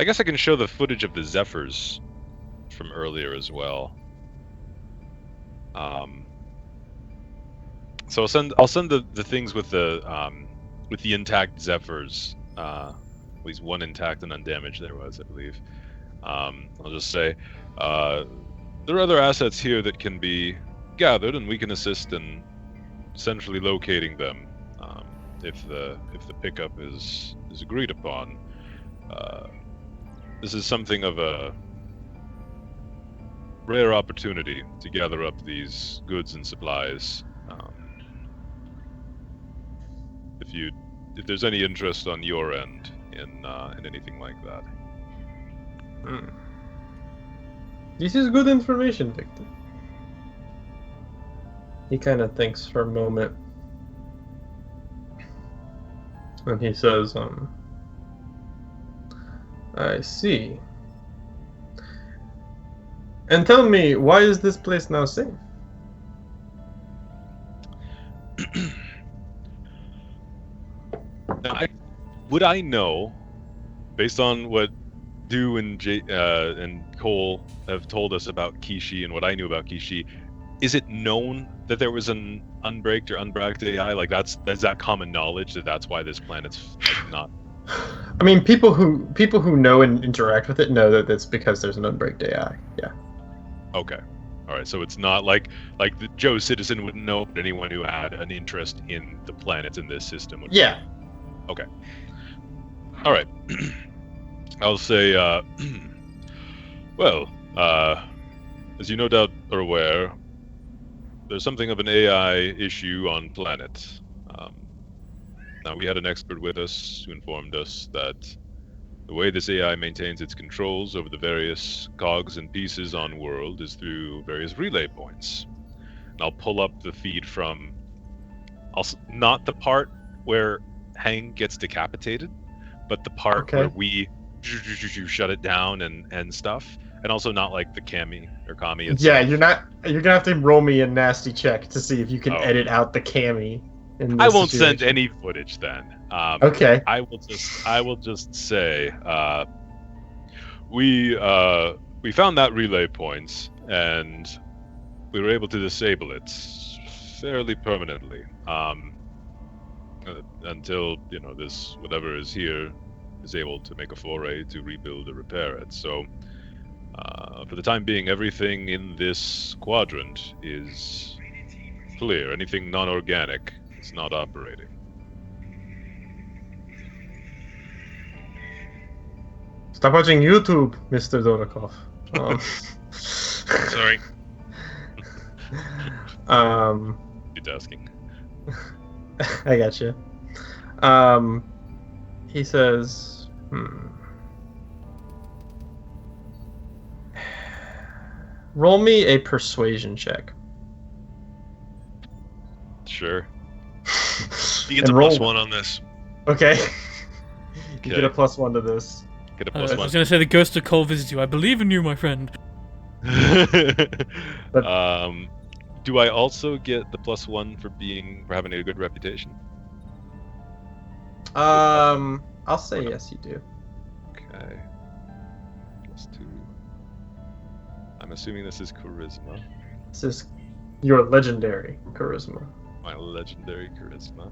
I guess I can show the footage of the Zephyrs from earlier as well. So I'll send the things with the intact Zephyrs. At least one intact and undamaged there was, I believe. I'll just say there are other assets here that can be gathered, and we can assist in centrally locating them if the pickup is agreed upon. This is something of a rare opportunity to gather up these goods and supplies. If there's any interest on your end in anything like that. This is good information, Victor. He kind of thinks for a moment. And he says, I see. And tell me, why is this place now safe? Would I know, based on what Du and Cole have told us about Qizi and what I knew about Qizi, is it known that there was an unbraked or unbracked AI? Like is that common knowledge that that's why this planet's not? I mean, people who know and interact with it know that it's because there's an unbraked AI. Yeah. Okay. All right. So it's not like the Joe citizen wouldn't know, but anyone who had an interest in the planets in this system would. Yeah. Okay. All right. I'll say, well, as you no doubt are aware, there's something of an AI issue on planet. Now, we had an expert with us who informed us that the way this AI maintains its controls over the various cogs and pieces on world is through various relay points. And I'll pull up the feed from, not the part where Hang gets decapitated, but the part where we shut it down and stuff, and also not like the Kami itself. Yeah, you're gonna have to roll me a nasty check to see if you can edit out the Kami. I won't send any footage then. Okay. I will just say we found that relay point and we were able to disable it fairly permanently until this whatever is here is able to make a foray to rebuild or repair it. So for the time being, everything in this quadrant is clear. Anything non-organic is not operating. Stop watching YouTube, Mr. Dodakov. Sorry. Multitasking. I got you. He says, roll me a persuasion check. Sure. He gets a +1 on this. Okay. You get a +1 to this. Get a +1. I was going to say the ghost of Cole visits you. I believe in you, my friend. Do I also get the +1 for having a good reputation? I'll say yes, you do. Okay. +2. I'm assuming this is charisma. This is your legendary charisma. My legendary charisma.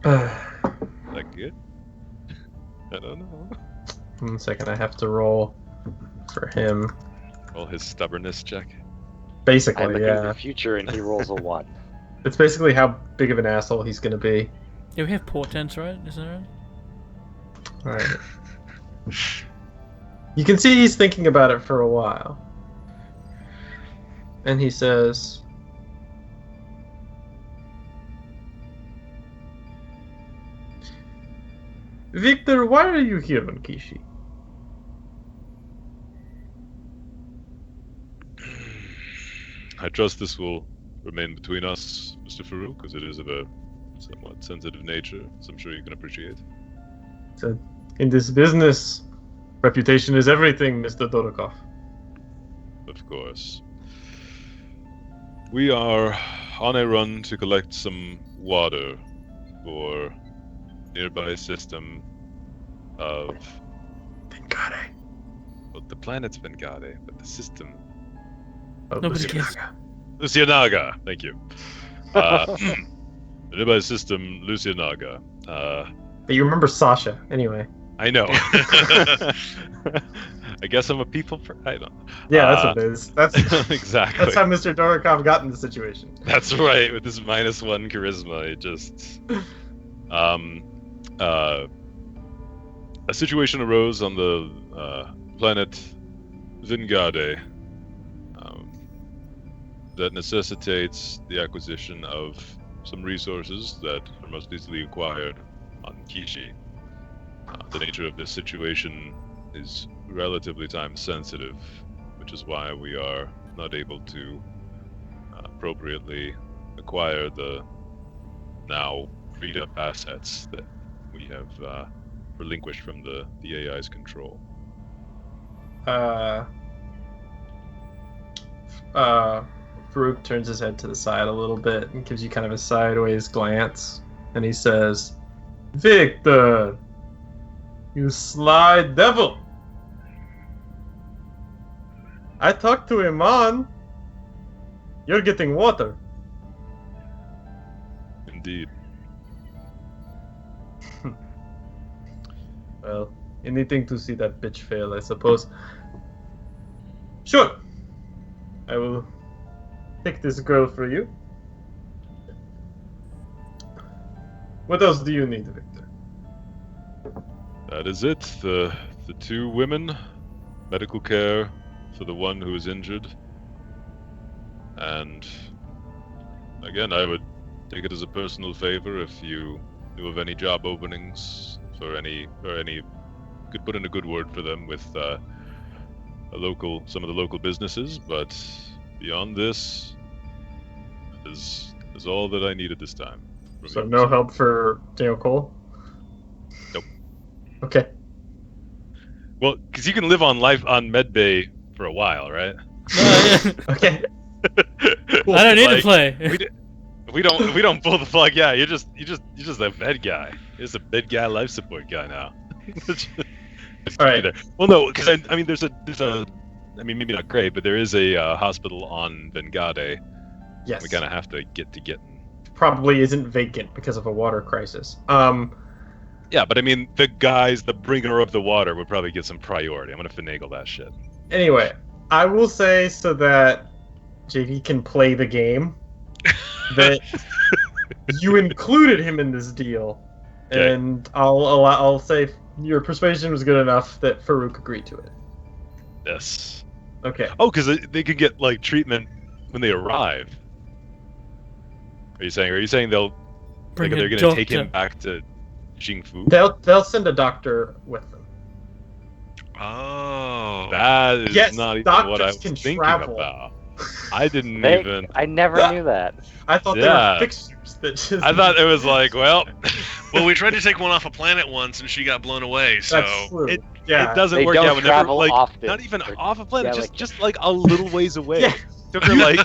Is that good? I don't know. 1 second, I have to roll for him. Roll his stubbornness check. Basically, I'm looking at the future and he rolls a 1. It's basically how big of an asshole he's gonna be. Yeah, we have portents, right? Isn't that right? Alright. You can see he's thinking about it for a while. And he says, Victor, why are you here on Qizi? I trust this will remain between us, Mr. Farouk, because it is of a somewhat sensitive nature, as I'm sure you can appreciate. So, in this business, reputation is everything, Mr. Dodakov. Of course. We are on a run to collect some water for nearby system of... Vengare. Well, the planet's Vengade, but the system... Oh, Nobody Lucianaga. cares. Lucianaga! Thank you. The nearby system, Lucianaga. But you remember Sasha, anyway. I know. I guess I'm a I don't. Yeah, that's what it is. That's exactly. that's how Mr. Dorikov got in the situation. That's right. With his -1 charisma, it just a situation arose on the planet Vingade that necessitates the acquisition of some resources that are most easily acquired on Qizi. The nature of this situation is relatively time sensitive, which is why we are not able to appropriately acquire the now freed up assets that we have relinquished from the AI's control. Farouk turns his head to the side a little bit and gives you kind of a sideways glance, and he says, "Victor, you sly devil! I talked to Iman. You're getting water." Indeed. Well, anything to see that bitch fail, I suppose. Sure. I will take this girl for you. What else do you need, Victor? That is it. The 2 women, medical care for the one who is injured, and again, I would take it as a personal favor if you knew of any job openings for any could put in a good word for them with some of the local businesses. But beyond this, is all that I needed this time. So no help for Daniel Cole? Nope. Okay. Well, because you can live on medbay for a while, right? Okay. I don't need to play. If we don't pull the plug, yeah, you're just a bed guy. You're just a bed guy, life support guy now. All right. Well, no, because I mean, there's a I mean, maybe not great, but there is a hospital on Vengade. Yes. We kind of have to get. Probably isn't vacant because of a water crisis. Yeah, but I mean, the bringer of the water would probably get some priority. I'm gonna finagle that shit. Anyway, I will say, so that JD can play the game, that you included him in this deal, Okay. and I'll say your persuasion was good enough that Farouk agreed to it. Yes. Okay. Oh, because they could get like treatment when they arrive. Are you saying they're Bring going a to take doctor. him back to Jingfu? They'll send a doctor with them. Oh. That is Yes, not even doctors what I was can thinking travel. about. I didn't They- even. I never knew that. I thought they Yeah. were fixtures that just. I thought it was like, well, Well, we tried to take one off a planet once, and she got blown away. So That's true. it- yeah. it doesn't They work don't out whenever, travel like, often. not even Or- off a planet, yeah, just like a little ways away. Yeah. Took her like,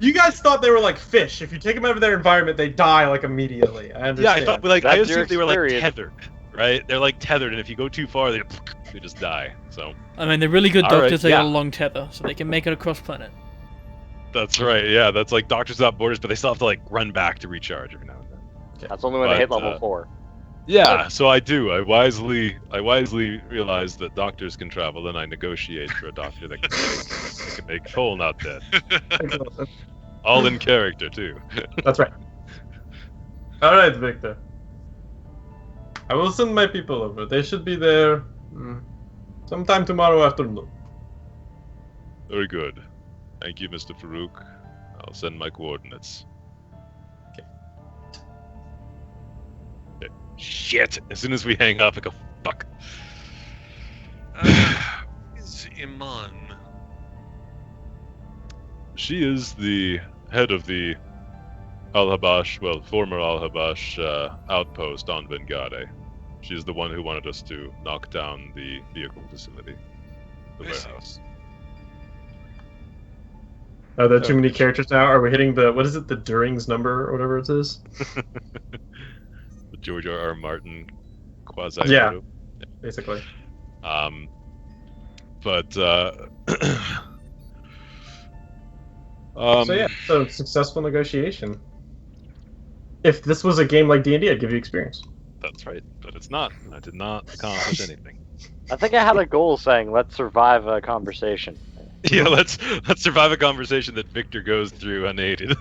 You guys thought they were like fish. If you take them out of their environment, they die like immediately. I yeah, understand. I thought like I That's your assumed they were like experience. tethered, right? They're like tethered, and if you go too far, they just die. So I mean, they're really good All right, doctors. They got a yeah. long tether, so they can make it across planet. that's right. Yeah, that's like Doctors Without Borders, but they still have to like run back to recharge every now and then. That's only when they hit But, level 4. Yeah, so I do. I wisely realized that doctors can travel, and I negotiate for a doctor that can make Cole not dead. Excellent. All in character too. That's right. All right, Victor. I will send my people over. They should be there sometime tomorrow afternoon. Very good. Thank you, Mr. Farouk. I'll send my coordinates. Okay. Shit! As soon as we hang up, I go, fuck. Is Iman? She is the head of the Al-Habash, well, former Al-Habash outpost on Vengade. She's the one who wanted us to knock down the vehicle facility, the I see. warehouse. Are there too many characters now? Are we hitting the, what is it, the During's number or whatever it is? The George R.R. Martin quasi Yeah. photo. Basically. But So yeah, so successful negotiation. If this was a game like D&D, I'd give you experience. that's right. But it's not. I did not accomplish anything. I think I had a goal saying, let's survive a conversation. Yeah, let's survive a conversation that Victor goes through unaided.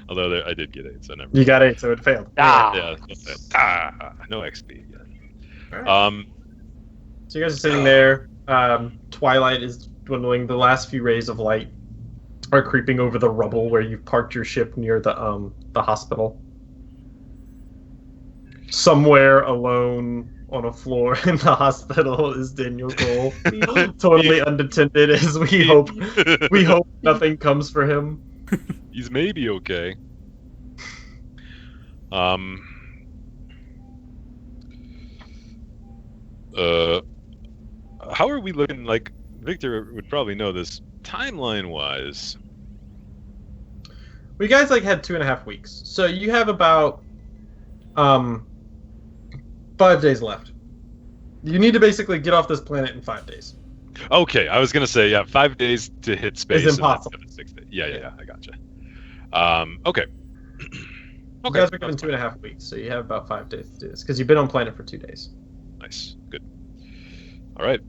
Although I did get 8, so never. You got 8, so it failed. Ah! Yeah, no XP yet. Alright. So you guys are sitting there. Twilight is dwindling. The last few rays of light are creeping over the rubble where you've parked your ship near the hospital. Somewhere alone on a floor in the hospital is Daniel Cole, totally unattended. As we hope nothing comes for him. He's maybe okay. How are we looking? Like, Victor would probably know this. Timeline-wise, We guys had 2.5 weeks, so you have about 5 days left. You need to basically get off this planet in 5 days. okay. I was gonna say 5 days to hit space. It's impossible. And then 6 days. Yeah. I gotcha. Okay. You guys are given 2.5 weeks, so you have about 5 days to do this because you've been on planet for 2 days. Nice. Good. All right.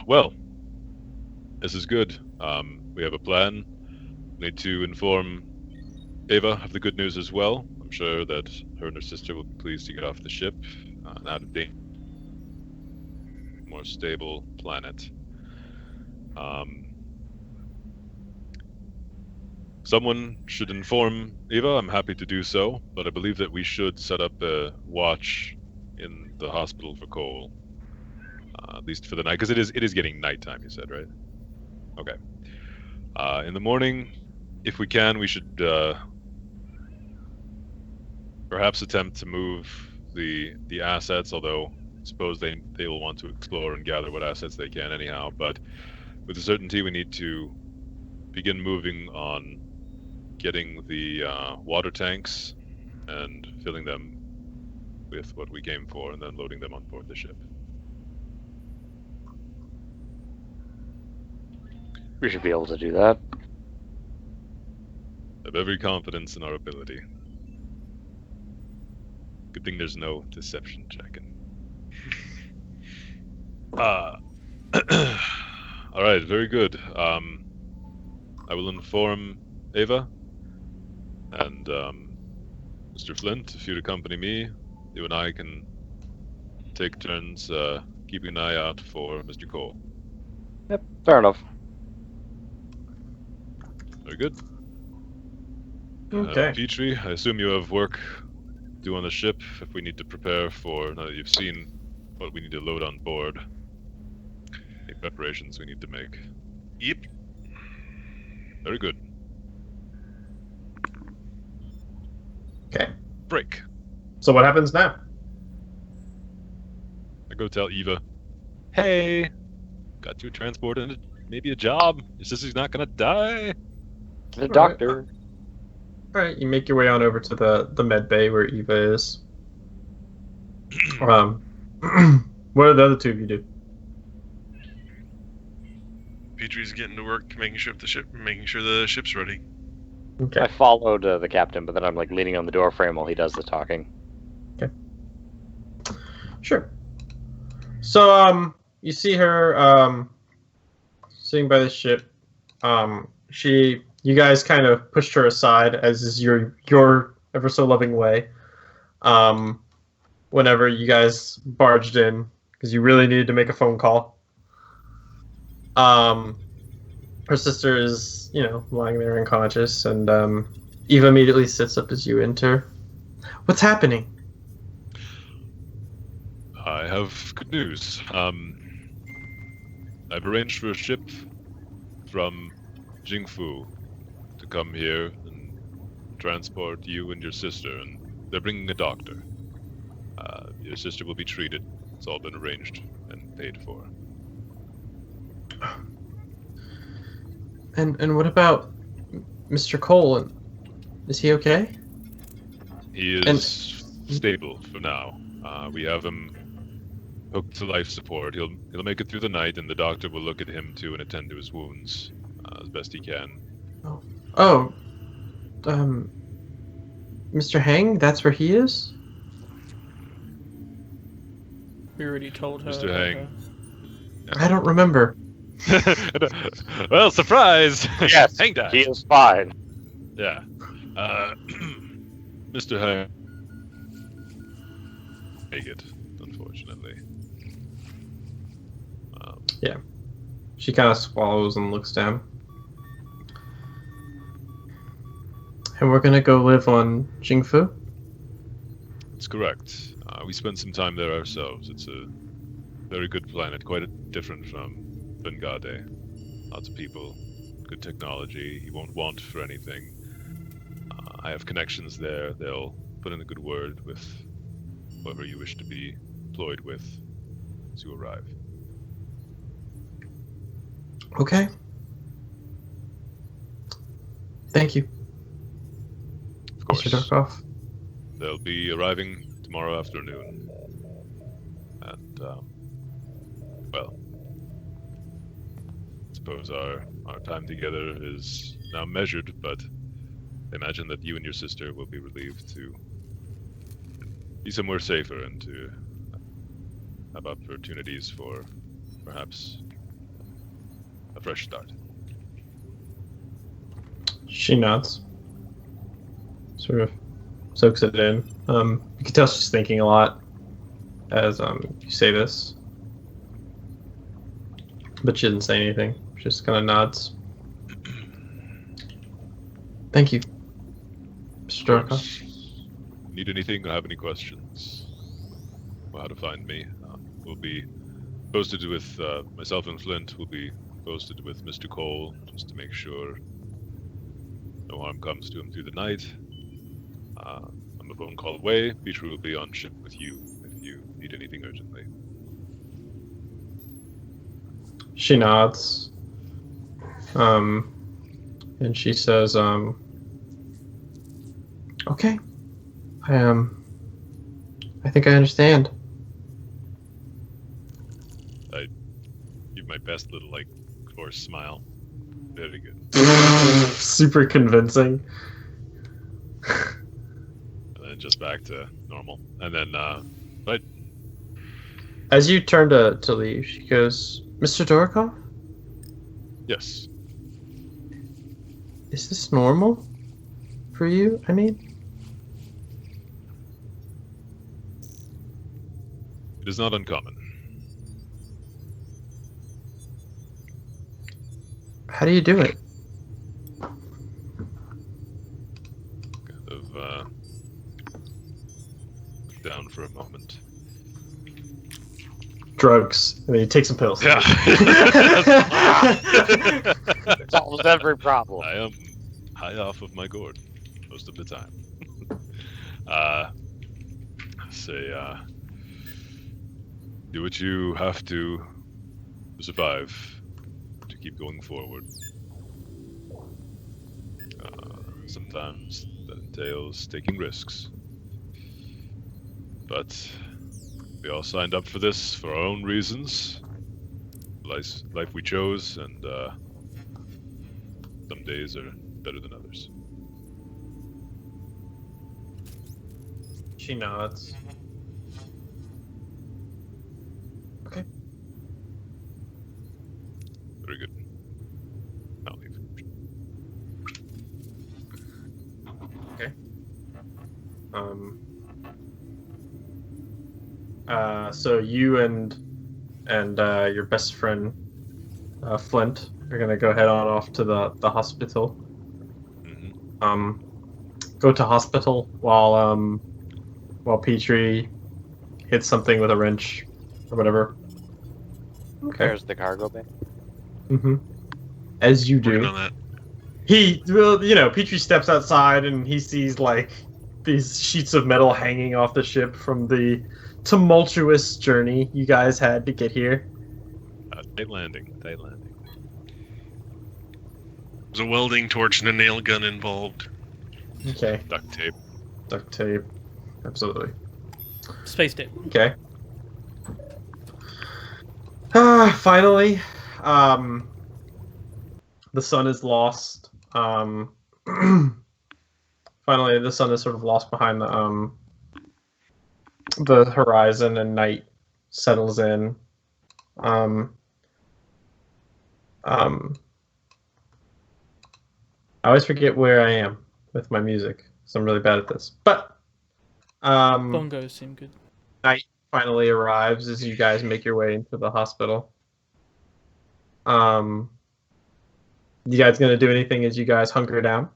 Well, this is good. We have a plan. We need to inform Ava of the good news as well. I'm sure that her and her sister will be pleased to get off the ship, out of danger, more stable planet. Someone should inform Eva. I'm happy to do so, but I believe that we should set up a watch in the hospital for Cole, at least for the night, because it is getting nighttime. You said, right? Okay. In the morning, if we can, we should perhaps attempt to move the assets. Although I suppose they will want to explore and gather what assets they can anyhow. But with a certainty, we need to begin moving on getting the water tanks and filling them with what we came for, and then loading them on board the ship. We should be able to do that. I have every confidence in our ability. Good thing there's no deception checking. All right, very good. I will inform Ava and Mr. Flint, if you'd accompany me, you and I can take turns keeping an eye out for Mr. Cole. Yep, fair enough. Very good. Okay. Petrie, I assume you have work to do on the ship if we need to prepare for, now that you've seen what we need to load on board, any preparations we need to make. Yep. Very good. Okay. Break. So what happens now? I go tell Eva, hey, got you a transport and maybe a job. Your sister's not gonna die. The doctor. Alright, you make your way on over to the med bay where Eva is. What do the other two of you do? Petrie's getting to work, making sure the ship's ready. Okay. I followed the captain, but then I'm leaning on the door frame while he does the talking. Sure. So, you see her, sitting by the ship. You guys kind of pushed her aside, as is your ever so loving way. Whenever you guys barged in, because you really needed to make a phone call. Her sister is, lying there unconscious, and Eva immediately sits up as you enter. What's happening? I have good news. I've arranged for a ship from Jingfu to come here and transport you and your sister, and they're bringing a doctor. Your sister will be treated. It's all been arranged and paid for. And what about Mr. Cole? Is he okay? He is stable for now. We have him hooked to life support. He'll make it through the night, and the doctor will look at him too and attend to his wounds as best he can. Oh, Mr. Hang, that's where he is? We already told her. Mr. Hang. I don't remember. Well, surprise! Yes, Hang died. he is fine. Yeah. Mr. Hang. Make it, unfortunately. She kind of swallows and looks down. And we're gonna go live on Jingfu? That's correct. We spent some time there ourselves. It's a very good planet, quite different from Bengade. Lots of people, good technology. You won't want for anything. I have connections there. They'll put in a good word with whoever you wish to be employed with as you arrive. Okay. Thank you, Of course, Mr. Darkoff. they'll be arriving tomorrow afternoon. And, well, I suppose our time together is now measured, but I imagine that you and your sister will be relieved to be somewhere safer and to have opportunities for perhaps a fresh start. She nods. Sort of soaks it in. You can tell she's thinking a lot as you say this. But she didn't say anything. She just kind of nods. Thank you, Mr. Of Darkoff. course. Need anything or have any questions? Well, how to find me? We'll be posted with myself and Flint. Will be posted with Mr. Cole just to make sure no harm comes to him through the night. I'm a phone call away. Beatrice will be on ship with you if you need anything urgently. She nods. And she says, okay. I think I understand. I give my best little, forced smile. Very good. Super convincing. And then just back to normal. And then, right, As you turn to leave, she goes, Mr. Dorkoff, yes. is this normal for you? I mean, It is not uncommon. how do you do it? Kind of, down for a moment. Drugs. And then you take some pills. Yeah. Solves every problem. I am high off of my gourd most of the time. Do what you have to survive, to keep going forward. Sometimes that entails taking risks. But we all signed up for this for our own reasons. Life we chose, and some days are better than others. She nods. Okay. Very good. I'll leave. Okay. So you and your best friend Flint are gonna go head on off to the hospital. Mm-hmm. Go to hospital while Petrie hits something with a wrench or whatever. Okay. There's the cargo bay. Mm-hmm. As you Working do. on that. Petrie steps outside and he sees these sheets of metal hanging off the ship from the tumultuous journey you guys had to get here. Tight landing. There's a welding torch and a nail gun involved. Okay. Duct tape. Duct tape. Absolutely. Space tape. Okay. Finally, the sun is lost. Finally, the sun is sort of lost behind the horizon, and night settles in. I always forget where I am with my music, so I'm really bad at this. But Bongos seem good. night finally arrives as you guys make your way into the hospital. You guys gonna do anything as you guys hunker down?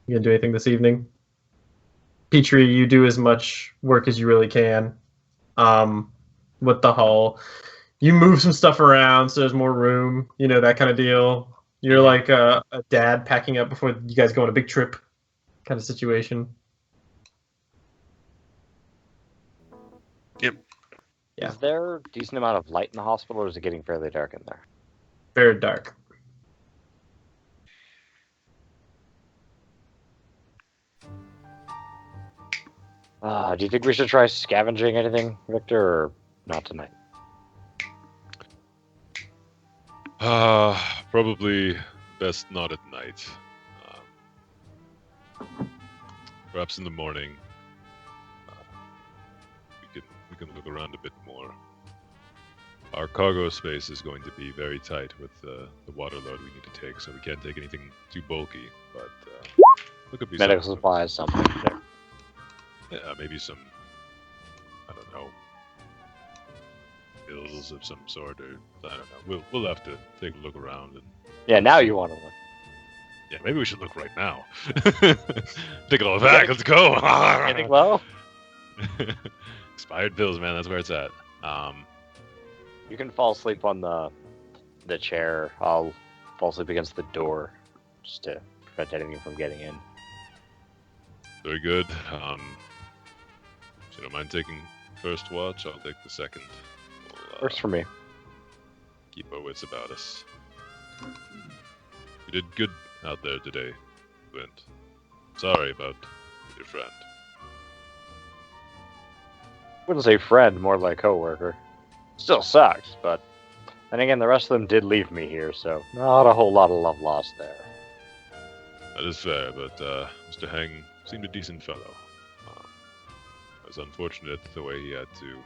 You gonna do anything this evening? Petrie, you do as much work as you really can with the hull. You move some stuff around so there's more room, that kind of deal. You're like a dad packing up before you guys go on a big trip kind of situation. Yep. Yeah. Is there a decent amount of light in the hospital, or is it getting fairly dark in there? Very dark. Do you think we should try scavenging anything, Victor, or not tonight? Probably best not at night. Perhaps in the morning. We can look around a bit more. Our cargo space is going to be very tight with the water load we need to take, so we can't take anything too bulky. But look at Medical supplies, something. Yeah, maybe some. I don't know. Pills of some sort, or I don't know. We'll have to take a look around and. Yeah, now you want to look. Yeah, maybe we should look right now. Take it all back. Let's go. Getting low? Expired pills, man. That's where it's at. You can fall asleep on the chair. I'll fall asleep against the door, just to prevent anything from getting in. Very good. So you don't mind taking first watch? I'll take the second. Works for me. Keep our wits about us. You did good out there today, Clint. Sorry about your friend. Wouldn't say friend, more like coworker. Still sucks, but then again, the rest of them did leave me here, so not a whole lot of love lost there. That is fair, but Mr. Hang seemed a decent fellow. It was unfortunate the way he had to,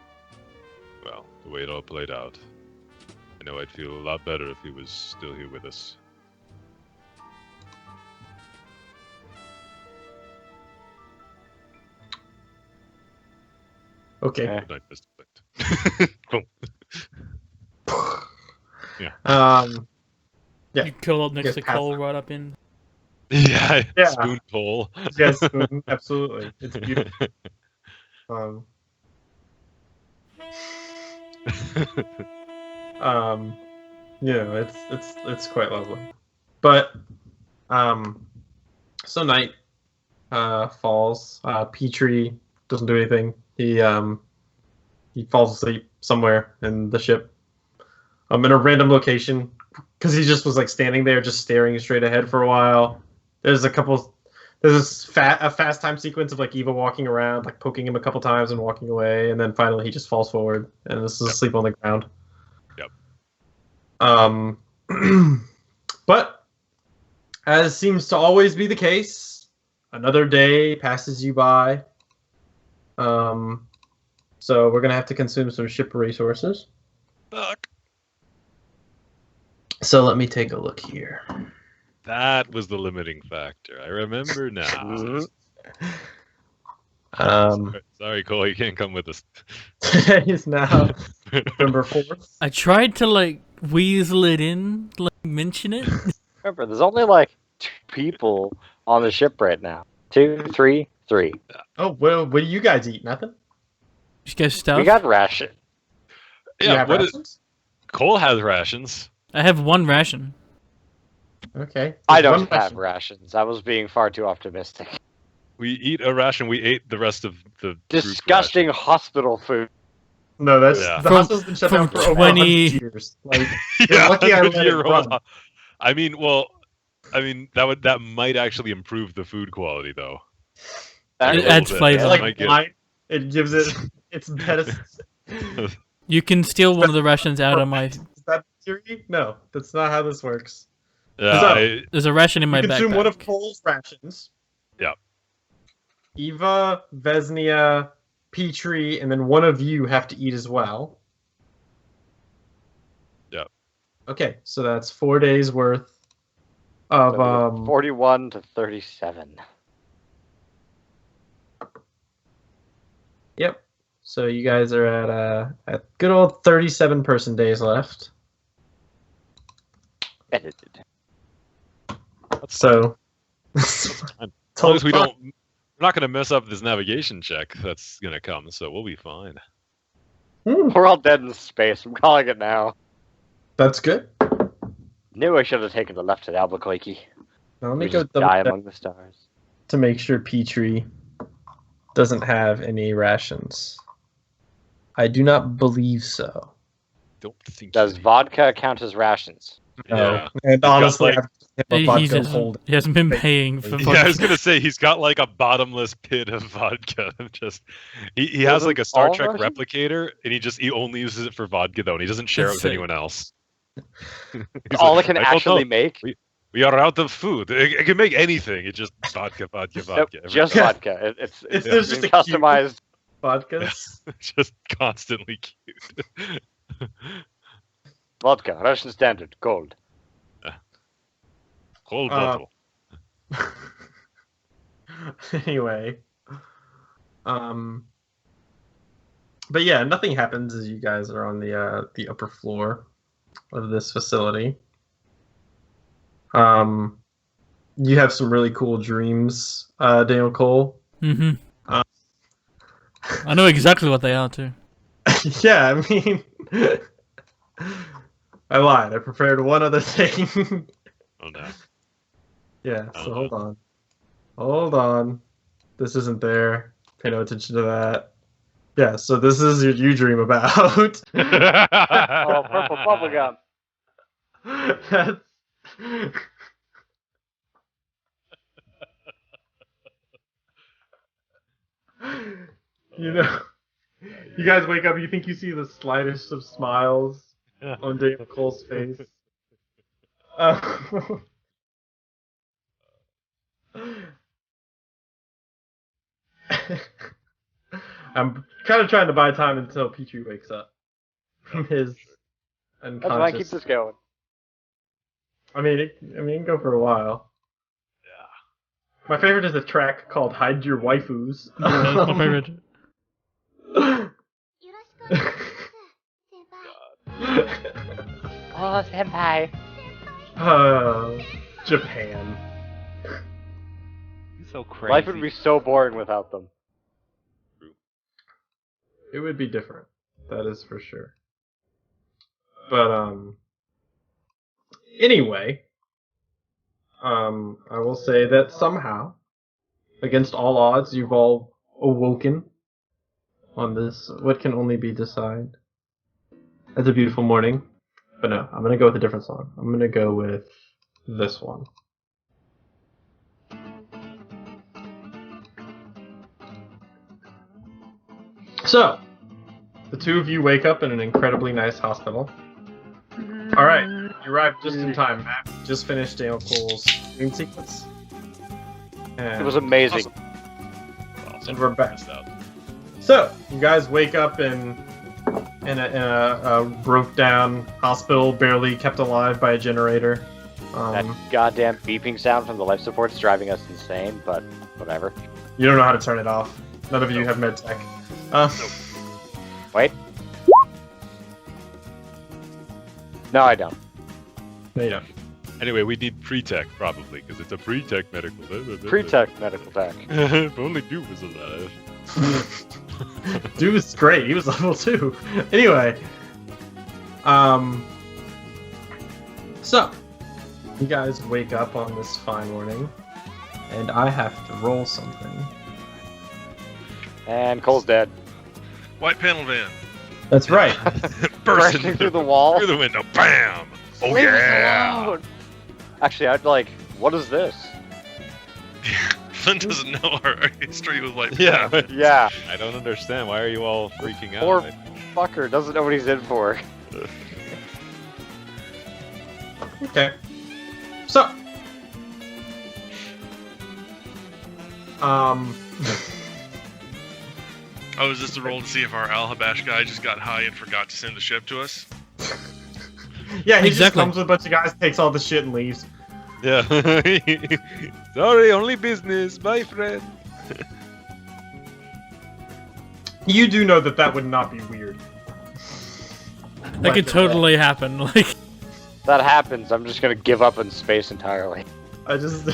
well, the way it all played out. I know I'd feel a lot better if he was still here with us. Okay. Yeah. Good night, Mr. Clint. Boom. Yeah. You curl up next Yes, to pass Cole out. right up in. Yeah, Yeah. spoon pole. Yes, absolutely. It's beautiful. It's quite lovely. But so night falls. Petrie doesn't do anything. He falls asleep somewhere in the ship. In a random location, because he just was like standing there, just staring straight ahead for a while. There's a fast time sequence of like Eva walking around, like poking him a couple times and walking away, and then finally he just falls forward and is asleep on the ground. Yep. But as seems to always be the case, another day passes you by. So we're gonna have to consume some ship resources. Fuck. So let me take a look here. That was the limiting factor. I remember now. Sorry, Cole, you can't come with us. It's now November 4th. I tried to like weasel it in, like mention it. Remember, there's only like 2 people on the ship right now. 2, 3, 3. Oh, well, what do you guys eat? Nothing? You guys stuff. We got ration. Do you Yeah, have what is rations? Cole has rations. I have one ration. Okay. I There's don't one have ration. rations. I was being far too optimistic. We eat a ration. We ate the rest of the group Disgusting ration. hospital food. No, that's Yeah. the From- hospital's been shut down from for over 20 100 years. Like, Yeah, lucky I let it 100-year-old. run. I mean, well, I mean, that might actually improve the food quality, though. That- It little adds bit. flavor. Yeah, Like might get- wine, it gives it its best. You can steal one of the rations out of my. Is that theory? No, that's not how this works. Yeah, So- There's a ration in my You consume backpack. one of Cole's rations. Yeah. Eva, Vesnia, Petrie, and then one of you have to eat as well. Yeah. Okay, so that's 4 days worth of 41 to 37. Yep. So you guys are at good old 37 person days left. Edited. that's So fine. As long as we're not going to mess up this navigation check that's going to come, so we'll be fine. We're all dead in space. I'm calling it now. That's good. Knew I should have taken the left at Albuquerque. Now let me We go just double die check among the stars. to make sure Petrie doesn't have any rations. I do not believe so. Don't think. Does vodka count as rations? Yeah. And got, honestly, like- I have a He vodka hasn't, hold. he hasn't been paying for. Yeah, I was gonna say he's got like a bottomless pit of vodka. Just he has Doesn't like a Star all Trek Russian? replicator, and he only uses it for vodka though, and he doesn't share it That's with sick. anyone else. He's All like, it can "I don't actually know. make? We are out of food. It can make anything. It's just vodka, vodka, Nope, vodka. every just time. vodka. It's There's been just a cube. customized. Vodkas. just constantly cute. Vodka, Russian standard, gold. Cold Uh, bottle. Anyway, but yeah, nothing happens as you guys are on the upper floor of this facility. You have some really cool dreams, Daniel Cole. Mm-hmm. Uh, I know exactly what they are too. Yeah, I mean, I lied. I prepared one other thing. Oh no. Yeah, so hold on. This isn't there. Pay no attention to that. Yeah, so this is what you dream about. Oh, purple bubblegum. That's... You know, you guys wake up, you think you see the slightest of smiles on Dave Cole's face. I'm kind of trying to buy time until Petrie wakes up from his That's why I keep unconscious. this going. I mean, go for a while. Yeah. My favorite is a track called "Hide Your Waifus." That's my favorite. Oh, senpai. Japan. He's so crazy. Life would be so boring without them. It would be different. That is for sure. But anyway, I will say that somehow, against all odds, you've all awoken on this what can only be decided. It's a beautiful morning. But no, I'm gonna go with a different song. I'm gonna go with this one. So, the two of you wake up in an incredibly nice hospital. Alright, you arrived just in time, Matt. Just finished Daniel Cole's dream sequence. And It was amazing. And we're back. Missed out. So, you guys wake up in a broke down hospital, barely kept alive by a generator. That goddamn beeping sound from the life support's driving us insane, but whatever. You don't know how to turn it off. None of you have med tech. Wait. No, I don't. Yeah. Anyway, we need pre-tech probably because it's a pre-tech medical. Pre-tech medical tech. If only Duke was alive. Dude was great. He was level 2. Anyway. So, you guys wake up on this fine morning, and I have to roll something. And Cole's dead. White panel van. That's right. Bursting through the wall. Through the window. Bam! Oh Leave us yeah! alone. Actually, I'd like What is this? Flint doesn't know our history with white. Yeah. Yeah, I don't understand. Why are you all freaking out? Poor fucker doesn't know what he's in for. Okay. So. Oh, is this the roll to see if our Al-Habash guy just got high and forgot to send the ship to us? Yeah, he just Exactly. comes with a bunch of guys, takes all the shit, and leaves. Yeah. Sorry, only business. Bye, friend. You do know that would not be weird. That could totally happen. Like, That happens, I'm just gonna give up in space entirely. I just.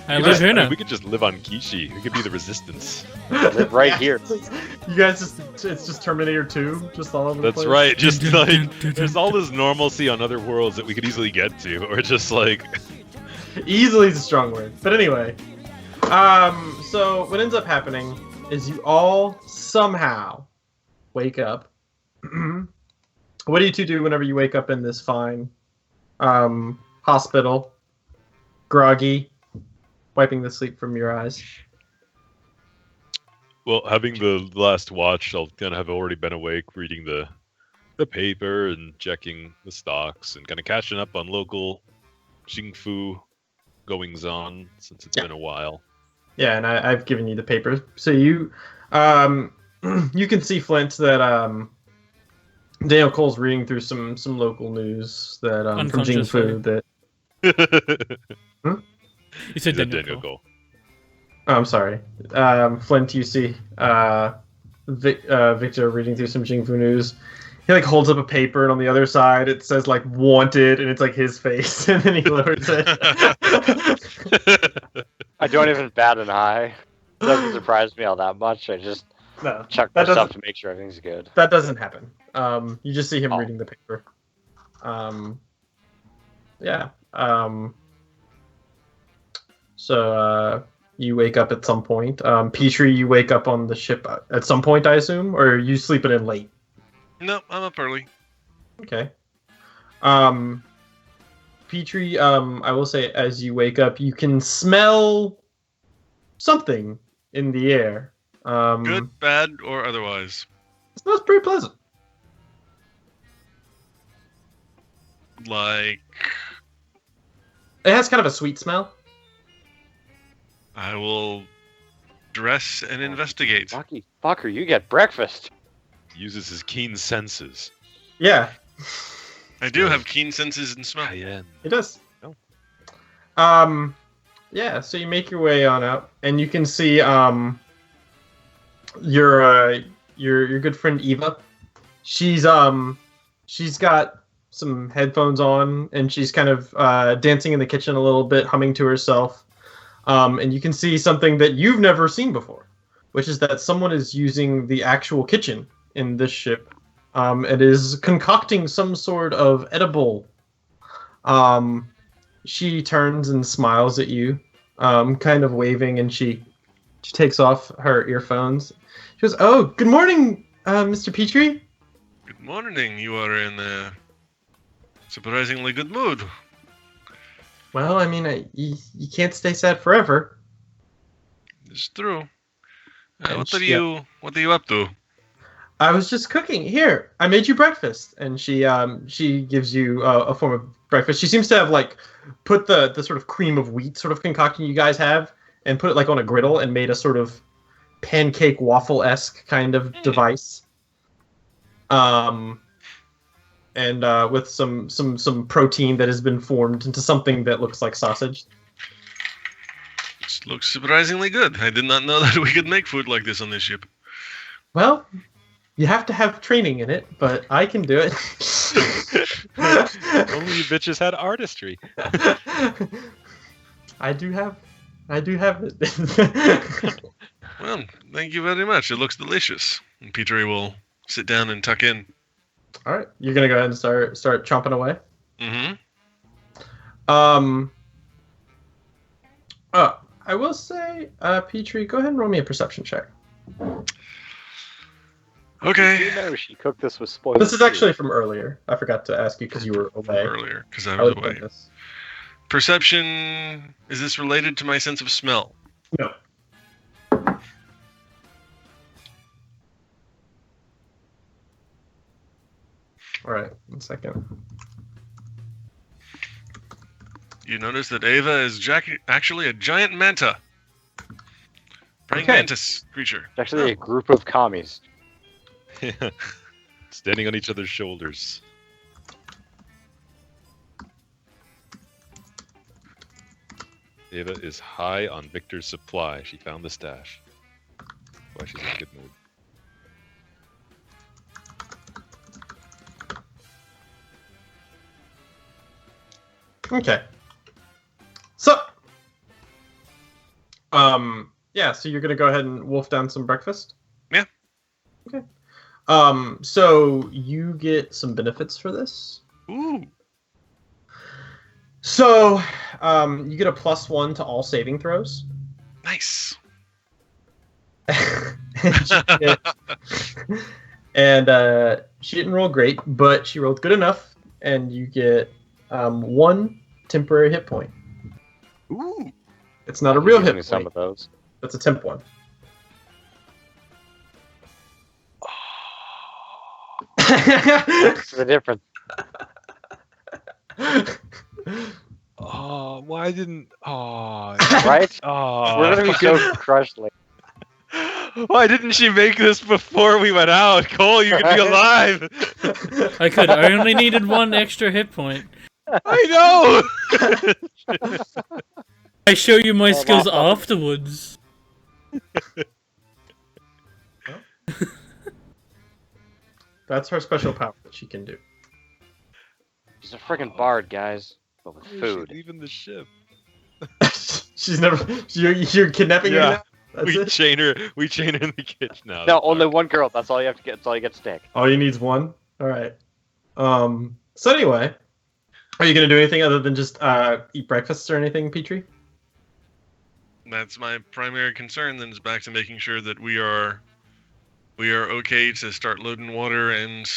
I live here now. We could just live on Qizi. We could be the resistance. Live right here. You guys it's just Terminator 2, just all over the That's place. right. Just like there's all this normalcy on other worlds that we could easily get to, or just like Easily is a strong word. But anyway. So what ends up happening is you all somehow wake up. What do you two do whenever you wake up in this fine hospital? Groggy, wiping the sleep from your eyes. well, having the last watch, I'll kind of have already been awake, reading the paper and checking the stocks and kind of catching up on local Xingfu goings on since it's been a while. Yeah, and I've given you the paper, so you you can see, Flint, that Daniel Cole's reading through some local news that from Unconsciously. Jingfu that. You said Daniel Daniel Cole. Cole. Oh, I'm sorry, Flint. You see Victor reading through some Jingfu news. He like holds up a paper, and on the other side it says like "wanted," and it's like his face, and then he lowers it. I don't even bat an eye. It doesn't surprise me all that much. I just No, check that my stuff doesn't- to make sure everything's good. that doesn't happen. You just see him Oh. reading the paper. Yeah. So you wake up at some point. Petrie, you wake up on the ship at some point, I assume, or are you sleeping in late? No, I'm up early. Okay. Petrie, I will say, as you wake up, you can smell something in the air. Good, bad, or otherwise. It smells pretty pleasant. Like, It has kind of a sweet smell. I will dress and investigate. Lucky fucker, you get breakfast. Uses his keen senses. Yeah, I do have keen senses and smell. Cayenne. it does. Oh. Yeah, so you make your way on out, and you can see your good friend Eva. She's got some headphones on, and she's kind of dancing in the kitchen a little bit, humming to herself. And you can see something that you've never seen before, which is that someone is using the actual kitchen in this ship. It is concocting some sort of edible. She turns and smiles at you, kind of waving, and she takes off her earphones. She goes, "Oh, good morning, Mr. Petrie." Good morning. You are in a surprisingly good mood. Well, I mean, you can't stay sad forever. It's true. And What are she- you up to? I was just cooking. Here, I made you breakfast, and she gives you a form of breakfast. She seems to have like put the sort of cream of wheat sort of concoction you guys have, and put it like on a griddle and made a sort of pancake waffle-esque kind of device. And with some protein that has been formed into something that looks like sausage. It looks surprisingly good. I did not know that we could make food like this on this ship. Well, you have to have training in it, but I can do it. Only you bitches had artistry. I do have it. Well, thank you very much. It looks delicious. And Petrie will sit down and tuck in. All right, you're gonna go ahead and start chomping away. Mm-hmm. I will say, Petrie, go ahead and roll me a perception check. Okay. You know she cooked this with spoiled This is food. actually from earlier. I forgot to ask you because you were away. Earlier, because I I was would have away. done this. Perception. Is this related to my sense of smell? No. All right, 1 second. You notice that Ava is actually a giant manta. Praying Okay. mantis creature. It's actually a group of commies. Standing on each other's shoulders. Ava is high on Victor's supply. She found the stash. Why she's in a good mood. Okay. So, yeah. So you're gonna go ahead and wolf down some breakfast. Yeah. Okay. So you get some benefits for this. Ooh. So, you get a +1 to all saving throws. Nice. And she didn't roll great, but she rolled good enough, and you get 1 temporary hit point. Ooh. It's not a real Give me hit some point. of those. That's a temp one. What's the difference? Oh, why didn't... Oh, Right? oh, We're gonna be so crushed later. Why didn't she make this before we went out? Cole, you could be alive! I could. I only needed 1 extra hit point. I know! I show you my Oh, skills wow. afterwards. That's her special power that she can do. She's a freaking bard, guys. But with Why is she food. leaving the ship? She's never. You're kidnapping her Yeah. now? That's We it? chain her in the kitchen now. No, only one girl. That's all you have to get. That's all you get to take. All you need's 1? Alright. So anyway, are you gonna do anything other than just eat breakfast or anything, Petrie? That's my primary concern. Then is back to making sure that we are okay to start loading water and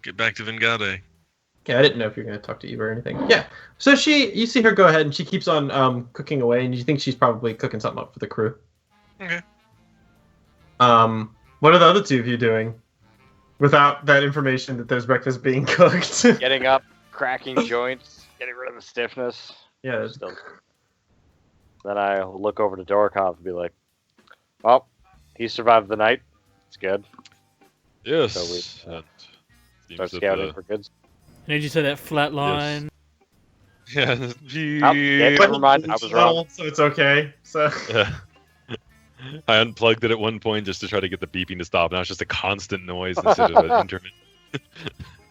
get back to Vingade. Okay, I didn't know if you're gonna talk to Eva or anything. Yeah. So you see her go ahead and she keeps on cooking away, and you think she's probably cooking something up for the crew. Okay. What are the other two of you doing? Without that information that there's breakfast being cooked. Getting up, cracking joints, getting rid of the stiffness. Yeah. there's- Still. Then I look over to Dorkov and be like, "Well, he survived the night. It's good. Yes. So we and start seems that scouting for goods." And did you say that flat line? Yeah. yeah, But never mind, I was wrong. So it's okay. So Yeah. I unplugged it at one point just to try to get the beeping to stop. Now it's just a constant noise instead of an intermittent.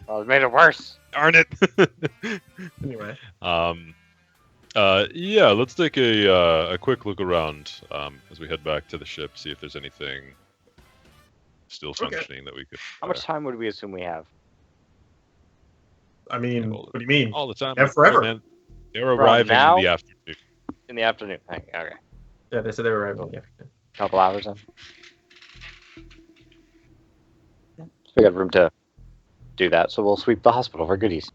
Oh, it made it worse. Darn it! anyway. Yeah, let's take a quick look around as we head back to the ship, see if there's anything still Okay. functioning that we could. How much time would we assume we have? I mean, Well, what do you mean? all the time? Yeah, forever. Man. They're arriving now? in the afternoon. In the afternoon. Okay. Yeah, they said they were arriving in the afternoon. Couple hours then. We got room to do that, so we'll sweep the hospital for goodies.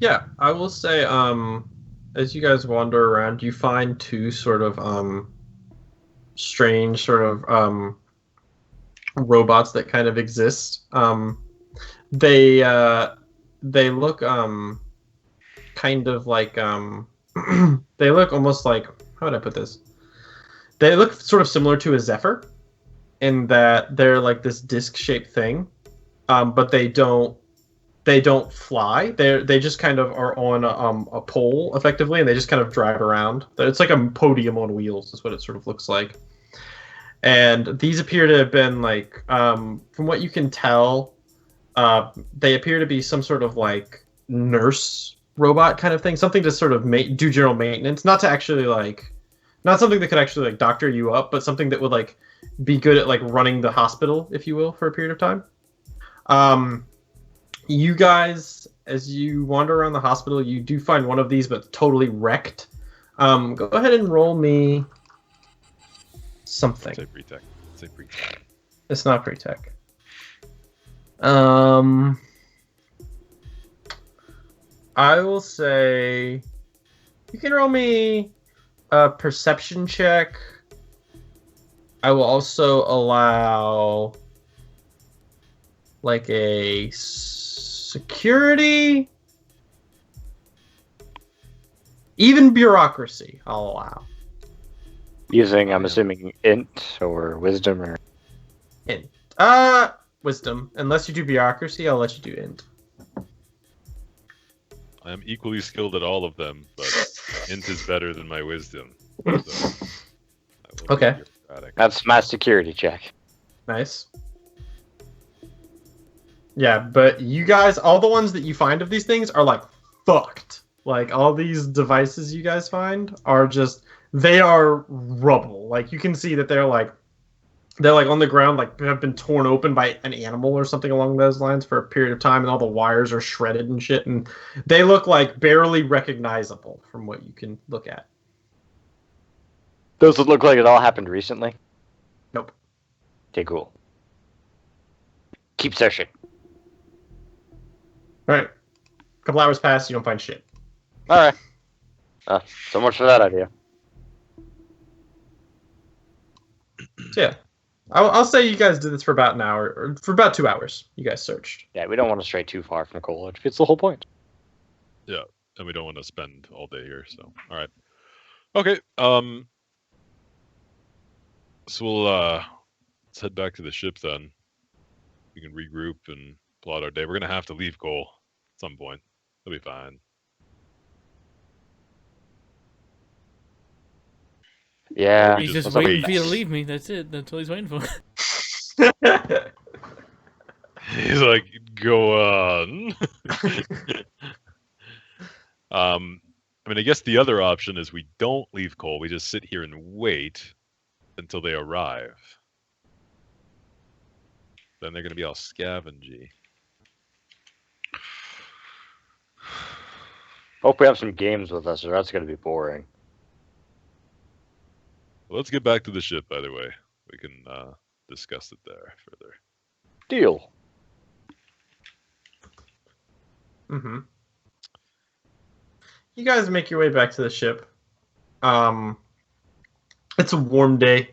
Yeah, I will say, as you guys wander around, you find 2 sort of strange sort of robots that kind of exist. They look kind of like they look almost like, how would I put this? They look sort of similar to a Zephyr in that they're like this disc-shaped thing, but they don't fly. They just kind of are on a pole effectively, and they just kind of drive around. It's like a podium on wheels is what it sort of looks like. And these appear to have been like, from what you can tell, they appear to be some sort of like nurse robot kind of thing, something to sort of do general maintenance, not to actually like, not something that could actually like doctor you up, but something that would like be good at like running the hospital, if you will, for a period of time. You guys, as you wander around the hospital, you do find one of these, but totally wrecked. Go ahead and roll me something. Say pre-tech. Say pre-tech. It's not pre-tech. I will say you can roll me a perception check. I will also allow like a security, even bureaucracy. I'll allow. Using, I'm assuming, int or wisdom or. Int. Wisdom. Unless you do bureaucracy, I'll let you do int. I am equally skilled at all of them, but int is better than my wisdom. So I will Okay. be bureaucratic. That's my security check. Nice. Yeah, but you guys, all the ones that you find of these things are like fucked. Like all these devices you guys find are just, they are rubble. Like you can see that they're like on the ground, like have been torn open by an animal or something along those lines for a period of time, and all the wires are shredded and shit, and they look like barely recognizable from what you can look at. Those that look like it all happened recently? Nope. Okay, cool. Keep searching. All right. A couple hours pass, you don't find shit. Alright. So much for that idea. So yeah, I'll say you guys did this for about an hour, or for about 2 hours. You guys searched. Yeah, we don't want to stray too far from college. It's the whole point. And we don't want to spend all day here, so all right. Okay. So we'll let's head back to the ship then. We can regroup and plot our day. We're gonna have to leave Cole at some point. It'll be fine. Yeah. He's just Let's waiting wait. for you to leave me. That's it. That's all he's waiting for. He's like, go on. I mean, I guess the other option is we don't leave Cole. We just sit here and wait until they arrive. Then they're gonna be all scavengy. Hope we have some games with us, or that's going to be boring. Well, let's get back to the ship. By the way, we can discuss it there further. Deal. Mm-hmm. You guys make your way back to the ship. It's a warm day.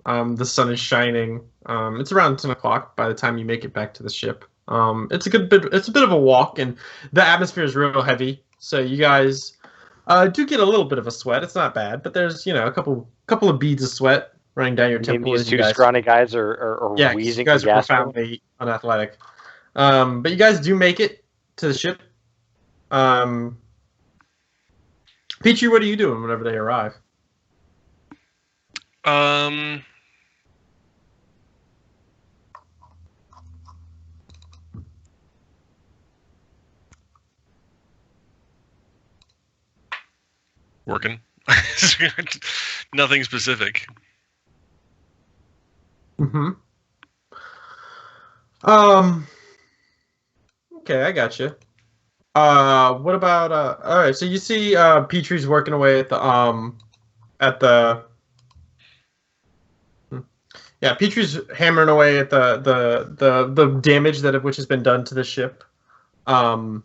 The sun is shining. It's around 10 o'clock by the time you make it back to the ship. It's a bit of a walk, and the atmosphere is real heavy. So you guys do get a little bit of a sweat. It's not bad, but there's a couple of beads of sweat running down your temple. These two scrawny guys are yeah, wheezing. you guys for are gas. profoundly unathletic. But you guys do make it to the ship. Pichu, what are you doing whenever they arrive? Working. Nothing specific. Mm-hmm. Okay, I got you. What about all right, so you see Petrie's working away at the yeah, Petrie's hammering away at the damage which has been done to the ship. As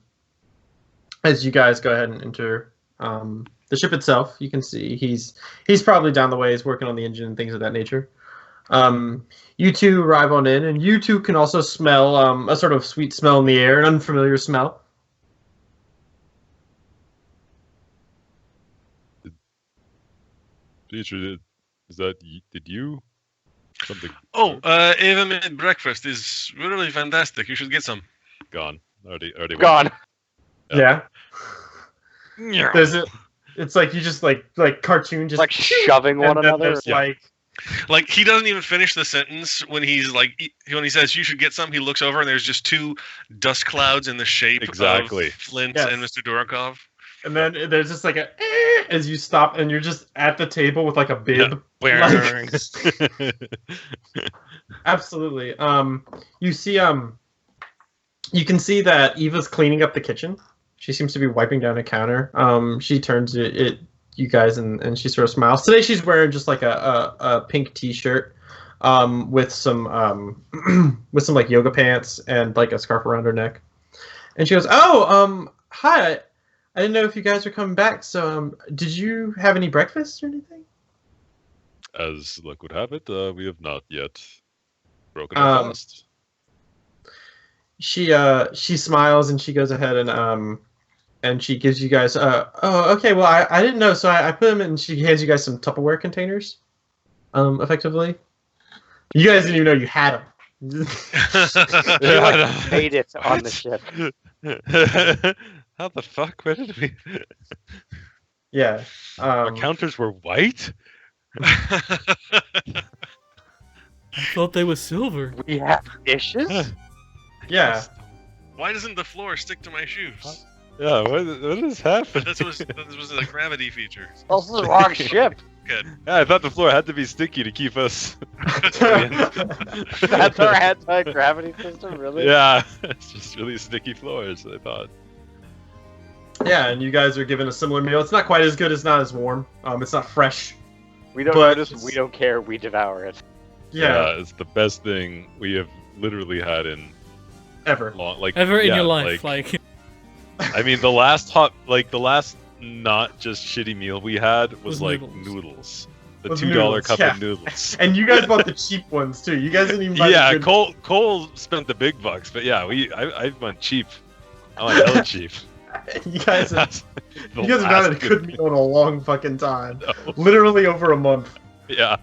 you guys go ahead and enter the ship itself, you can see he's probably down the way. He's working on the engine and things of that nature. You two arrive on in, and you two can also smell a sort of sweet smell in the air, an unfamiliar smell. Petrie, did you something? Oh, Eva made breakfast is really fantastic. You should get some. Gone. Already Gone. Yeah. There's it. It's like you just like cartoon, just Like shoving one and then another. there's, like Like he doesn't even finish the sentence when he's like when he says you should get some. He looks over and there's just two dust clouds in the shape Exactly. of Flint Yes. and Mr. Durakov. and then there's just like a as you stop, and you're just at the table with like a bib. Yeah. Absolutely. You see, you can see that Eva's cleaning up the kitchen. She seems to be wiping down a counter. She turns it you guys, and she sort of smiles. Today she's wearing just like a pink t-shirt, with some with some like yoga pants and like a scarf around her neck. And she goes, "Oh, hi. I didn't know if you guys were coming back. So, did you have any breakfast or anything? As luck would have it, we have not yet broken our fast. She smiles and she goes ahead and she gives you guys oh, okay, well, I didn't know, so I put them in. She hands you guys some Tupperware containers, effectively. You guys didn't even know you had them. We like made it on the ship. How the fuck? Where did we? Yeah. Our counters were white. I thought they were silver. We have dishes? Yeah. Why doesn't the floor stick to my shoes? Yeah, what is happening? This was a gravity feature. Also the wrong ship. Good. Yeah, I thought the floor had to be sticky to keep us. That's our anti-gravity system, really? Yeah, it's just really sticky floors, I thought. Yeah, and you guys are given a similar meal. It's not quite as good. It's not as warm. It's not fresh. We don't But notice, we don't care, we devour it. Yeah, It's the best thing we have literally had in ever. long, like Ever in yeah, your life, like I mean, the last not just shitty meal we had was Was like noodles. noodles. The Was $2 noodles, cup yeah. of noodles. And you guys bought the cheap ones too. You guys didn't even buy Yeah, the good... Cole spent the big bucks, but yeah, I went cheap. I went hella cheap. You guys have The you guys have not had a last good meal in a long fucking time. No. Literally over a month. Yeah.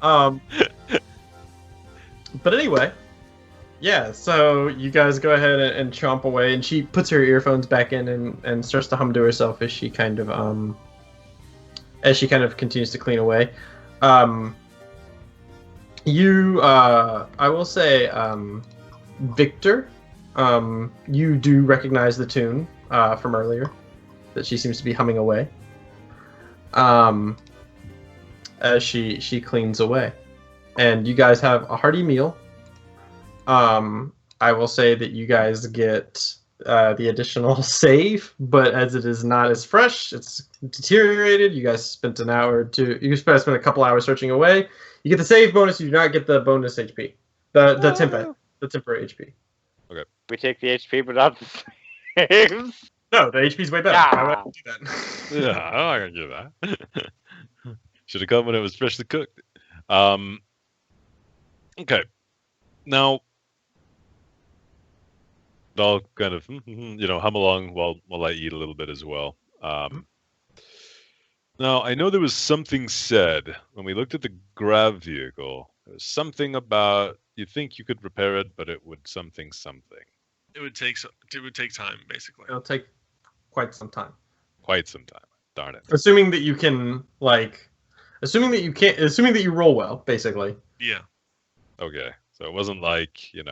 But anyway, yeah. So you guys go ahead and chomp away, and she puts her earphones back in and starts to hum to herself as she kind of continues to clean away. I will say, Victor, you do recognize the tune from earlier that she seems to be humming away. As she cleans away, and you guys have a hearty meal. I will say that you guys get the additional save, but as it is not as fresh, it's deteriorated. You guys spent an hour to you spent a couple hours searching away. You get the save bonus. You do not get the bonus HP, the temporary HP. We take the HP, but not the saves. No, the HP is way better. Ah. Why would I do that? Yeah, I'm not gonna do that. Should have come when it was freshly cooked. Okay. Now, I'll kind of, hum along while I eat a little bit as well. Now, I know there was something said when we looked at the grav vehicle. There was something about you think you could repair it, but it would something. It would take time, basically. It'll take quite some time. Quite some time. Darn it. Assuming that you can, assuming that you roll well, basically. Yeah. Okay. So it wasn't like, we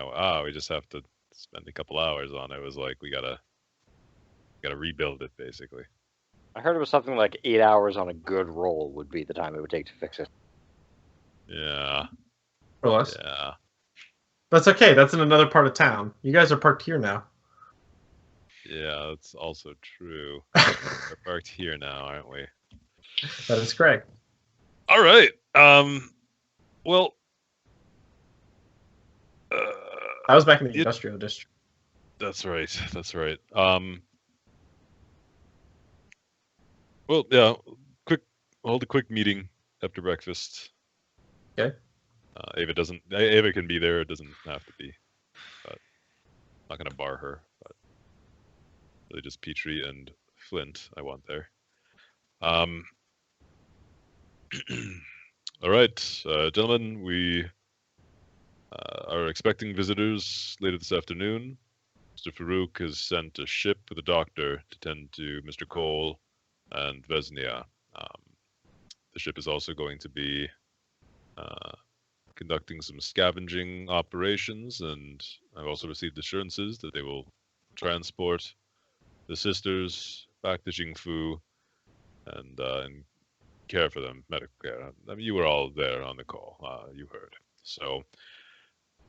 just have to spend a couple hours on it. It was like we gotta rebuild it, basically. I heard it was something like 8 hours on a good roll would be the time it would take to fix it. Yeah. Or less. Yeah. That's okay. That's in another part of town. You guys are parked here now. Yeah, that's also true. We're parked here now, aren't we? That is correct. All right. Well. I was back in the industrial district. That's right. Well, yeah. Hold a quick meeting after breakfast. Okay. Ava can be there. It doesn't have to be. But I'm not gonna bar her. But really, just Petrie and Flint I want there. All right, gentlemen. We are expecting visitors later this afternoon. Mr. Farouk has sent a ship with a doctor to tend to Mr. Cole and Vesnia. The ship is also going to be conducting some scavenging operations, and I've also received assurances that they will transport the sisters back to Jingfu and care for them, medical care. I mean, you were all there on the call. You heard. So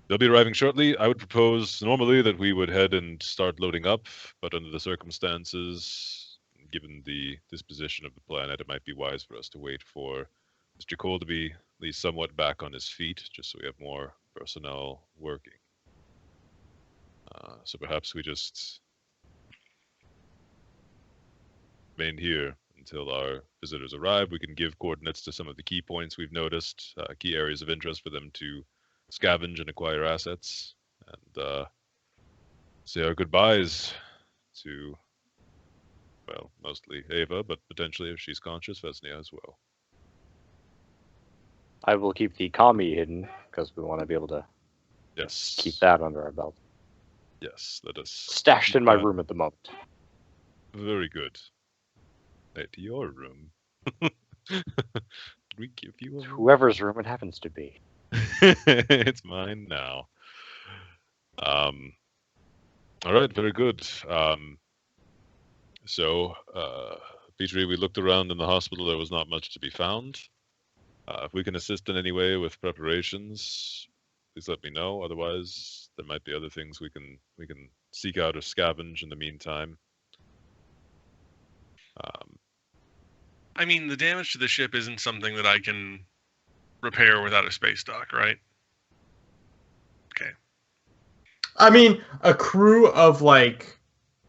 they'll be arriving shortly. I would propose normally that we would head and start loading up, but under the circumstances, given the disposition of the planet, it might be wise for us to wait for Mr. Cole to be at least somewhat back on his feet, just so we have more personnel working. So perhaps we just remain here until our visitors arrive. We can give coordinates to some of the key points we've noticed, key areas of interest for them to scavenge and acquire assets, and say our goodbyes to, well, mostly Ava, but potentially, if she's conscious, Vesnia as well. I will keep the commie hidden because we want to be able to Yes. keep that under our belt. Yes, let us. Stashed in my that. room at the moment. Very good. At your room. Did we give you a room? Whoever's room it happens to be. It's mine now. All right, very good. So, Petrie, we looked around in the hospital. There was not much to be found. If we can assist in any way with preparations, please let me know. Otherwise, there might be other things we can seek out or scavenge in the meantime. I mean, the damage to the ship isn't something that I can repair without a space dock, right? Okay. I mean, a crew of like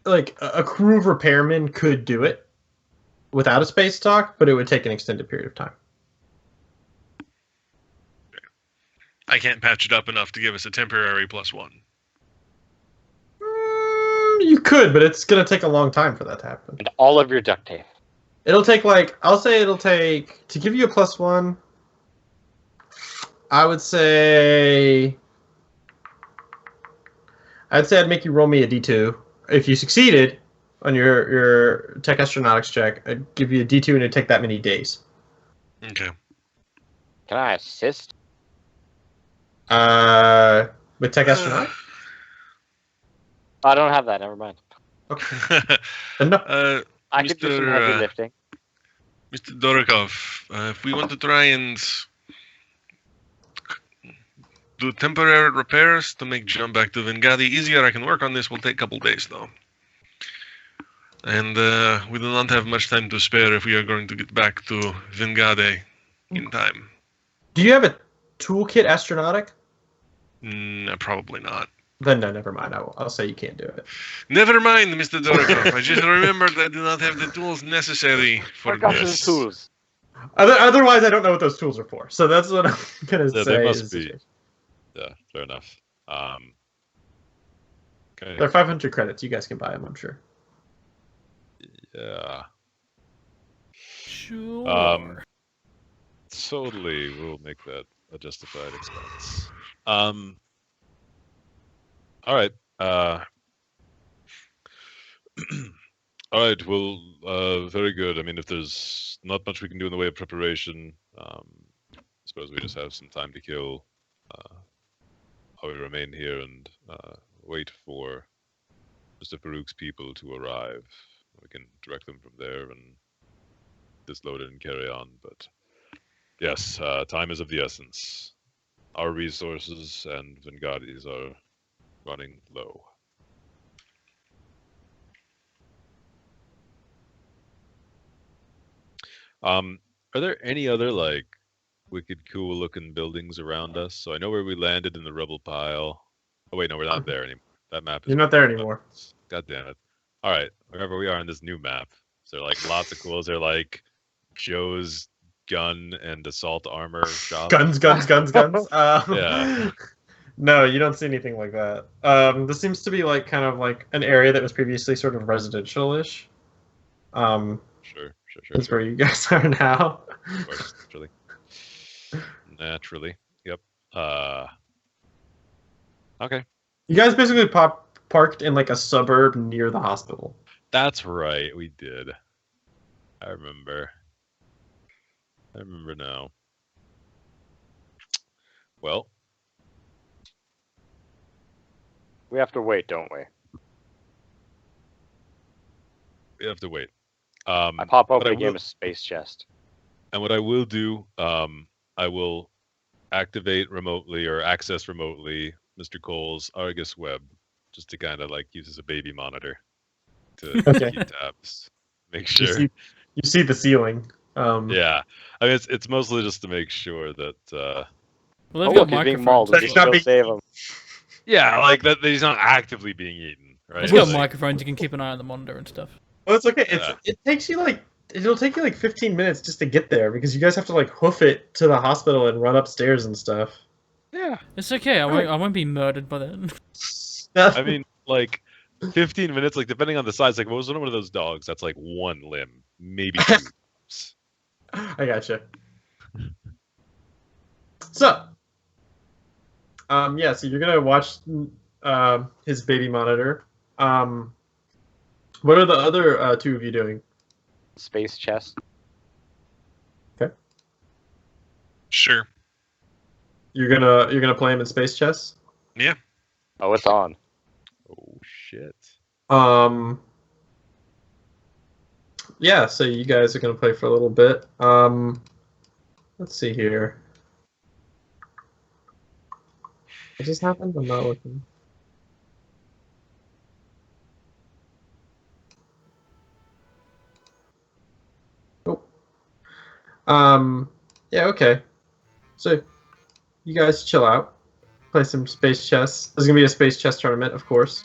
a crew of repairmen could do it without a space dock, but it would take an extended period of time. I can't patch it up enough to give us a temporary +1. You could, but it's gonna take a long time for that to happen. And all of your duct tape. It'll take I'll say it'll take to give you a +1. I'd say I'd make you roll me a d2. If you succeeded on your tech astronautics check, I'd give you a d2 and it'd take that many days. Okay. Can I assist? With tech astronautics? I don't have that. Never mind. Okay. No. I could do some heavy lifting. Mr. Dorokov, if we want to try and do temporary repairs to make jump back to Vengadi easier, I can work on this. Will take a couple days, though. And we do not have much time to spare if we are going to get back to Vengade in time. Do you have a toolkit astronautic? Probably not. Then no, never mind. I'll say you can't do it. Never mind, Mr. Dorokov. I just remembered I do not have the tools necessary for Forgot this. some tools. Otherwise, I don't know what those tools are for. So that's what I'm gonna say. They must be. Yeah, fair enough. Okay. They're 500 credits. You guys can buy them, I'm sure. Yeah. Sure. Totally, we'll make that a justified expense. All right. All right. Well, very good. I mean, if there's not much we can do in the way of preparation, I suppose we just have some time to kill. While we remain here and wait for Mr. Farouk's people to arrive. We can direct them from there and disload it and carry on. But yes, time is of the essence. Our resources and Vengadi's are running low. Are there any other like wicked cool looking buildings around us? So I know where we landed in the rubble pile. Oh wait, no, we're not there anymore. That map is You're not there anymore. God damn it. Alright, wherever we are in this new map. Is there like lots of cool? Is there like Joe's gun and assault armor shop? Guns. Yeah. No, you don't see anything like that. This seems to be like kind of like an area that was previously sort of residential-ish. Sure. That's where you guys are now. Of course, naturally. Yep. Okay. You guys basically parked in like a suburb near the hospital. That's right, we did. I remember now. Well, We have to wait, don't we? we have to wait. I pop open I a game will- of Space Chest. And what I will do, I will activate remotely or access remotely Mr. Cole's Argus web, just to kind of like use as a baby monitor to Okay. keep tabs, make You sure. see the ceiling. Yeah, I mean it's mostly just to make sure that. Well, Oh, they've look, got he's being microphones. mauled. But We he's should not go being- save him. Yeah, like that he's not actively being eaten, right? He's got Like, microphones. You can keep an eye on the monitor and stuff. Well, it's okay. Yeah. It takes you like it'll take you like 15 minutes just to get there because you guys have to like hoof it to the hospital and run upstairs and stuff. Yeah. It's okay. I won't be murdered by then. I mean, like 15 minutes, like depending on the size. Like, what was one of those dogs? That's like one limb, maybe two. limbs. I gotcha. So, yeah. So you're gonna watch his baby monitor. What are the other two of you doing? Space chest. Sure. You're gonna play him in space chess. Yeah. Oh, it's on. Oh shit. Yeah, so you guys are gonna play for a little bit. Let's see here. What just happened? I'm not looking. Nope. Yeah, okay. So you guys chill out. Play some space chess. There's gonna be a space chess tournament, of course.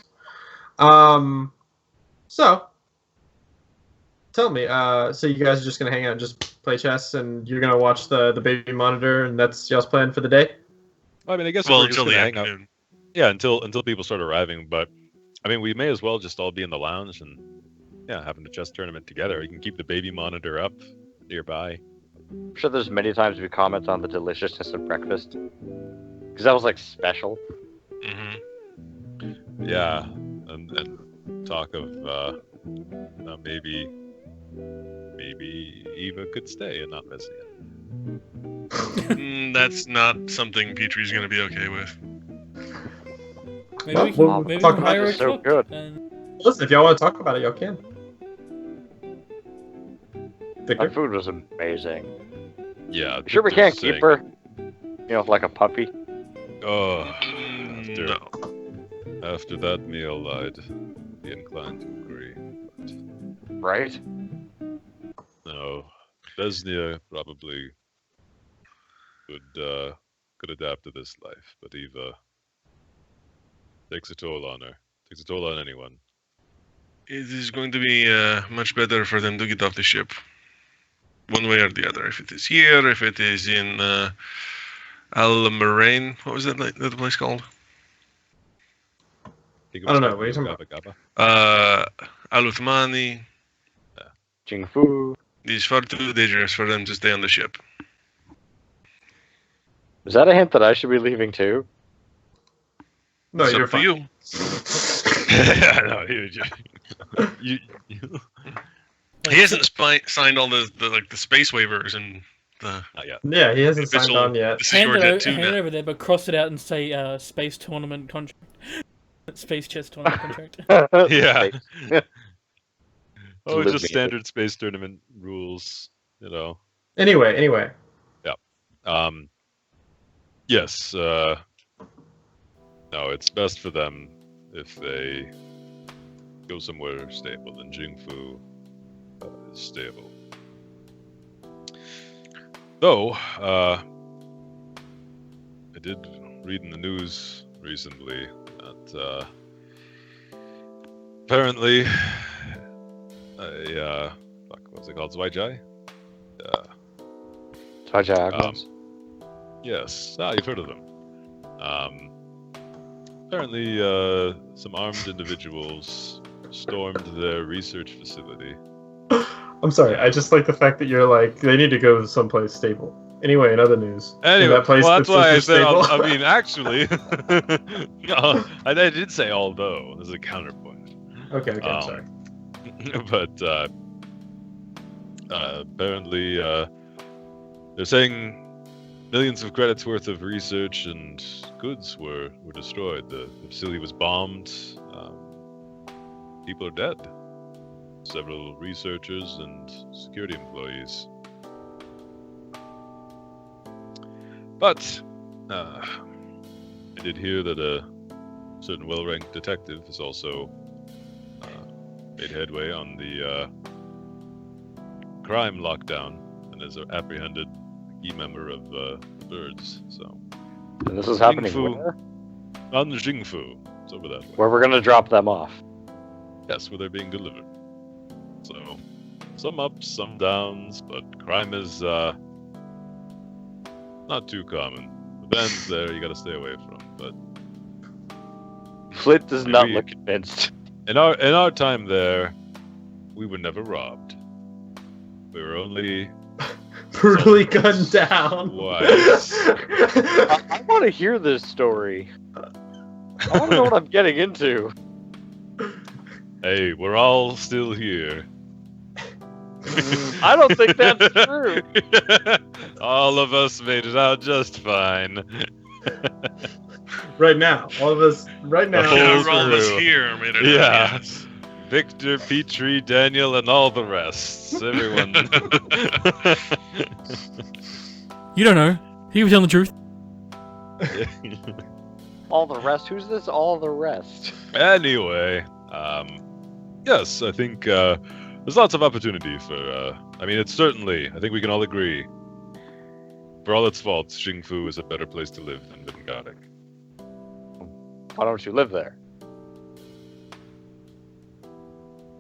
So tell me, so you guys are just gonna hang out and just play chess, and you're gonna watch the baby monitor, and that's y'all's plan for the day? I mean, I guess if Well, we're just until the gonna hang out. afternoon. Yeah, until people start arriving. But I mean, we may as well just all be in the lounge and having a chess tournament together. You can keep the baby monitor up nearby. I'm sure there's many times we comment on the deliciousness of breakfast. Because that was like special. Mm-hmm. Yeah, and talk of maybe Eva could stay and not miss it. That's not something Petrie's gonna be okay with. Maybe we Well, can, maybe we talk can about hire a this so cook. good. And... Listen, if y'all want to talk about it, y'all can. Victor? That food was amazing. Yeah. Sure we Victor's can't keep saying- her? Like a puppy? Oh, No. after that meal, I'd be inclined to agree. Right? No, Vesnia probably could adapt to this life, but Eva takes a toll on her. Takes a toll on anyone. It is going to be much better for them to get off the ship. One way or the other. If it is here, if it is in Al Moraine. What was that place called? I don't know, what are you talking about? Al Uthmani. Jingfu. It is far too dangerous for them to stay on the ship. Is that a hint that I should be leaving too? No, It's you're up to fine. you. Yeah, no, you He hasn't signed all the space waivers and the not yet. Yeah, he hasn't signed official. on yet. This is Hand your it, debt too hand it now. over there, but cross it out and say space tournament contract. Space chess tournament contract. Yeah. Space. Oh, it's just Eliminated. standard space tournament rules, Anyway. Yes, no, it's best for them if they go somewhere stable, and Jingfu is stable. Though, I did read in the news recently that apparently what's it called? Zweijai? Tajagons. Yes. You've heard of them. Apparently, some armed individuals stormed their research facility. I'm sorry, I just like the fact that you're like, they need to go someplace stable. Anyway, in other news. Anyway, that place well, that's why I said, stable. I mean, actually, I did say although, as a counterpoint. Okay, I'm sorry. But apparently, they're saying millions of credits worth of research and goods were destroyed. The facility was bombed. People are dead. Several researchers and security employees. But I did hear that a certain well-ranked detective has also made headway on the crime lockdown and has apprehended a key member of the Birds. So And this is happening Jingfu. where? on Jingfu, it's over that way. Where we're gonna drop them off. Yes, where they're being delivered. So, some ups, some downs, but crime is not too common. The band's there, you gotta stay away from. But Flint does not we- look convinced. in our time there, we were never robbed. We were only Brutally gunned down. Twice. I want to hear this story. I want to know what I'm getting into. Hey, we're all still here. I don't think that's true. All of us made it out just fine. Right now, all of us. Right The now. whole Yeah, all of us crew. here made it. Yeah. Yes. Victor, Petrie, Daniel, and all the rest. Everyone. You don't know. He was telling the truth. All the rest? Who's this all the rest? Anyway, yes, I think there's lots of opportunity for. I mean, it's certainly. I think we can all agree. For all its faults, Xingfu is a better place to live than Vingadik. Why don't you live there?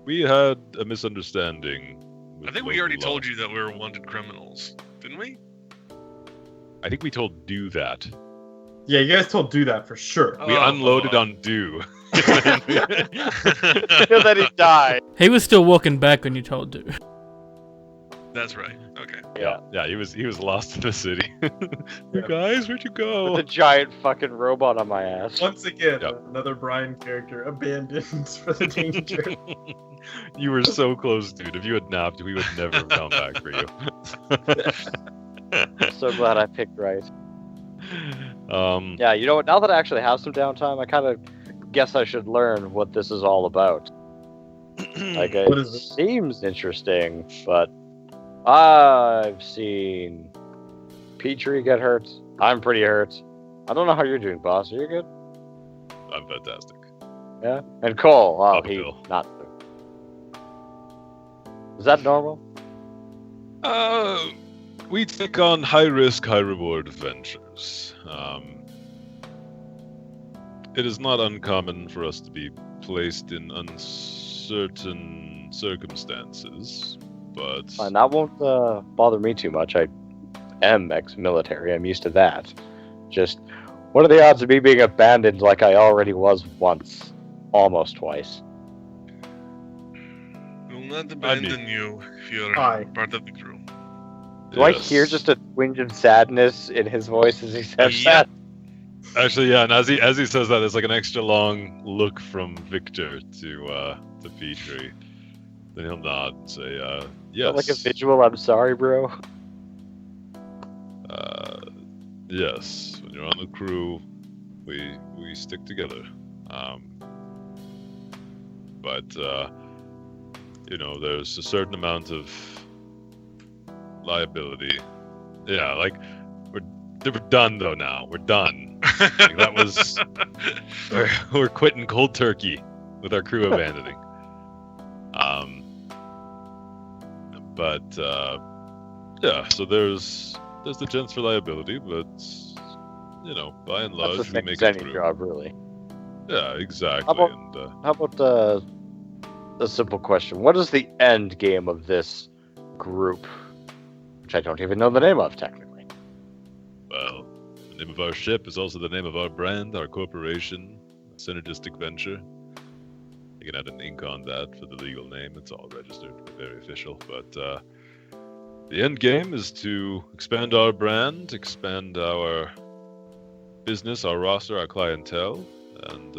We had a misunderstanding. I think we already told you that we were wanted criminals, didn't we? I think we told you that. Yeah, you guys told do that for sure. We unloaded on Do. And then he died. He was still walking back when you told to. That's right. Okay. Yeah. Yeah, he was lost in the city. You guys, where'd you With go? a giant fucking robot on my ass. Once again, Yep. another Brian character abandoned for the danger. You were so close, dude. If you had napped, we would never have come back for you. So glad I picked right. Um, Yeah, you know what? Now that I actually have some downtime, I kind of guess I should learn what this is all about. Like, What it is it? seems interesting, but I've seen Petrie get hurt. I'm pretty hurt. I don't know how you're doing, boss. Are you good? I'm fantastic. Yeah. And Cole, oh, he Uphill. not. Is that normal? We take on high risk, high reward ventures. It is not uncommon for us to be placed in uncertain circumstances, but Fine, that won't bother me too much. I am ex-military. I'm used to that. Just, what are the odds of me being abandoned like I already was once? Almost twice. We will not abandon you if you're Aye. part of the crew. Do I yes. hear just a twinge of sadness in his voice as he says Yeah. that? Actually, yeah, and as he says that, there's like an extra long look from Victor to Petrie. Then he'll nod and say, yes. Like a visual, I'm sorry, bro. Yes. When you're on the crew, we stick together. But you know, there's a certain amount of liability. Yeah, like we're done though now. We're done. Like, that was we're quitting cold turkey with our crew abandoning. But yeah, so there's the chance for liability, but you know, by and large, That's the we same make as it any through. job, really. Yeah, exactly. How about- And How about a simple question? What is the end game of this group? Which I don't even know the name of, technically. well, the name of our ship is also the name of our brand, our corporation, Synergistic Venture. You can add an ink on that for the legal name. It's all registered, very official. But the end game is to expand our brand, expand our business, our roster, our clientele, and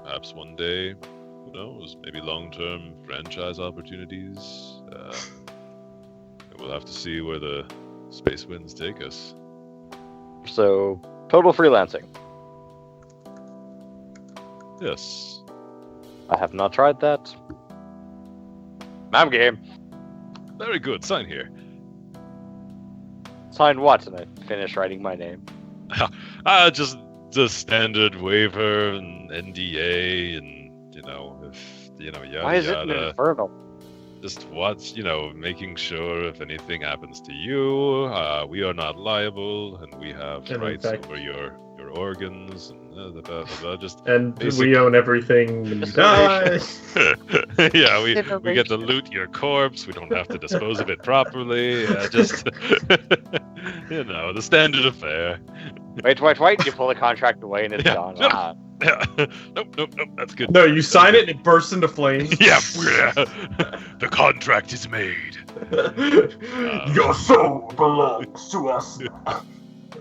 perhaps one day, who knows, maybe long-term franchise opportunities. We'll have to see where the space winds take us. So, total freelancing. Yes. I have not tried that. I'm game. Very good. Sign here. Sign what? And I finish writing my name. Just the standard waiver and NDA, and you know, if you know, yada Why is it an yada. infernal? just making sure if anything happens to you, we are not liable, and we have And in rights fact- over your organs, and just And basic- we own everything when you die. yeah, we get to loot your corpse. We don't have to dispose of it properly. Just the standard affair. Wait. You pull the contract away and it's Yeah. gone. Shut Ah. Yeah. Nope. That's good. No, you sign it and it bursts into flames. Yeah. The contract is made. Your soul belongs to us.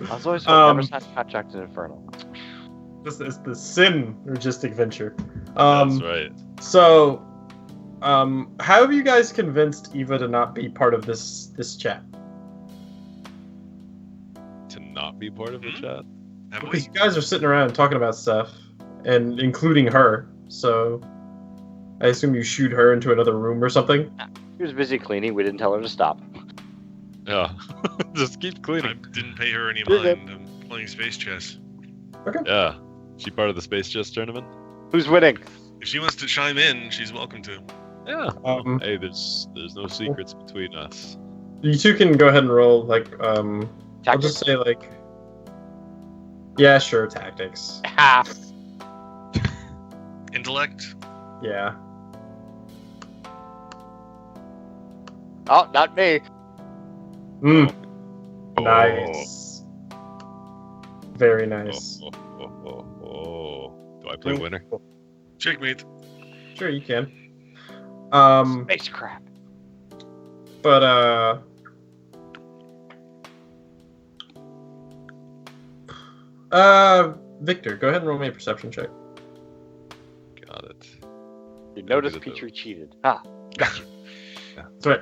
I was always told never sign a contract in Infernal. This is the synergistic venture. That's right. So, how have you guys convinced Eva to not be part of this chat? To not be part of the chat. Have Because we? you guys are sitting around talking about stuff, and including her. So, I assume you shoot her into another room or something. She was busy cleaning. We didn't tell her to stop. Yeah. Just keep I cleaning. didn't pay her any You're good. mind. I'm playing space chess. Yeah. She part of the space chess tournament. Who's winning? If she wants to chime in, she's welcome to. Yeah. Um, Hey, there's no secrets between us. You two can go ahead and roll, I'll Tactics? just say, yeah, sure, tactics. Ha! Intellect? Yeah. Oh, not me. Mm, Oh. nice. Very nice. Oh. Do I play winner? Checkmate. Sure, you can. Space crap. But, Victor, go ahead and roll me a perception check. Got it. You notice Look at it, Petrie cheated. Ah, got you. That's right.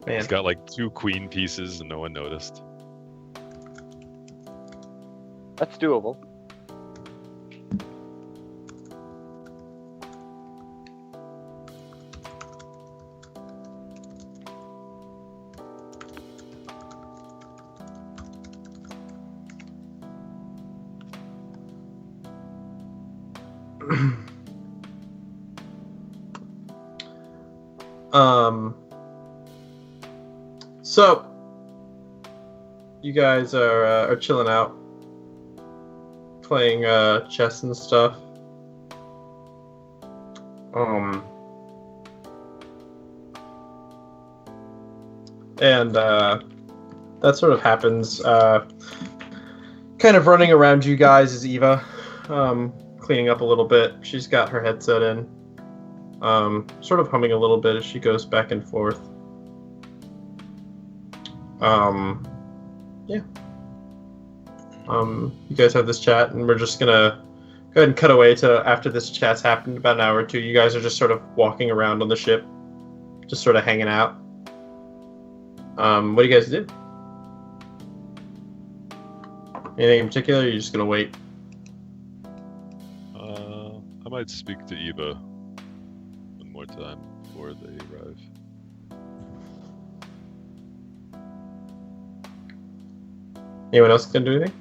Man, He's got like 2 queen pieces and no one noticed. That's doable. So you guys are chilling out, playing chess and stuff. And that sort of happens. Kind of running around you guys is Eva, cleaning up a little bit. She's got her headset in, sort of humming a little bit as she goes back and forth. Yeah. You guys have this chat, and we're just gonna go ahead and cut away to after this chat's happened, about an hour or two. You guys are just sort of walking around on the ship, just sort of hanging out. What do you guys do? Anything in particular? Or are you just gonna wait? I might speak to Eva one more time before they arrive. Anyone else gonna do anything?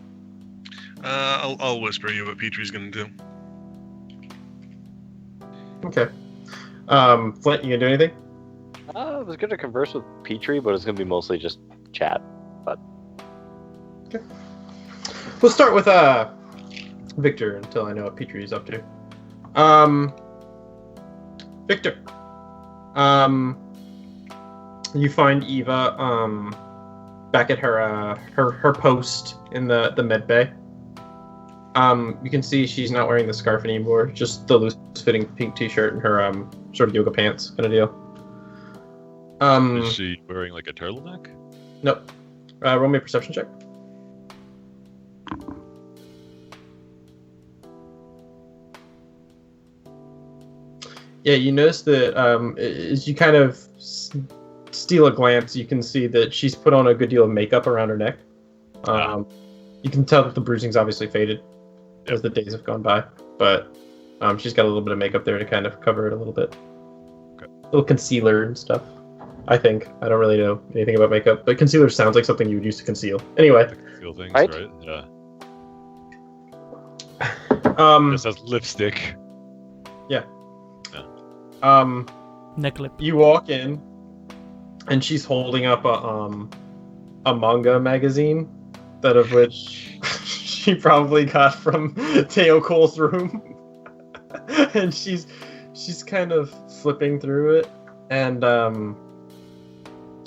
I'll whisper you what Petrie's gonna do. Okay. Flint, you gonna do anything? I was gonna converse with Petrie, but it's gonna be mostly just chat. We'll start with Victor until I know what Petrie is up to. Victor. You find Eva back at her post in the med bay. You can see she's not wearing the scarf anymore, just the loose-fitting pink t-shirt and her sort of yoga pants kind of deal. Is she wearing like a turtleneck? Nope. Roll me a perception check. Yeah, you notice that as you kind of steal a glance, you can see that she's put on a good deal of makeup around her neck. You can tell that the bruising's obviously faded as the days have gone by, but she's got a little bit of makeup there to kind of cover it a little bit. Okay. A little concealer and stuff, I think. I don't really know anything about makeup, but concealer sounds like something you would use to conceal. Anyway. Feel things, Right? right? Yeah. Just has lipstick. Necklip. You walk in, and she's holding up a manga magazine, that of which she probably got from Teo Cole's room, and she's kind of flipping through it, and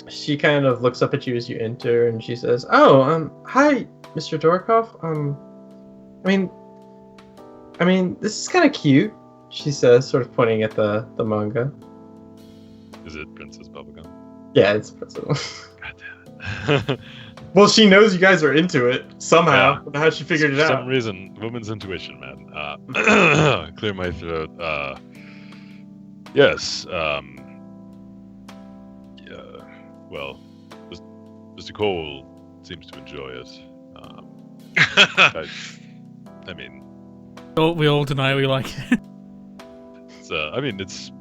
she kind of looks up at you as you enter, and she says, "Oh, hi, Mr. Dorkov. I mean, this is kind of cute," she says, sort of pointing at the manga. Is it Princess Bubblegum? Yeah, it's Princess. God damn it. Well, she knows you guys are into it somehow. I don't know how she figured it For out. some reason, woman's intuition, man. Clear my throat. Yes. Yeah. Well, Mr. Cole seems to enjoy it. I mean, We all deny we like it. it's. I mean, it's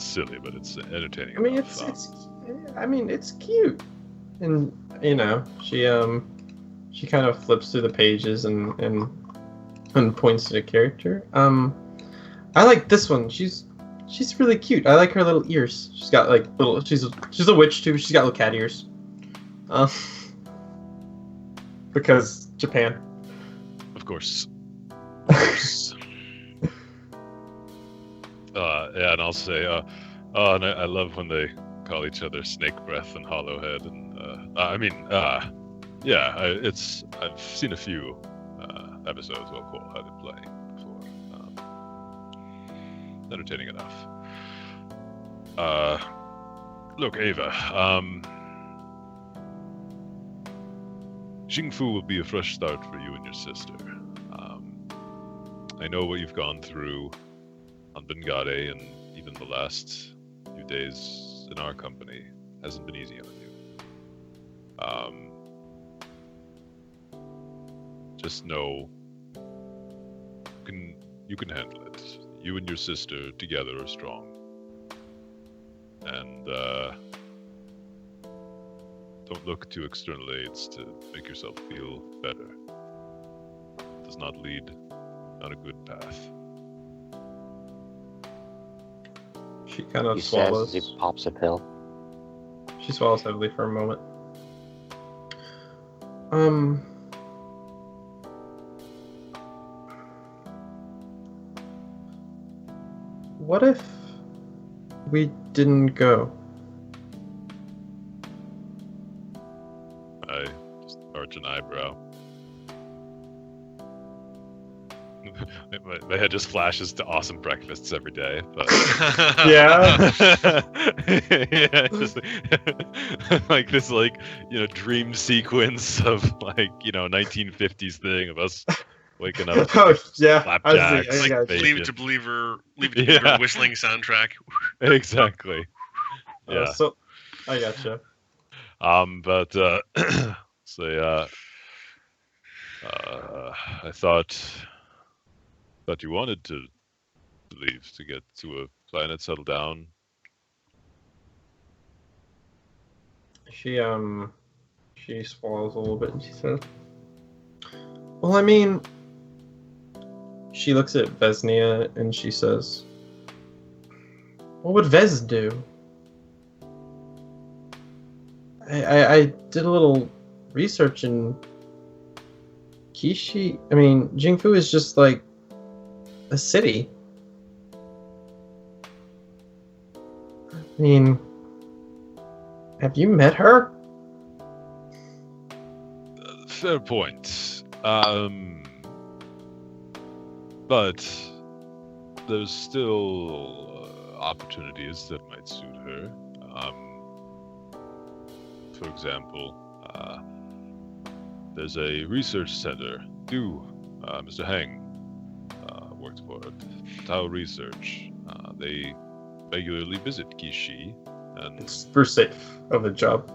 silly, but it's entertaining. I mean, enough. it's cute, and she kind of flips through the pages and points to the character. I like this one. She's really cute. I like her little ears. She's got like little. She's a witch too. She's got little cat ears. Because Japan. Of course. Of course. Yeah, and I'll say, and I love when they call each other Snake Breath and Hollowhead, and yeah, I've seen a few episodes while Cole had it play before. Entertaining enough. Look, Ava, Xingfu will be a fresh start for you and your sister. I know what you've gone through on Bengade, and even the last few days in our company hasn't been easy on you. Just know you can handle it. You and your sister together are strong. And don't look to external aids to make yourself feel better. It does not lead on a good path. She kind of He swallows. says as he pops a pill. She swallows heavily for a moment. What if we didn't go? I just arch an eyebrow. My head just flashes to awesome breakfasts every day, but Yeah. yeah, just like this, dream sequence of 1950s thing of us waking up. Oh yeah, Flapjacks, I got you. bacon. Leave it to Believer whistling soundtrack. Exactly. Yeah. So I gotcha. But so I thought you wanted to leave to get to a planet, settle down. She swallows a little bit and she says, "Well, I mean," she looks at Vesnia and she says, "What would Vez do?" I did a little research, and Jingfu is just like a city. I mean, have you met her? Fair point. But there's still opportunities that might suit her. For example, there's a research center. Mr. Heng works for it. Tao Research. They regularly visit Qizi, and It's super safe of a job.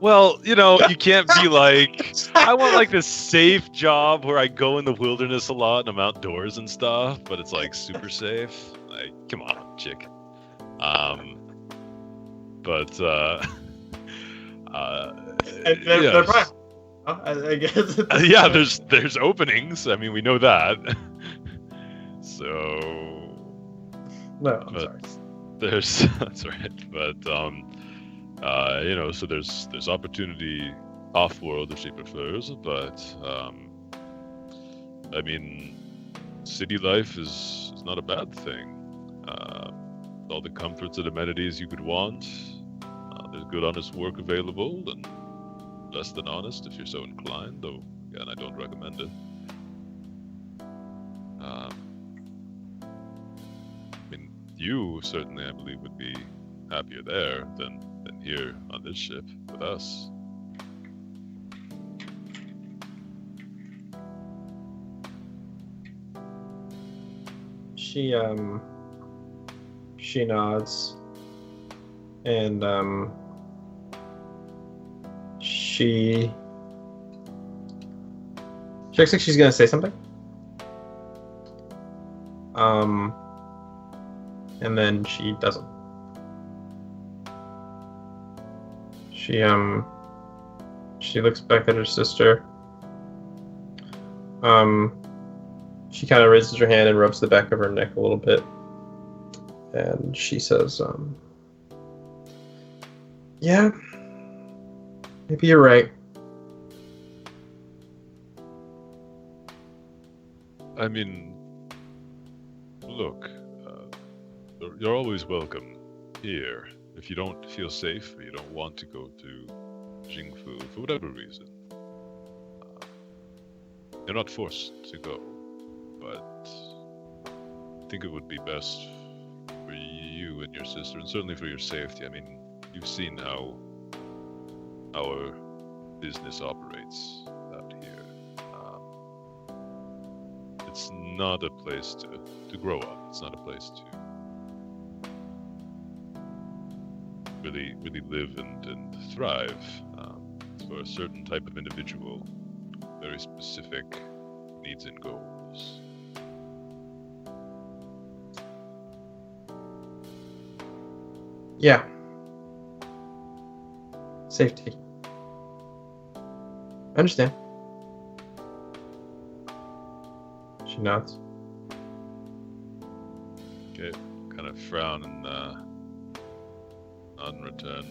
well, you can't be like, I want like this safe job where I go in the wilderness a lot and I'm outdoors and stuff, but it's like super safe. Like, come on, chick. But And they're yes. probably, I guess. Yeah, there's openings. I mean, we know that. So No, I'm But- sorry. there's that's right, but so there's opportunity off-world if she prefers, but I mean, city life is not a bad thing. All the comforts and amenities you could want. There's good, honest work available, and less than honest if you're so inclined. Though again, I don't recommend it. I mean, you certainly, I believe, would be happier there than here on this ship with us. She nods, and she looks like she's gonna say something. And then she doesn't. She looks back at her sister. She kind of raises her hand and rubs the back of her neck a little bit. And she says, yeah, maybe you're right. I mean, look, you're always welcome here. If you don't feel safe or you don't want to go to Jingfu for whatever reason, you're not forced to go. But I think it would be best for you and your sister, and certainly for your safety. I mean, you've seen how our business operates out here. It's not a place to grow up. It's not a place to really live and thrive. It's for a certain type of individual, very specific needs and goals. Yeah. Safety. I understand. She nods. Okay, kind of frown and nod in return.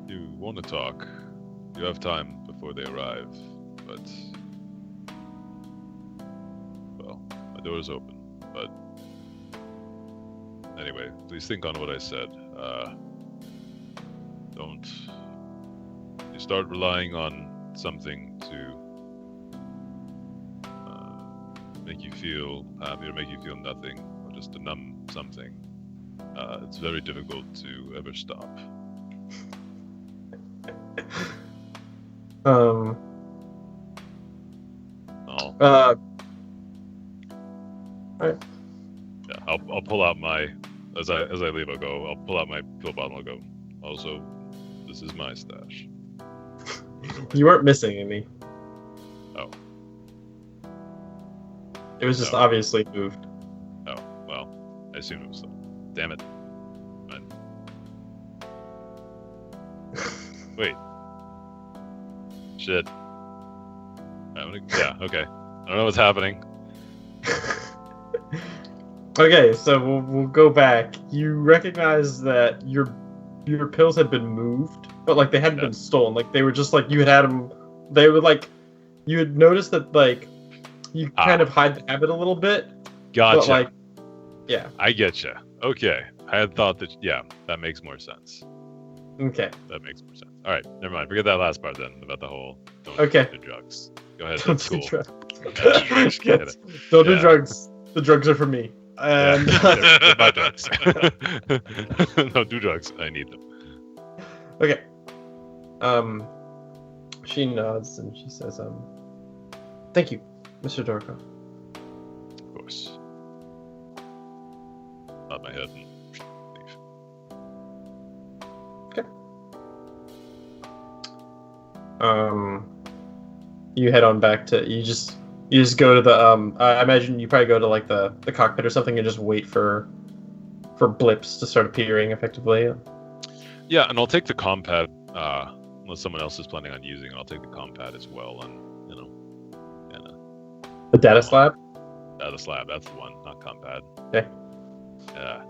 You want to talk? You have time before they arrive, but well, my door is open. But anyway, please think on what I said. Don't you start relying on something to make you feel happy or make you feel nothing, or just to numb something. It's very difficult to ever stop. Um. I'll, Alright. yeah, I'll pull out my as I leave. I'll pull out my pill bottle. I'll go. Also, this is my stash. You weren't missing any. Oh. It was just No. obviously moved. Oh well, I assumed it was so. Damn it. Fine. Wait. Shit. Yeah. Okay. I don't know what's happening. Okay, so we'll go back. You recognize that your pills had been moved, but like they hadn't been stolen. Like they were just like you had them. They were like you had noticed that like you kind of hide the habit a little bit. Gotcha. But like, yeah. I getcha. Okay. I had thought that. Yeah, that makes more sense. Okay. That makes more sense. All right. Never mind. Forget that last part then about the whole. Don't Okay. do drugs. Go ahead. Don't That's do cool. drugs. Get it. Don't do Yeah. drugs. The drugs are for me. And Yeah, they're my drugs. No, do drugs. I need them. okay. She nods and she says, thank you, Mr. Dorko. Of course. Nod my head and leave. You head on back to you just go to the I imagine you probably go to like the cockpit or something and just wait for blips to start appearing effectively. Yeah, and I'll take the compad, unless someone else is planning on using it. I'll take the compad as well, and kind of The data slab? The slab, that's the one, not compad. Okay. Yeah.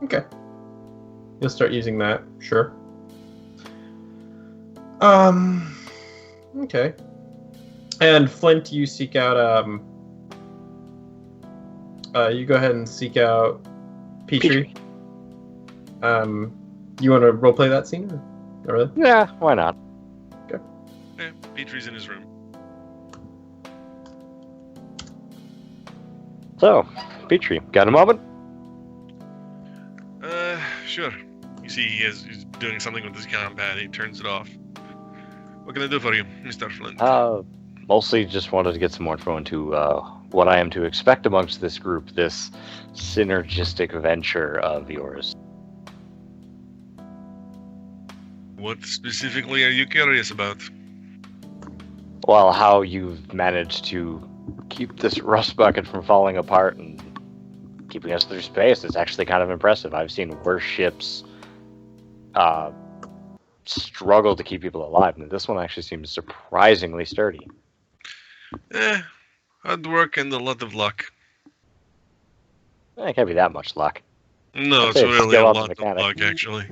Okay. You'll start using that, sure. Okay. And Flint, you seek out you go ahead and seek out Petrie. You want to roleplay that scene? Or really? Yeah, why not? Yeah, Petrie's in his room. So, Petrie, got a moment? Sure. You see, he's doing something with his compad. He turns it off. What can I do for you, Mr. Flint? Mostly just wanted to get some more info into what I am to expect amongst this group, this synergistic venture of yours. What specifically are you curious about? Well, how you've managed to keep this rust bucket from falling apart and keeping us through space is actually kind of impressive. I've seen worse ships struggle to keep people alive, and this one actually seems surprisingly sturdy. Hard work and a lot of luck. It can't be that much luck. No, I'd it's say it's really a skill on the lot of mechanic. luck, actually.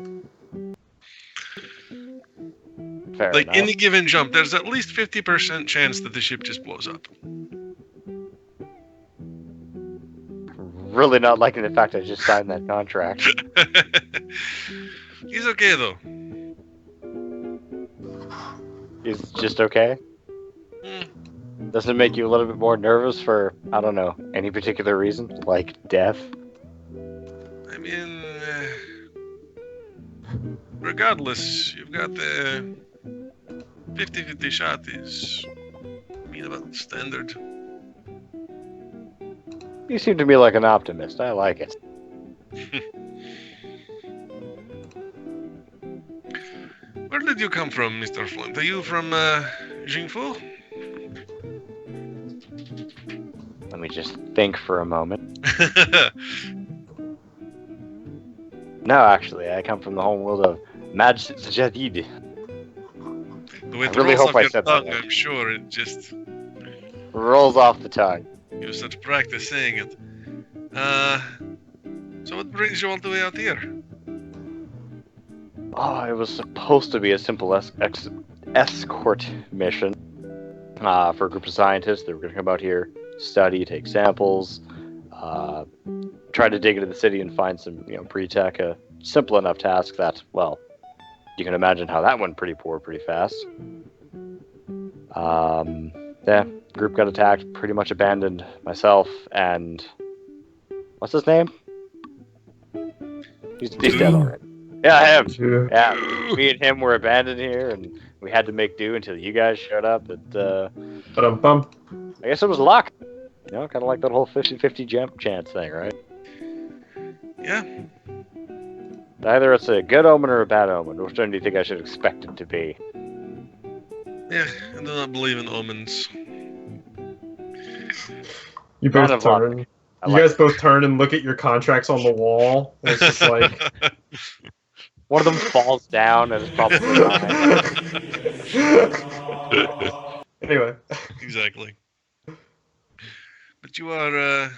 Fair Like enough. any given jump, there's at least 50% chance that the ship just blows up. Really not liking the fact I just signed that contract. He's okay though. Is it just okay? Doesn't it make you a little bit more nervous for, I don't know, any particular reason? Like death? I mean, regardless, you've got the 50-50 shot is, I mean, about standard. You seem to me like an optimist. I like it. Where did you come from, Mr. Flint? Are you from Jingfu? Let me just think for a moment. No, actually, I come from the home world of Majd Jadid. The way it really rolls hope off I your said that tongue, right. I'm sure it just Rolls off the tongue. gives such practice saying it. So what brings you all the way out here? Oh, it was supposed to be a simple escort mission for a group of scientists. They were going to come out here, study, take samples, try to dig into the city and find some, pre-tech. A simple enough task that, well, you can imagine how that went pretty fast. Yeah, group got attacked, pretty much abandoned myself and what's his name? He's dead already. Yeah, him. Yeah, me and him were abandoned here, and we had to make do until you guys showed up. Ba-dum-bum. I guess it was luck. Kind of like that whole 50-50 jump chance thing, right? Yeah, Either it's a good omen or a bad omen. Which one do you think I should expect it to be? yeah, I do not believe in omens. You Kind both of luck. turn. I You like guys both turn and look at your contracts on the wall. And it's just like... one of them falls down and it's probably mine. Anyway. Exactly. But you are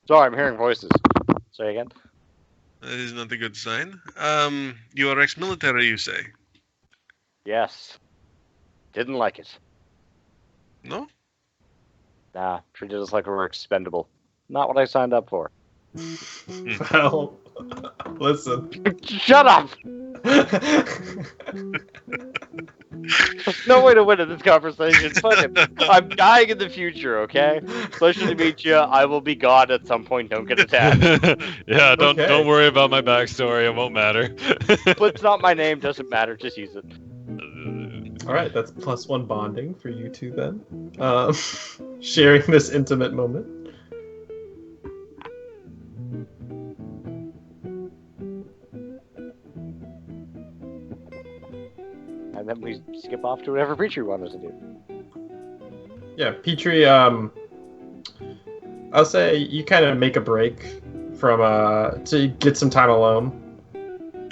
Sorry, I'm hearing voices. Say again. that is not a good sign. You are ex-military, you say? Yes. Didn't like it. No? Nah, treated us like we were expendable. Not what I signed up for. Well, listen. Shut up! There's no way to win in this conversation. Fuck it. I'm dying in the future, okay? Pleasure to meet you. I will be gone at some point. Don't get attacked. Yeah, don't Okay. don't worry about my backstory. It won't matter. But it's not my name. Doesn't matter. Just use it. Alright, that's +1 bonding for you two then. Sharing this intimate moment. And then we skip off to whatever Preacher wanted to do. Yeah, Petrie, I'll say you kind of make a break from, to get some time alone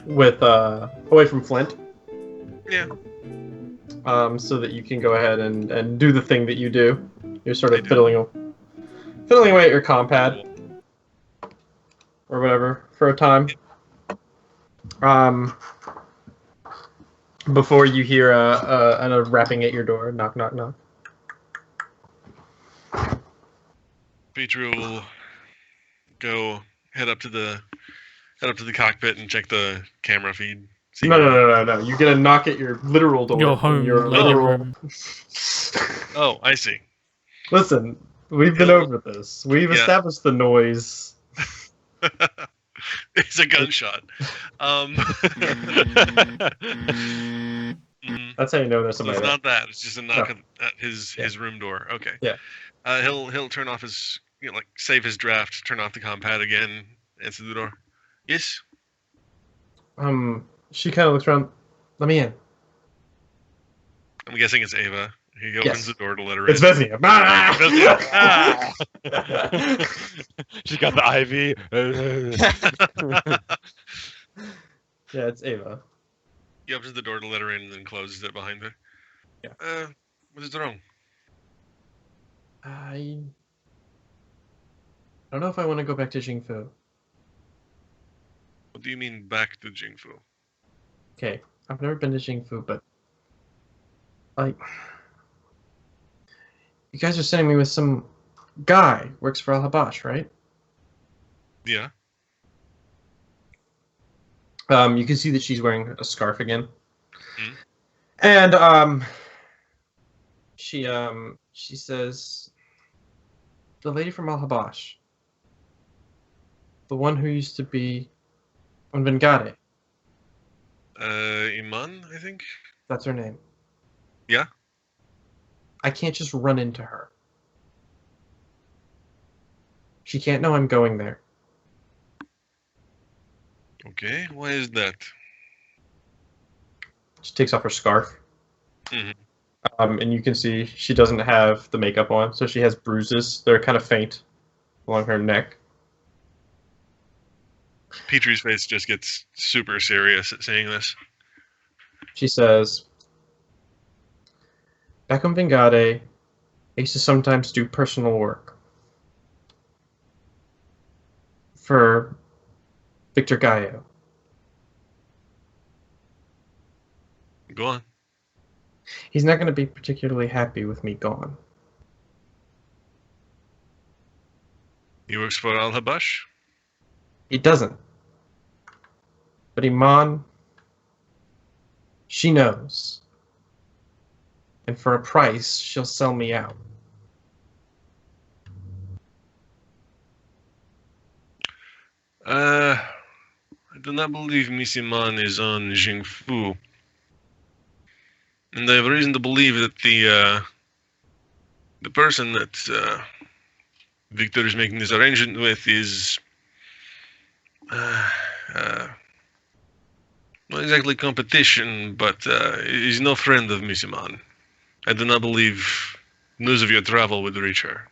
with, away from Flint. Yeah. So that you can go ahead and do the thing that you do. You're sort I of do. fiddling away at your compad or whatever for a time. Before you hear a rapping at your door, knock, knock, knock. Petrie will go head up to the cockpit and check the camera feed. See No. You get a knock at your literal door. Your home Your living literal. room. Oh, I see. Listen, we've been over this. We've Yeah. established the noise. It's a gunshot. That's how you know there's So somebody it's there. not that. It's just a knock No. at his room door. Okay. Yeah. He'll turn off his like save his draft, turn off the compad again, answer the door. Yes. She kind of looks around. Let me in. I'm guessing it's Ava. He opens Yes. the door to let her It's in. Vesnia. Ah! She's got the IV. Yeah, it's Ava. He opens the door to let her in and then closes it behind her. Yeah. What is wrong? I don't know if I want to go back to Jingfu. What do you mean back to Jingfu? Okay, I've never been to Jingfu, but like, you guys are sending me with some guy works for Al Habash, right? Yeah. You can see that she's wearing a scarf again, Mhm. and she says, the lady from Al Habash, the one who used to be on Vengade, Iman, I think. that's her name. Yeah. I can't just run into her. She can't know I'm going there. Okay. Why is that? She takes off her scarf. Mhm. And you can see she doesn't have the makeup on, so she has bruises. They're kind of faint along her neck. Petrie's face just gets super serious at saying this. She says, back on Vengade, I used to sometimes do personal work for Victor Gallo. Go on. He's not going to be particularly happy with me gone. He works for Al Habash. He doesn't. But Iman, she knows. And for a price, she'll sell me out. I do not believe Miss Iman is on Jingfu. And I have reason to believe that the person that Victor is making this arrangement with is not exactly competition, but is no friend of Miss Iman. I do not believe news of your travel would reach her.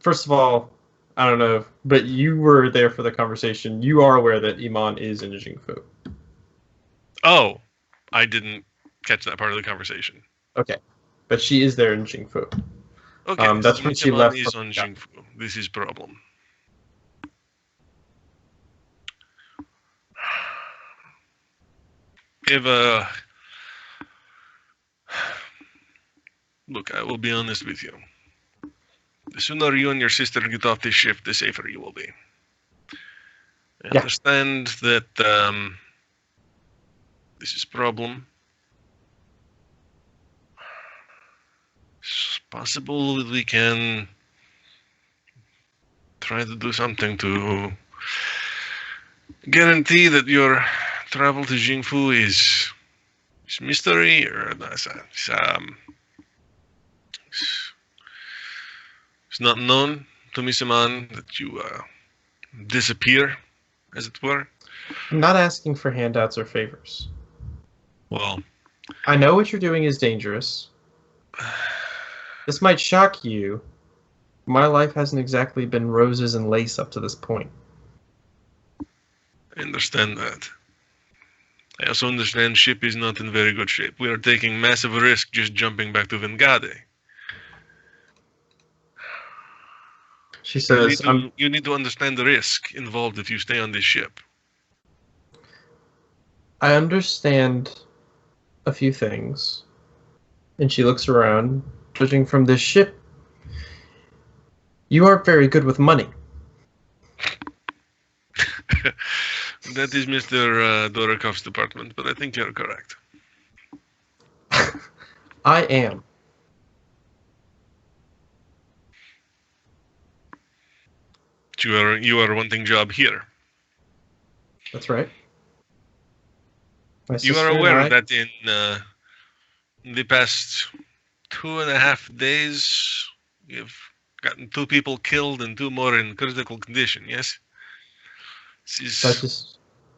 First of all, I don't know, but you were there for the conversation. You are aware that Iman is in Jingfu. Oh, I didn't catch that part of the conversation. Okay. But she is there in Jingfu. Okay, That's so when Miss she Iman left is for- on yeah. Jingfu. This is problem. If look, I will be honest with you. The sooner you and your sister get off this ship, the safer you will be. I Yeah. understand that this is a problem. It's possible that we can try to do something to guarantee that your travel to Jingfu is mystery, or it's not known to Miss Iman that you disappear, as it were. I'm not asking for handouts or favors. Well, I know what you're doing is dangerous. This might shock you. My life hasn't exactly been roses and lace up to this point. I understand that. I also understand ship is not in very good shape. We are taking massive risk just jumping back to Vengade. She says, You need to understand the risk involved if you stay on this ship. I understand a few things. And she looks around, judging from this ship. You aren't very good with money. That is Mr. Dorokov's department, but I think you're correct. I am. You are wanting job here. That's right. My You are sister and aware I- that in the past 2.5 days, you've gotten 2 people killed and 2 more in critical condition, yes?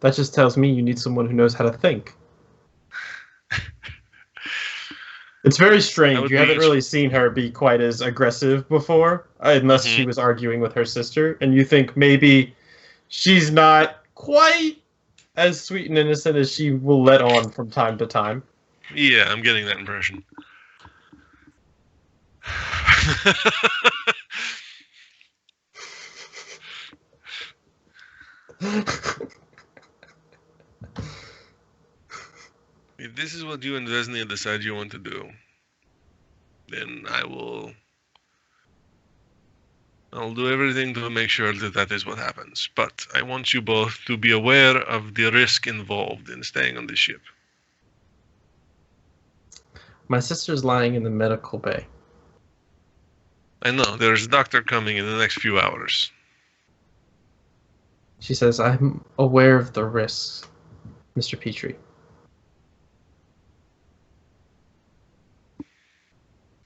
That just tells me you need someone who knows how to think. It's very strange. You haven't really seen her be quite as aggressive before, unless she was arguing with her sister, and you think maybe she's not quite as sweet and innocent as she will let on from time to time. Yeah, I'm getting that impression. If this is what you and Vesnia decide you want to do, then I'll do everything to make sure that that is what happens. But I want you both to be aware of the risk involved in staying on the ship. My sister's lying in the medical bay. I know, there's a doctor coming in the next few hours. She says, I'm aware of the risks, Mr. Petrie.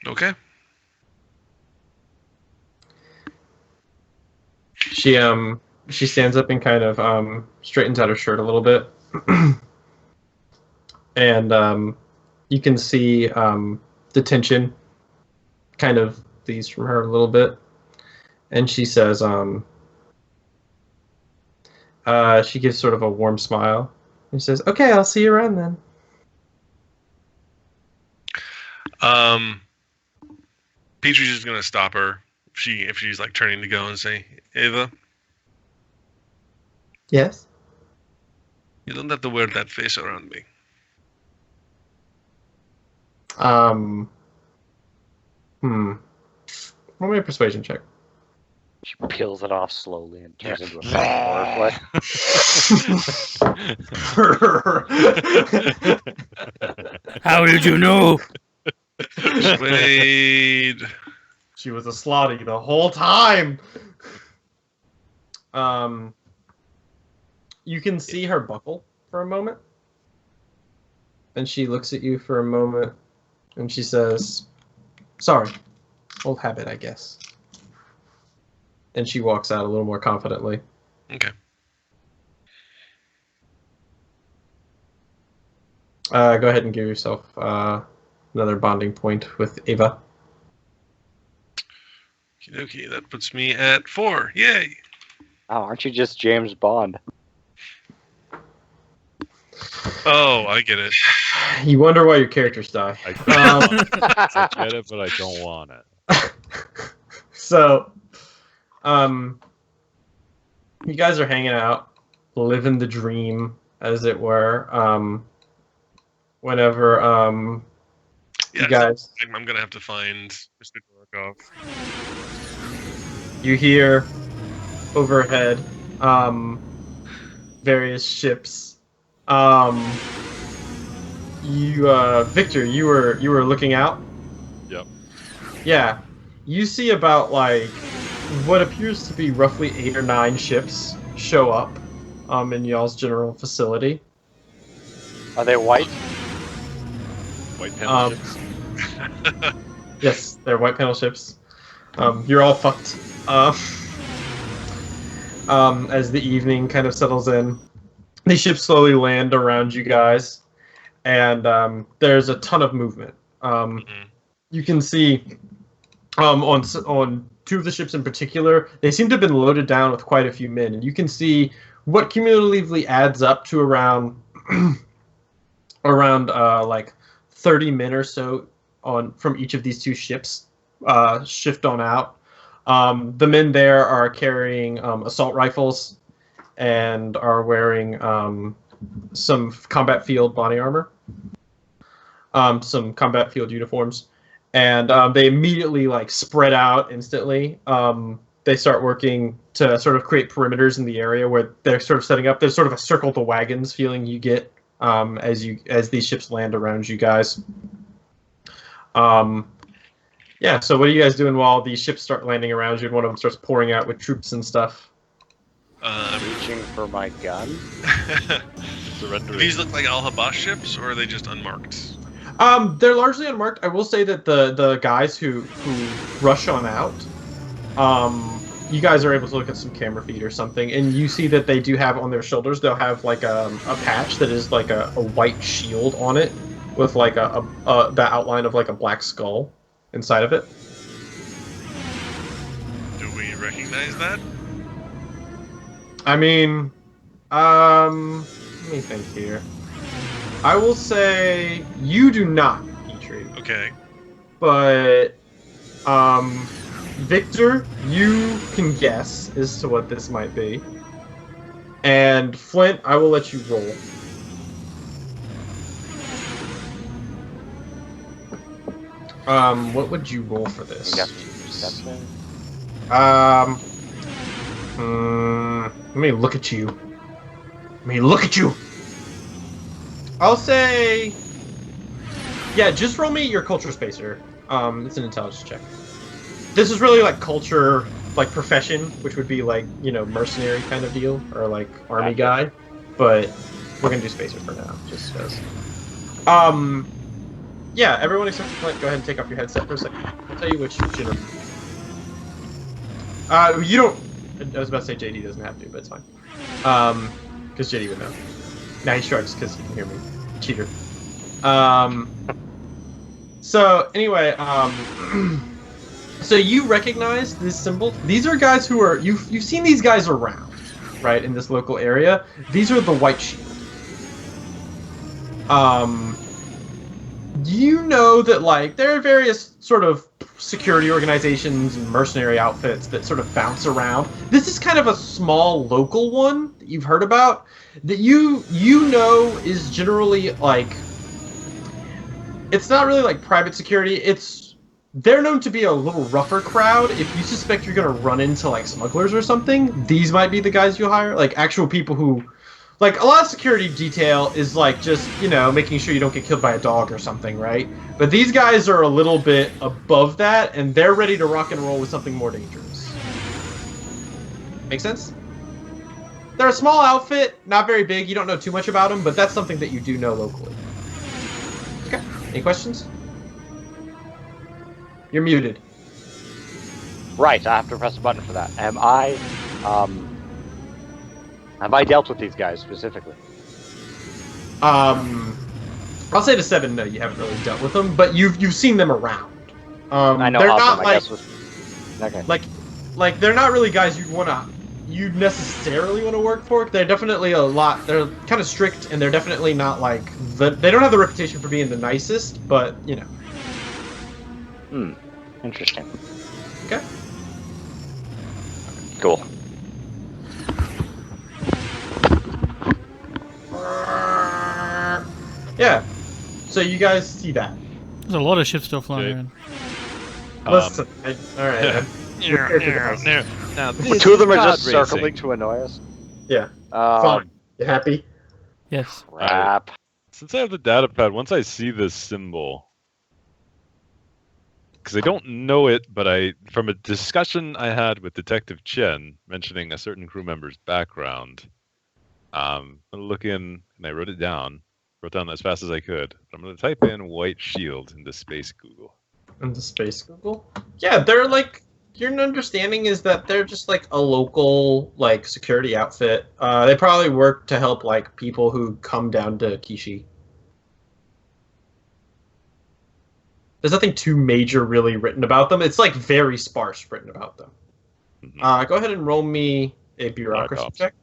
Okay? She stands up and kind of straightens out her shirt a little bit. And you can see the tension kind of leaves from her a little bit. And she says, she gives sort of a warm smile. And she says, okay, I'll see you around then. Petrie's just gonna stop her if she's like turning to go and say, Ava, Yes? you don't have to wear that face around me. Roll me a persuasion check. She peels it off slowly and turns into a butterfly. How did you know? Wade. She was a slotty the whole time. You can see her buckle for a moment. And she looks at you for a moment. And she says, sorry. Old habit, I guess. And she walks out a little more confidently. Okay. Go ahead and give yourself another bonding point with Ava. Okay, that puts me at 4. Yay! Oh, aren't you just James Bond? Oh, I get it. You wonder why your characters die. I get it, but I don't want it. So, you guys are hanging out, living the dream, as it were. Whenever, Yes, you guys, I'm gonna have to find Mr. Dorokov. you hear overhead, various ships. Victor, you were looking out? Yep. Yeah. You see about, like, what appears to be roughly 8 or 9 ships show up, in y'all's general facility. Are they white? White panel ships. Yes, they're white panel ships. You're all fucked. As the evening kind of settles in, the ships slowly land around you guys, and there's a ton of movement. You can see on 2 of the ships in particular, they seem to have been loaded down with quite a few men, and you can see what cumulatively adds up to around around like 30 men or so on from each of these two ships shift on out. The men there are carrying assault rifles and are wearing some combat field body armor, some combat field uniforms, and they immediately like spread out instantly. They start working to sort of create perimeters in the area where they're sort of setting up. There's sort of a circle the wagons feeling you get as these ships land around you guys. Yeah, so what are you guys doing while these ships start landing around you and one of them starts pouring out with troops and stuff? Reaching for my gun. Surrendering. Do these look like Al-Habash ships, or are they just unmarked? They're largely unmarked. I will say that the guys who rush on out, you guys are able to look at some camera feed or something, and you see that they do have on their shoulders, they'll have like a patch that is like a white shield on it with like the outline of like a black skull inside of it. Do we recognize that? I mean, let me think here. I will say you do not, Petrie. Okay. But, Victor, you can guess as to what this might be. And Flint, I will let you roll. What would you roll for this? Perception. Let me look at you. I'll say, yeah, just roll me your culture spacer. It's an intelligence check. This is really like culture, like profession, which would be like, you know, mercenary kind of deal, or like army guy. But we're gonna do spacer for now, just because. Yeah, everyone except for Flint, go ahead and take off your headset for a second. I'll tell you which general. You don't. I was about to say JD doesn't have to, but it's fine. Because JD would know. Now he shrugs because he can hear me. Cheater. So anyway, so you recognize this symbol? These are guys who are you've seen these guys around, right, in this local area. These are the White Shield. You know that like there are various sort of security organizations and mercenary outfits that sort of bounce around. This is kind of a small local one that you've heard about that you know is generally like, it's not really like private security. They're known to be a little rougher crowd. If you suspect you're gonna run into like smugglers or something, these might be the guys you hire. Like actual people who, like a lot of security detail is like just, you know, making sure you don't get killed by a dog or something, right? But these guys are a little bit above that, and they're ready to rock and roll with something more dangerous. Make sense? They're a small outfit, not very big. You don't know too much about them, but that's something that you do know locally. Okay. Any questions? You're muted. Right, I have to press a button for that. Have I dealt with these guys specifically? I'll say to 7, no, you haven't really dealt with them, but you've seen them around. I know they're of not them, like, I guess was... Okay. like they're not really guys you'd necessarily want to work for. They're definitely they're kind of strict, and they're definitely not like they don't have the reputation for being the nicest, but you know. Interesting. Okay. Cool. Yeah. So you guys see that. There's a lot of ships still flying Okay. around. Listen, alright. Now, Two of them are just circling to annoy us. Yeah. Fine. You happy? Yes. Crap. Since I have the data pad, once I see this symbol, because I don't know it, but from a discussion I had with Detective Chen mentioning a certain crew member's background, I'm gonna look in, and I wrote down as fast as I could. I'm gonna type in White Shield into Space Google. Into Space Google? Yeah, they're like, your understanding is that they're just like a local like security outfit. They probably work to help like people who come down to Qizi. There's nothing too major really written about them. It's like very sparse written about them. Mm-hmm. Go ahead and roll me a bureaucracy check.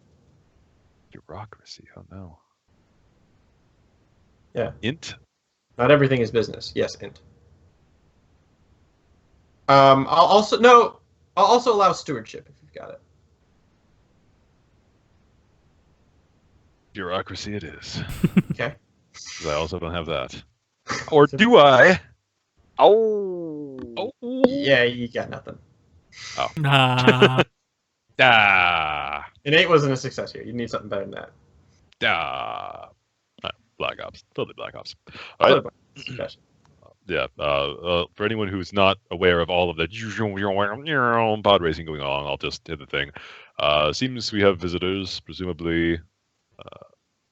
Bureaucracy, oh no. Int? Not everything is business. Yes, int. I'll also allow stewardship if you've got it. Bureaucracy it is. Okay. 'Cause I also don't have that. Or do I? Oh. Oh. Yeah, you got nothing. Nah. Ah. An 8 wasn't a success here. You need something better than that. Ah. Black Ops. Totally Black Ops. All right. Gotcha. Yeah. For anyone who's not aware of all of the pod racing going on, I'll just hit the thing. Seems we have visitors, presumably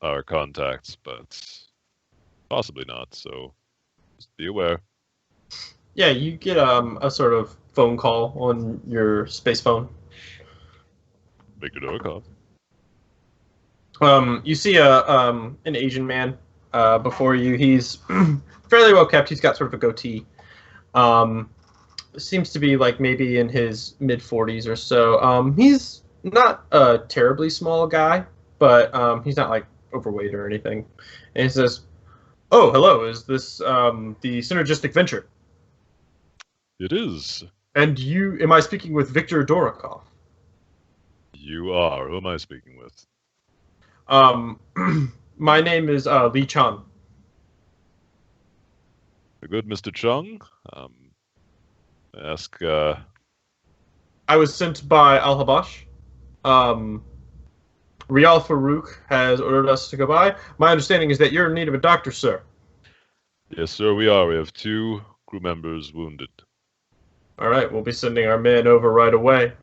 our contacts, but possibly not. So just be aware. Yeah, you get a sort of phone call on your space phone. Victor Dorkov. You see an Asian man before you. He's fairly well kept. He's got sort of a goatee. Seems to be like maybe in his mid-40s or so. He's not a terribly small guy, but he's not like overweight or anything. And he says, "Oh, hello. Is this the Synergistic Venture? It is. And am I speaking with Victor Dorokov?" You are. Who am I speaking with? My name is Lee Chun. Good Mr. Chung. Ask. I was sent by Al Habash. Rial Farouk has ordered us to go by. My understanding is that you're in need of a doctor, sir. Yes, sir. We are. We have 2 crew members wounded. All right, we'll be sending our men over right away.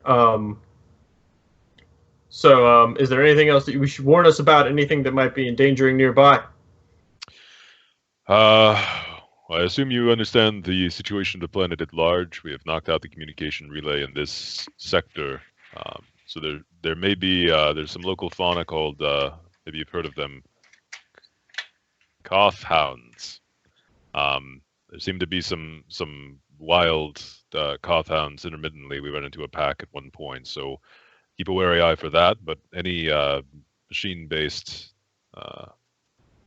Is there anything else that you should warn us about? Anything that might be endangering nearby? I assume you understand the situation of the planet at large. We have knocked out the communication relay in this sector. So there may be there's some local fauna called maybe you've heard of them, Koth hounds. There seem to be some wild Koth hounds intermittently. We ran into a pack at one point, so keep a wary eye for that. But any machine-based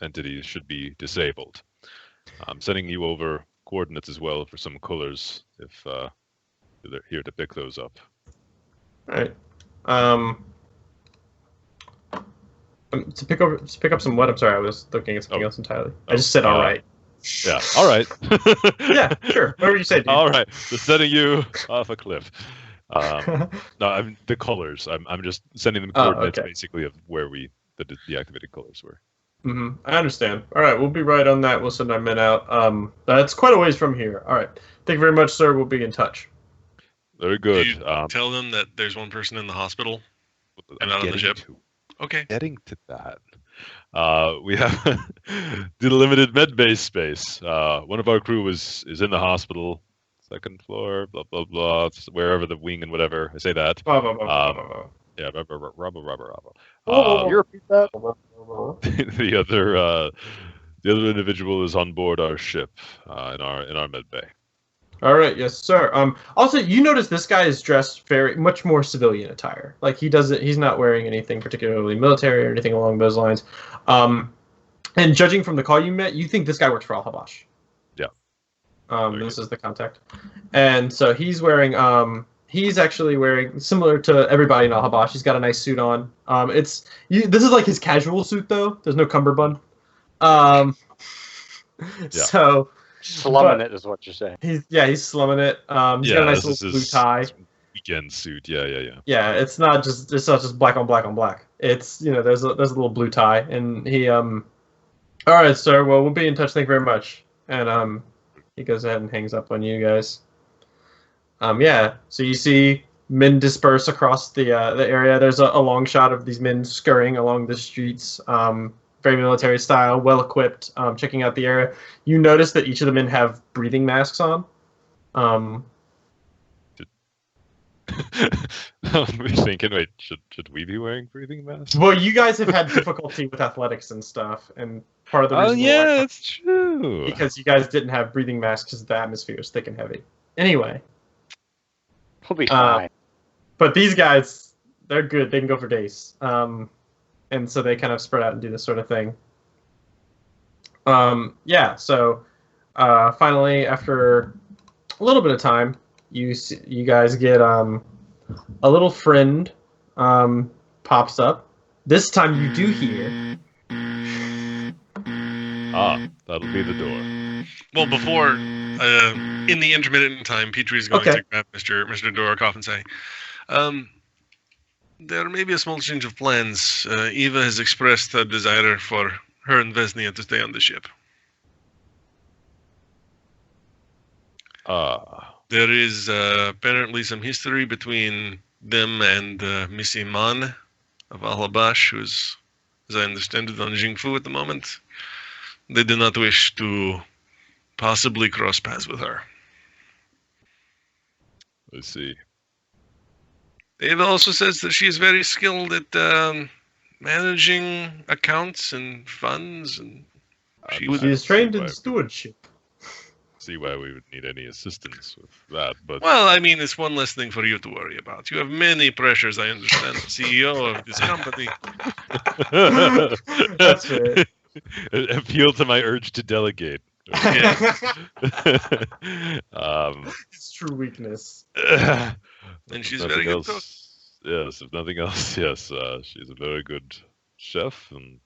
entities should be disabled. I'm sending you over coordinates as well for some colors if they're here to pick those up. All right. To pick up some what? I'm sorry, I was looking at something else entirely. I just said all right. Yeah. All right. Yeah, sure. Whatever you say, dude. All right. Just setting you off a cliff. No, I'm the colors. I'm just sending them coordinates basically of where the deactivated colors were. Mm-hmm. I understand. All right, we'll be right on that. We'll send our men out. That's quite a ways from here. All right. Thank you very much, sir. We'll be in touch. Very good. Do you tell them that there's one person in the hospital and not on the ship? Okay. Getting to that. We have the limited med base space. One of our crew is in the hospital, 2nd floor, blah blah blah, wherever the wing and whatever. I say that. Yeah, rubber. You repeat that? The other individual is on board our ship in our med bay. All right, yes, sir. Also, you notice this guy is dressed very much more civilian attire. Like he's not wearing anything particularly military or anything along those lines. And judging from the call you met, you think this guy works for Al Habash. Yeah. This is the contact, and so he's wearing. He's actually wearing similar to everybody in Al Habash. He's got a nice suit on. This is like his casual suit though. There's no cummerbund. Yeah. So. Slumming it is what you're saying. He's slumming it. He's got a nice little blue tie. Weekend suit. Yeah. Yeah, it's not just black on black on black. It's there's a little blue tie, and he All right, sir. Well, we'll be in touch. Thank you very much. And he goes ahead and hangs up on you guys. Yeah. So you see men disperse across the area. There's a long shot of these men scurrying along the streets. Very military style, well equipped, checking out the area. You notice that each of the men have breathing masks on. I'm thinking, wait, should we be wearing breathing masks? Well, you guys have had difficulty with athletics and stuff, and part of the reason that's true. Because you guys didn't have breathing masks because the atmosphere is thick and heavy. Anyway. We'll be fine. But these guys, they're good. They can go for days. And so they kind of spread out and do this sort of thing. Yeah. So, finally, after a little bit of time, you guys get a little friend pops up. This time, you do hear. That'll be the door. Well, before, in the intermittent time, Petrie's going Okay. to grab Mr. Dorokoff and say, there may be a small change of plans. Eva has expressed a desire for her and Vesnia to stay on the ship. There is apparently some history between them and Miss Iman of Alabash, who's, as I understand it, on Jingfu at the moment. They do not wish to possibly cross paths with her. Let's see. Eva also says that she is very skilled at managing accounts and funds, and she would. She is trained in why- stewardship. See why we would need any assistance with that, but Well, I mean, it's one less thing for you to worry about. You have many pressures, I understand, CEO of this company. That's right. appeal to my urge to delegate. It's true weakness. And she's Nothing very good else, cook. Yes, if nothing else, yes, she's a very good chef, and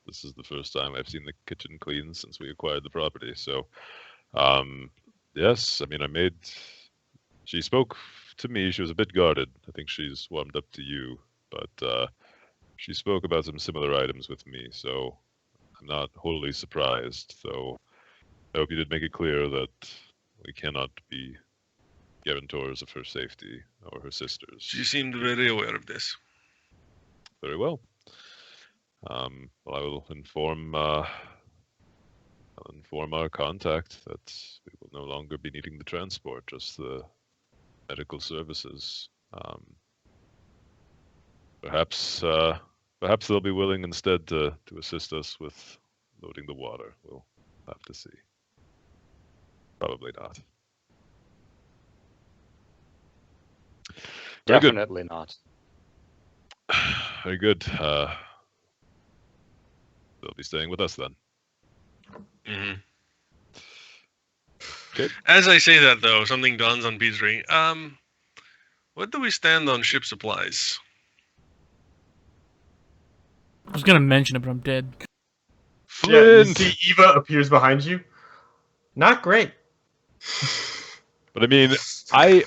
this is the first time I've seen the kitchen clean since we acquired the property. So, yes, I mean, she spoke to me. She was a bit guarded. I think she's warmed up to you, but she spoke about some similar items with me, so I'm not wholly surprised. Though I hope you did make it clear that we cannot be guarantors of her safety or her sister's. She seemed very aware of this. Very well. Well, I will inform our contact that we will no longer be needing the transport, just the medical services. Perhaps they'll be willing instead to assist us with loading the water. We'll have to see. Probably not. Very good. Definitely not. Very good. They'll be staying with us then. Mm-hmm. Okay. As I say that, though, something dawns on Petrie. What do we stand on ship supplies? I was gonna mention it, but I'm dead. Yeah, you Flint! see Eva appears behind you. Not great. But I mean,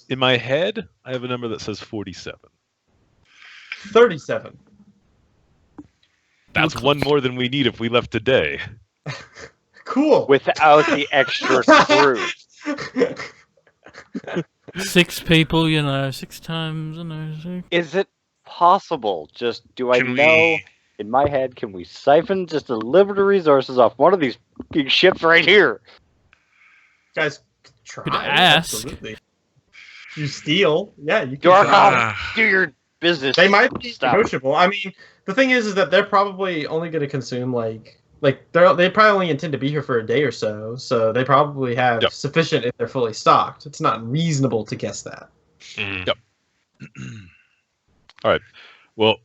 in my head, I have a number that says 47. 37. That's one more than we need if we left today. Cool. Without the extra screw. 6 people, 6 times, 6. Is it possible? Just do I Can know? we- In my head, can we siphon just a little bit of resources off one of these big ships right here? Guys, try. Could ask. Absolutely. You steal. Yeah, you can. Dorkhoff, try. do your business. They might be Stop. negotiable. I mean, the thing is that they're probably only going to consume like they probably only intend to be here for a day or so. So they probably have Yep. sufficient if they're fully stocked. It's not reasonable to guess that. Mhm. Yep. All right. Well,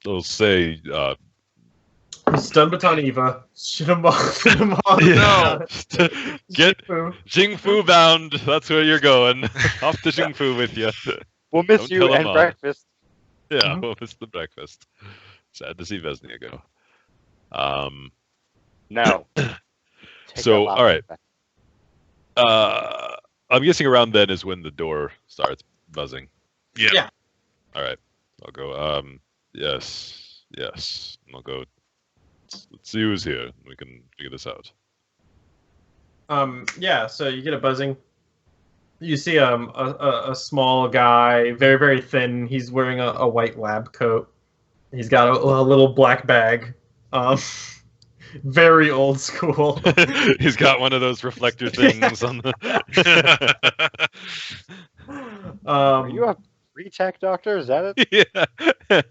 I'll say. Stun baton Eva. Shoot him off. No. Get Jingfu. Jingfu bound. That's where you're going. Off to Jingfu with you. We'll miss Don't you tell and him on. breakfast. Yeah, Mhm. we'll miss the breakfast. Sad to see Vesnia go. No. So, all right. I'm guessing around then is when the door starts buzzing. Yeah. Yeah. All right. I'll go. Yes. And I'll go. Let's see who's here. We can figure this out. Yeah, so you get a buzzing. You see a small guy, very, very thin. He's wearing a white lab coat. He's got a little black bag. Very old school. He's got one of those reflector things on the. Are you a pre-tech doctor? Is that it? Yeah.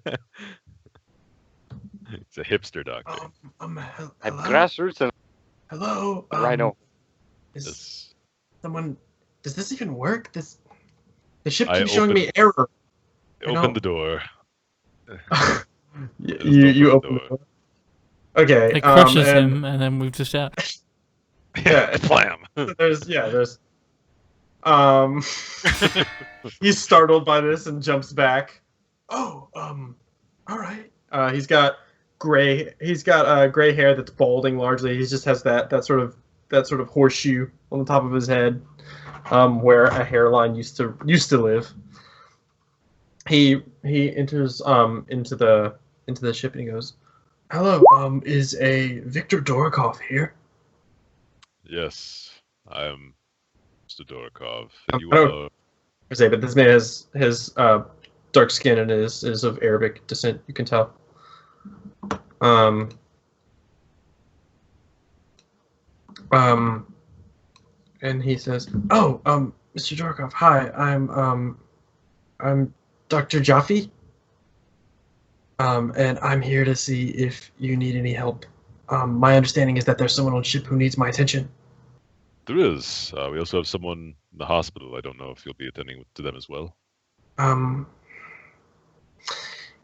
It's a hipster doctor. I'm hello? grassroots and Hello? rhino. Is This- someone... Does this even work? The ship I keeps showing open- me error. I Open know. the door. You open the door. Okay. It crushes and him, and then moves us out. Yeah. Blam. there's um he's startled by this and jumps back. Oh, all right. He's got gray hair that's balding largely. He just has that sort of horseshoe on the top of his head, where a hairline used to live. He enters into the ship and he goes, "Hello, is a Viktor Dorokov here?" Yes, I am Mr. Dorokov. I You don't- are. Say, but this man has dark skin and is of Arabic descent. You can tell. Um, and he says, "Oh, Mr. Dorkov, hi, I'm Dr. Jaffe, and I'm here to see if you need any help. My understanding is that there's someone on ship who needs my attention." There is. We also have someone in the hospital. I don't know if you'll be attending to them as well.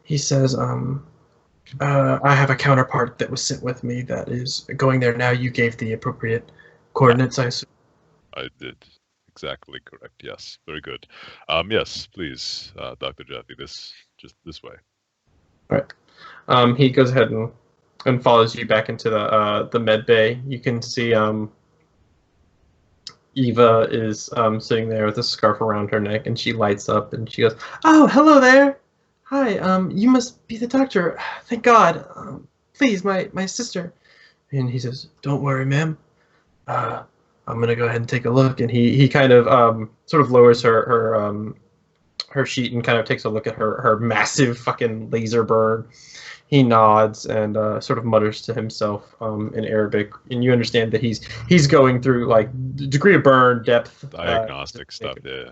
He says, I have a counterpart that was sent with me that is going there now. You gave the appropriate coordinates, I assume. I did. Exactly correct. Yes. Very good. Yes, please, Dr. Jaffe, just this way. Right. He goes ahead and follows you back into the med bay. You can see Eva is sitting there with a scarf around her neck, and she lights up and she goes, "Oh, hello there. Hi. You must be the doctor. Thank God. Please, my sister." And he says, "Don't worry, ma'am. I'm gonna go ahead and take a look." And he kind of sort of lowers her sheet and kind of takes a look at her massive fucking laser burn. He nods and sort of mutters to himself in Arabic, and you understand that he's going through like degree of burn, depth, Diagnostic stuff, yeah.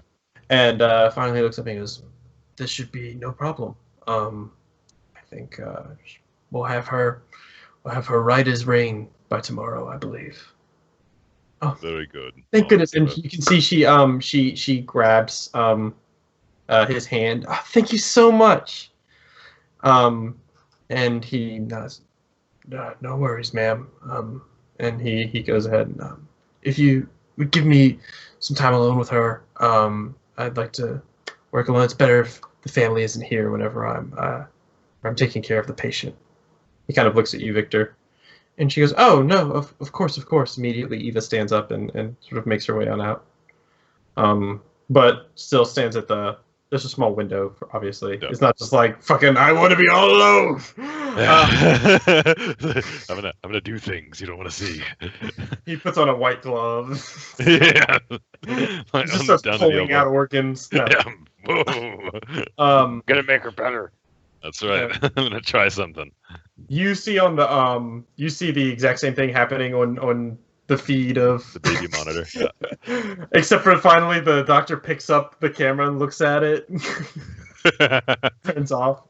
and finally looks up and goes, "This should be no problem. I think we'll have her right as rain by tomorrow, I believe." Oh, Very good. thank goodness! And But you can see she grabs his hand. "Oh, thank you so much." And he nods. "No worries, ma'am." And he goes ahead and if you would give me some time alone with her, I'd like to work alone. It's better if the family isn't here whenever I'm taking care of the patient. He kind of looks at you, Victor. And she goes, "Oh, no, of course, of course." Immediately, Eva stands up and sort of makes her way on out. But still stands at there's a small window, obviously. Yeah. It's not just like, fucking, "I want to be all alone." I'm gonna do things you don't want to see. He puts on a white glove. Yeah. He just starts pulling out organs. No. Yeah. Whoa. Gonna make her better. That's right. I'm gonna try something. You see on the you see the exact same thing happening on the feed of The baby monitor. Yeah. except for finally the doctor picks up the camera and looks at it, turns off.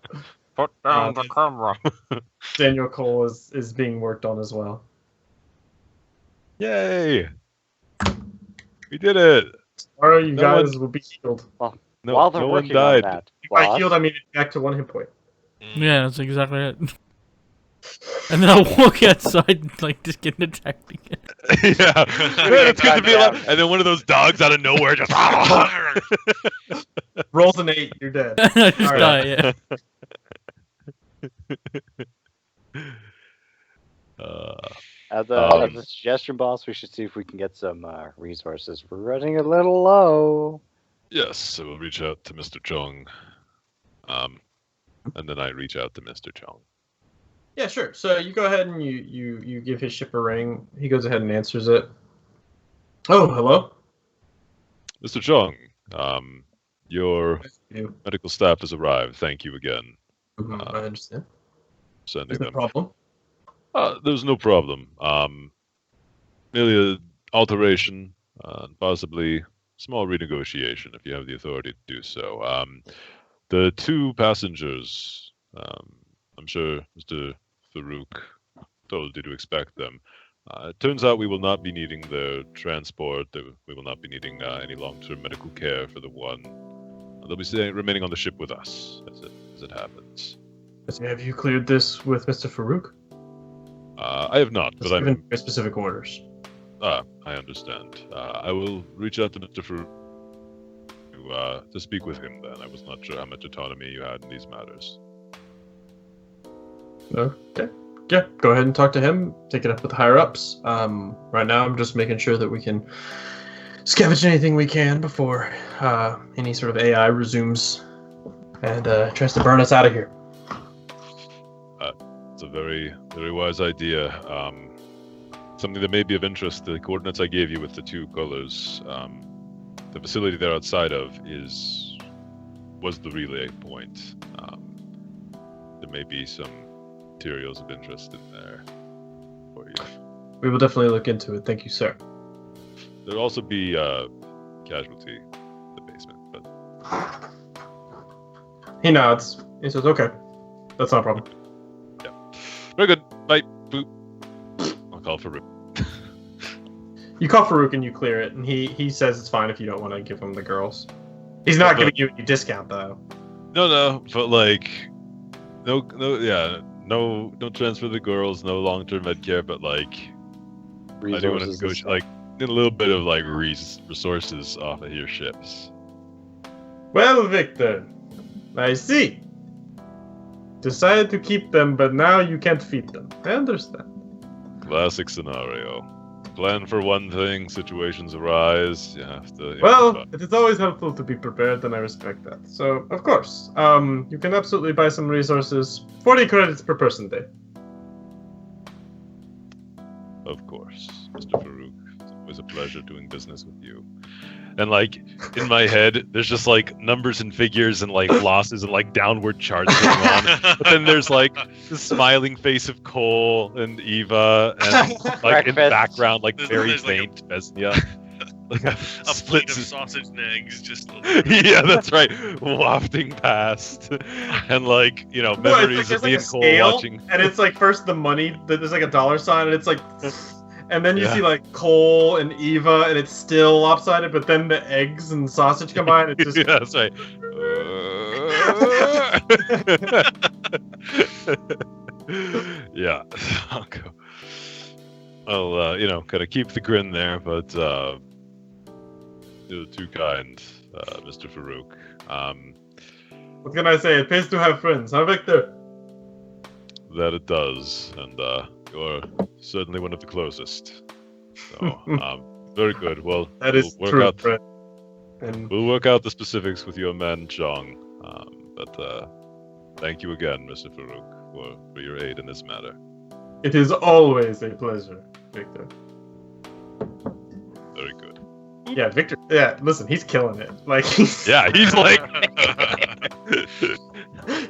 Put down the camera. Daniel Cole is being worked on as well. Yay! We did it. Tomorrow you No guys will be healed. No, While they're no one working on died. that, By boss, healed, I mean back to 1 hit point. Yeah, that's exactly it. And then I'll walk outside and like just get attacked again. Yeah. Man, it's good to be alive. And then one of those dogs out of nowhere just. Rolls an 8, you're dead. I just Alright. die, yeah. as a suggestion, boss, we should see if we can get some resources. We're running a little low. Yes, so we'll reach out to Mr. Chong. And then I reach out to Mr. Chong. Yeah, sure. So you go ahead and you give his ship a ring. He goes ahead and answers it. "Oh, hello." Mr. Chong, your You. medical staff has arrived. Thank you again. I understand. Sending Is there a them. problem? There's no problem. Merely an alteration, possibly small renegotiation if you have the authority to do so. The 2 passengers, I'm sure Mr. Farouk told you to expect them. It turns out we will not be needing their transport. We will not be needing any long-term medical care for the one. They'll be remaining on the ship with us as it happens. Have you cleared this with Mr. Farouk? I have not, but Just given I'm. very specific orders. I understand. I will reach out to Mr. Farouk to speak with him. Then I was not sure how much autonomy you had in these matters. Okay. Yeah, go ahead and talk to him. Take it up with the higher ups. Right now, I'm just making sure that we can scavenge anything we can before any sort of AI resumes and tries to burn us out of here. It's a very, very wise idea. Something that may be of interest, the coordinates I gave you with the 2 colors, the facility they're outside of was the relay point. There may be some materials of interest in there for you. We will definitely look into it. Thank you, sir. There'll also be casualty in the basement, but He nods. He says, okay. That's not a problem. very good. Bye. Boop. I'll call for Rip. You call Farouk and you clear it, and he says it's fine if you don't want to give him the girls. He's not giving you any discount, though. No, but like, no, transfer the girls, no long-term med care, but like, I do want to negotiate, like, a little bit of like resources off of your ships. Well, Victor, I see. Decided to keep them, but now you can't feed them. I understand. Classic scenario. Plan for one thing, situations arise. You have to. Well, it is always helpful to be prepared, and I respect that. So, of course, you can absolutely buy some resources. 40 credits per person day. Of course, Mr. Farouk. It's always a pleasure doing business with you. And like in my head, there's just like numbers and figures and like losses and like downward charts going on. But then there's like the smiling face of Cole and Eva, and like in the background, like very faint Besnia. Like a plate of sausage and eggs, just. Yeah, that's right, wafting past, and like memories of me and Cole watching. And it's like first the money, there's like a dollar sign, and it's like. And then you see like Cole and Eva, and it's still lopsided. But then the eggs and sausage combine. It's just yeah, that's right. Yeah, I'll kind of keep the grin there, but you're too kind, Mr. Farouk. What can I say? It pays to have friends, huh, Victor? That it does, and you're certainly one of the closest. So, very good. Well, that is we'll true, friend. And we'll work out the specifics with your man Chong. But thank you again, Mr. Farouk, for your aid in this matter. It is always a pleasure, Victor. Very good. Yeah, Victor. Yeah, listen, he's killing it. Like, he's like,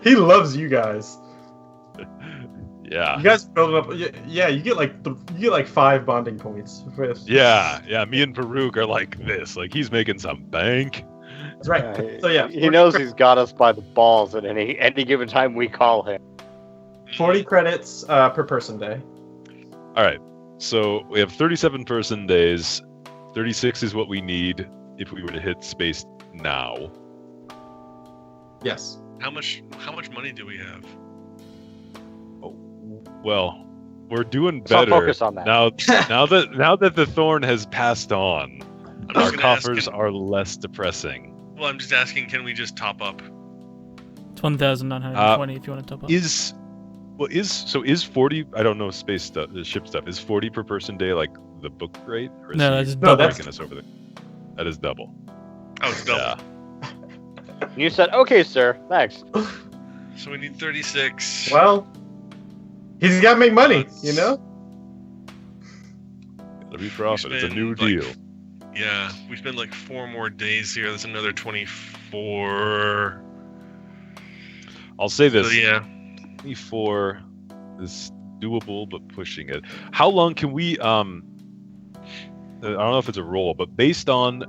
he loves you guys. Yeah. You guys build up. Yeah, you get like 5 bonding points. Yeah. Me and Farouk are like this. Like he's making some bank. That's right. So yeah, he knows he's got us by the balls at any given time we call him. 40 credits per person day. All right. So we have 37 person days. 36 is what we need if we were to hit space now. Yes. How much money do we have? Well, we're doing better focus on that. now that the thorn has passed on. Our coffers are less depressing. Well, I'm just asking, can we just top up? It's 1,920 if you want to top up. Is 40? I don't know space stuff, the ship stuff. Is 40 per person day like the book rate? Or is No, that's double. Breaking us over there. That is double. Oh, it's double. Yeah. You said, okay, sir. Thanks. So we need 36. Well, he's got to make money, you know? Gotta be profit. It's a new deal. Yeah, we spend like 4 more days here. That's another 24. I'll say this. So, yeah. 24 is doable, but pushing it. How long can we, I don't know if it's a roll, but based on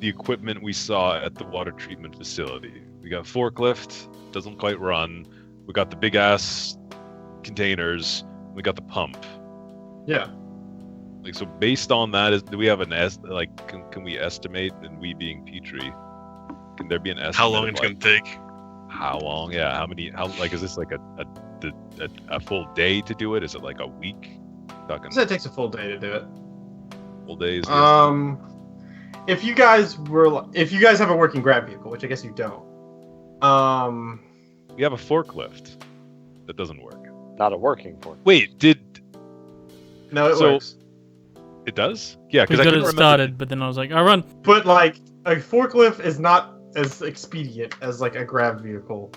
the equipment we saw at the water treatment facility, we got forklift, doesn't quite run. We got the big ass containers. We got the pump. Yeah. Like, so based on that, do we have can we estimate, and we being Petrie, can there be an estimate? How long it's going to take? How long? Yeah. How is this like a full day to do it? Is it like a week? Talking So it takes a full day to do it. full days. If you guys have a working grab vehicle, which I guess you don't, We have a forklift. That doesn't work. Not a working fork. Wait, no, it So- works. it does? Yeah, We because I got couldn't it remember. started, but then I was like, I run. But like a forklift is not as expedient as like a grab vehicle.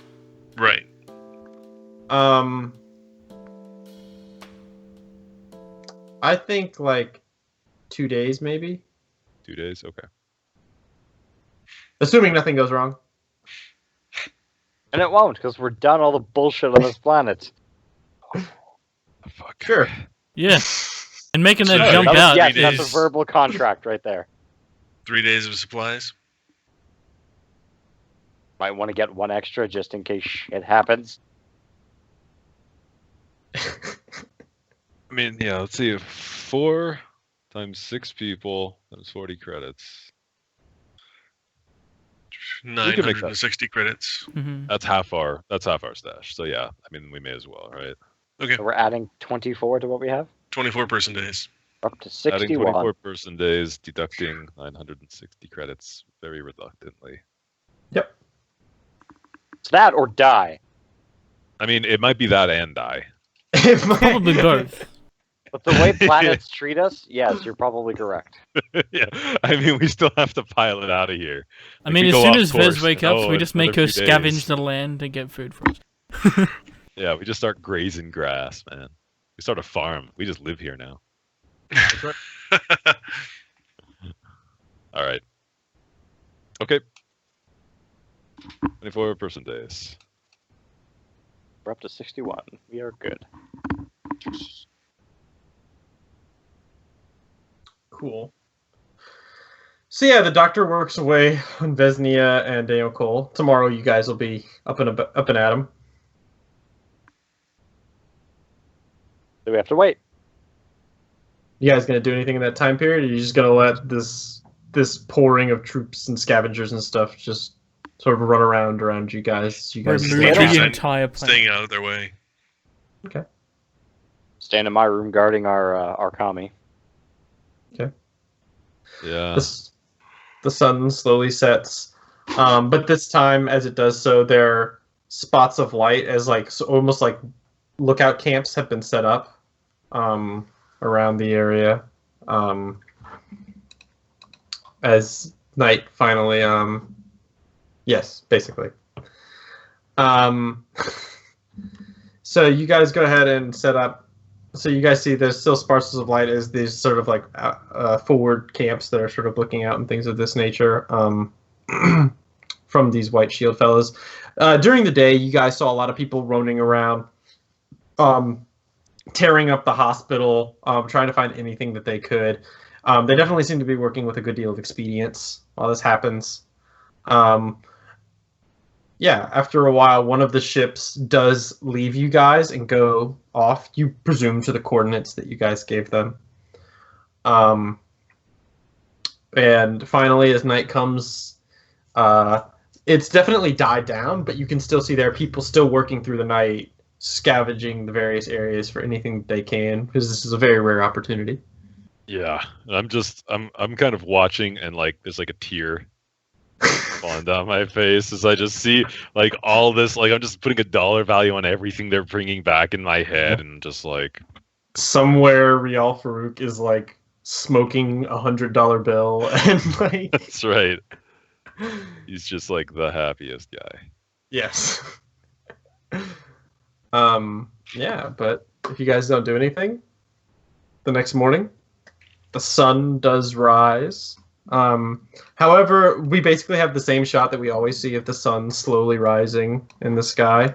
Right. I think like 2 days maybe, 2 days. Okay. assuming nothing goes wrong. And it won't, because we're done all the bullshit on this planet. Fuck. Sure. Yeah. And making that So, jump That was- out. yes, 3 that's days. a verbal contract right there. 3 days of supplies. Might want to get one extra just in case shit happens. I mean, yeah, let's see. 4 times 6 people times 40 credits. 960 credits. Mhm. That's half our stash. So yeah, I mean we may as well, right? Okay. So we're adding 24 to what we have. 24 person days. Up to Adding 61. 24 person days, deducting 960 credits very reluctantly. It's that or die. I mean, it might be that and die. Probably both. But the way planets treat us, yes, you're probably correct. Yeah, I mean, we still have to pilot out of here. I Like, mean, we as go soon off as Vez course, wake and, up, we it's just make another her few scavenge days. the land to get food for us. Yeah, we just start grazing grass, man. We start a farm. We just live here now. All right. Okay. 24 person days. We're up to 61. We are good. Cool. So yeah, the doctor works away on Vesnia and Daniel Cole. Tomorrow, you guys will be up and at 'em. Do we have to wait? You guys gonna do anything in that time period? Or are you just gonna let this pouring of troops and scavengers and stuff just sort of run around you guys? You We're guys moving stay the around. entire planet. Staying out of their way. Stand in my room guarding our commie. Yeah. The sun slowly sets, but this time, as it does so, there are spots of light as almost like lookout camps have been set up around the area. As night finally, yes, basically. So you guys go ahead and set up. So you guys see there's still sparses of light as these sort of like forward camps that are sort of looking out and things of this nature from these white shield fellas. During the day, you guys saw a lot of people roaming around, tearing up the hospital, trying to find anything that they could. They definitely seem to be working with a good deal of expedience while this happens. Yeah, after a while, one of the ships does leave you guys and go off, you presume, to the coordinates that you guys gave them. And finally, as night comes, it's definitely died down, but you can still see there are people still working through the night, scavenging the various areas for anything that they can, because this is a very rare opportunity. Yeah. I'm kind of watching, and like there's like a tear falling down my face as I just see like all this, like I'm just putting a dollar value on everything they're bringing back in my head, and just like Somewhere Rial Farouk is like smoking $100 bill and like that's right. He's just like the happiest guy. yes. Yeah, but if you guys don't do anything, the next morning, the sun does rise. However, we basically have the same shot that we always see of the sun slowly rising in the sky.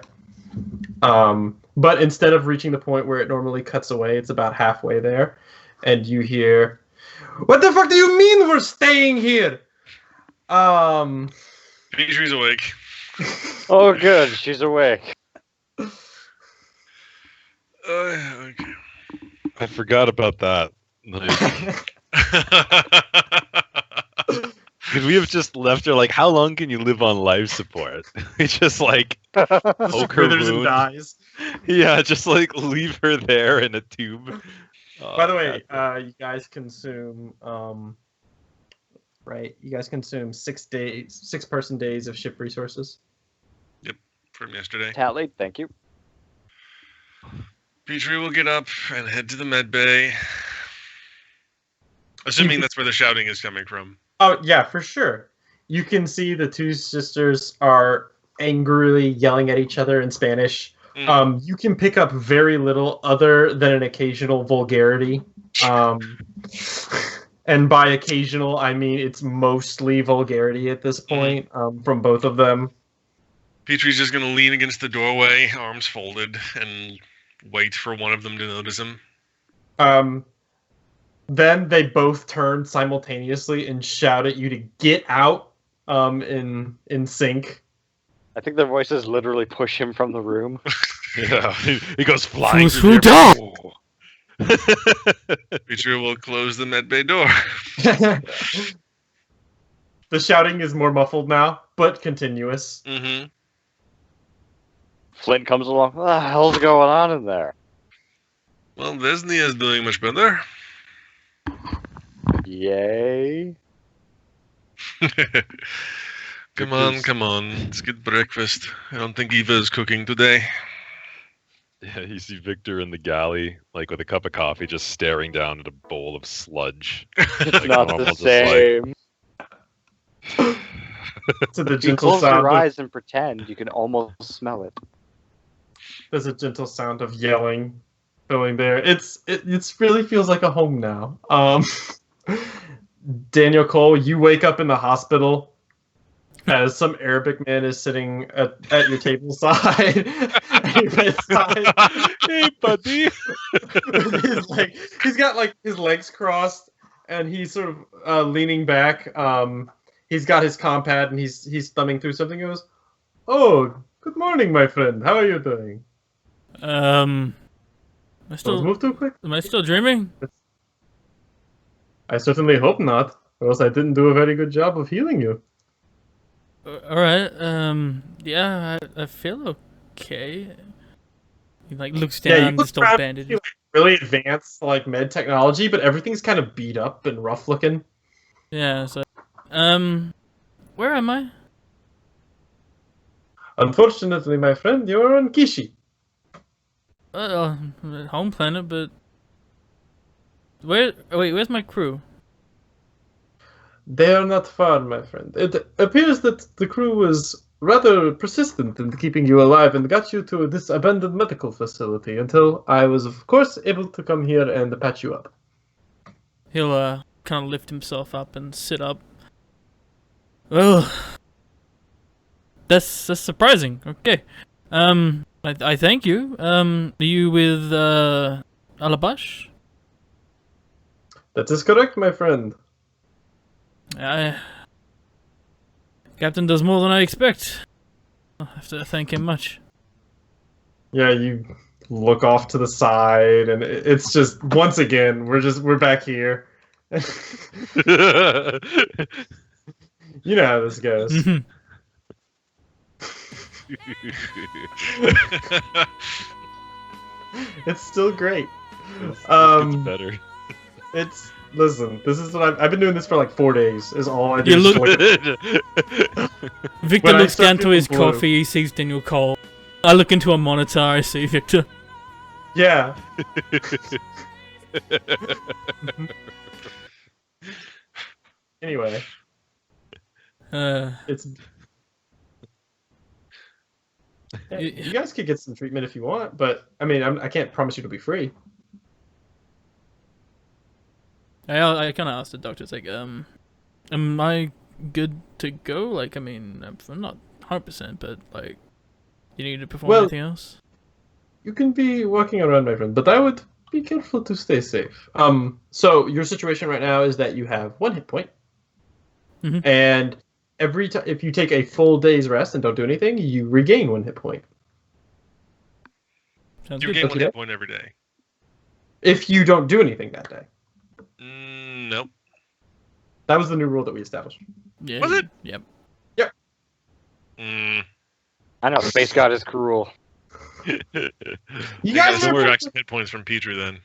But instead of reaching the point where it normally cuts away, it's about halfway there. And you hear, "What the fuck do you mean we're staying here?" Dimitri's awake. Oh, good. She's awake. Okay. I forgot about that. Because we have just left her like, how long can you live on life support? We just like poke her Withers and wound. dies. Yeah, just like leave her there in a tube. By the way, God. you guys consume right? You guys consume 6-person days of ship resources. From yesterday. Tallied, thank you. Petrie will get up and head to the med bay. Assuming that's where the shouting is coming from. Oh yeah, for sure. You can see the two sisters are angrily yelling at each other in Spanish. You can pick up very little other than an occasional vulgarity. And by occasional, I mean it's mostly vulgarity at this point from both of them. Petrie's just going to lean against the doorway, arms folded, and wait for one of them to notice him. Then they both turn simultaneously and shout at you to get out in sync. I think their voices literally push him from the room. Yeah, he goes flying Fools through who the air. Petrie will close the med bay door. The shouting is more muffled now, but continuous. Mm-hmm. Flint comes along. What the hell's going on in there? Well, Vesnia is doing much better. Yay. Come on. Let's get breakfast. I don't think Eva is cooking today. Yeah, you see Victor in the galley, like with a cup of coffee, just staring down at a bowl of sludge. It's Like, not normal, the just like- same. To the If you gentle close your sound of, eyes and pretend, you can almost smell it. there's a gentle sound of yelling going there. It really feels like a home now. Daniel Cole, you wake up in the hospital as some Arabic man is sitting at your table side, at your bedside. Hey, buddy. He's got like his legs crossed, and he's sort of leaning back. He's got his compad, and he's thumbing through something. He goes, "Oh, good morning, my friend. How are you doing?" Am I Don't still move too quick. am I still dreaming? I certainly hope not, or else I didn't do a very good job of healing you. All right. Yeah, I feel okay. He like looks Yeah, you down, look just all around, bandaged. you really advanced like med technology, but everything's kind of beat up and rough looking. Yeah. So, where am I? Unfortunately, my friend, you're on Kishi. Home planet, but where's my crew? They are not far, my friend. It appears that the crew was rather persistent in keeping you alive and got you to this abandoned medical facility until I was, of course, able to come here and patch you up. He'll kind of lift himself up and sit up. Oh, that's surprising. Okay. I thank you. Are you with Alabash? That is correct, my friend. Captain does more than I expect. I'll have to thank him much. Yeah, you look off to the side, and it's just once again we're back here. You know how this goes. It's still great. It's better. Listen. This is what I've been doing this for like 4 days. Is all I do. You is look- Victor When I looks start down to feeling his blue. coffee, he sees Daniel Cole. I look into a monitor, I see Victor. Yeah. Anyway, it's. Yeah, you guys could get some treatment if you want, but I mean, I can't promise you to be free. I kind of asked the doctor, it's like, am I good to go? Like, I mean, I'm not 100%, but like, you need to perform Well- anything else? You can be walking around, my friend, but I would be careful to stay safe. So your situation right now is that you have 1 hit point, Mhm. and every time if you take a full day's rest and don't do anything, you regain 1 hit point. Sounds You good. gain one Okay. hit point every day. If you don't do anything that day, Nope. that was the new rule that we established. Yeah. Was it? Yep. Mm, I know, Space God is cruel. You I guys gotta are subtract some hit points from Petrie then.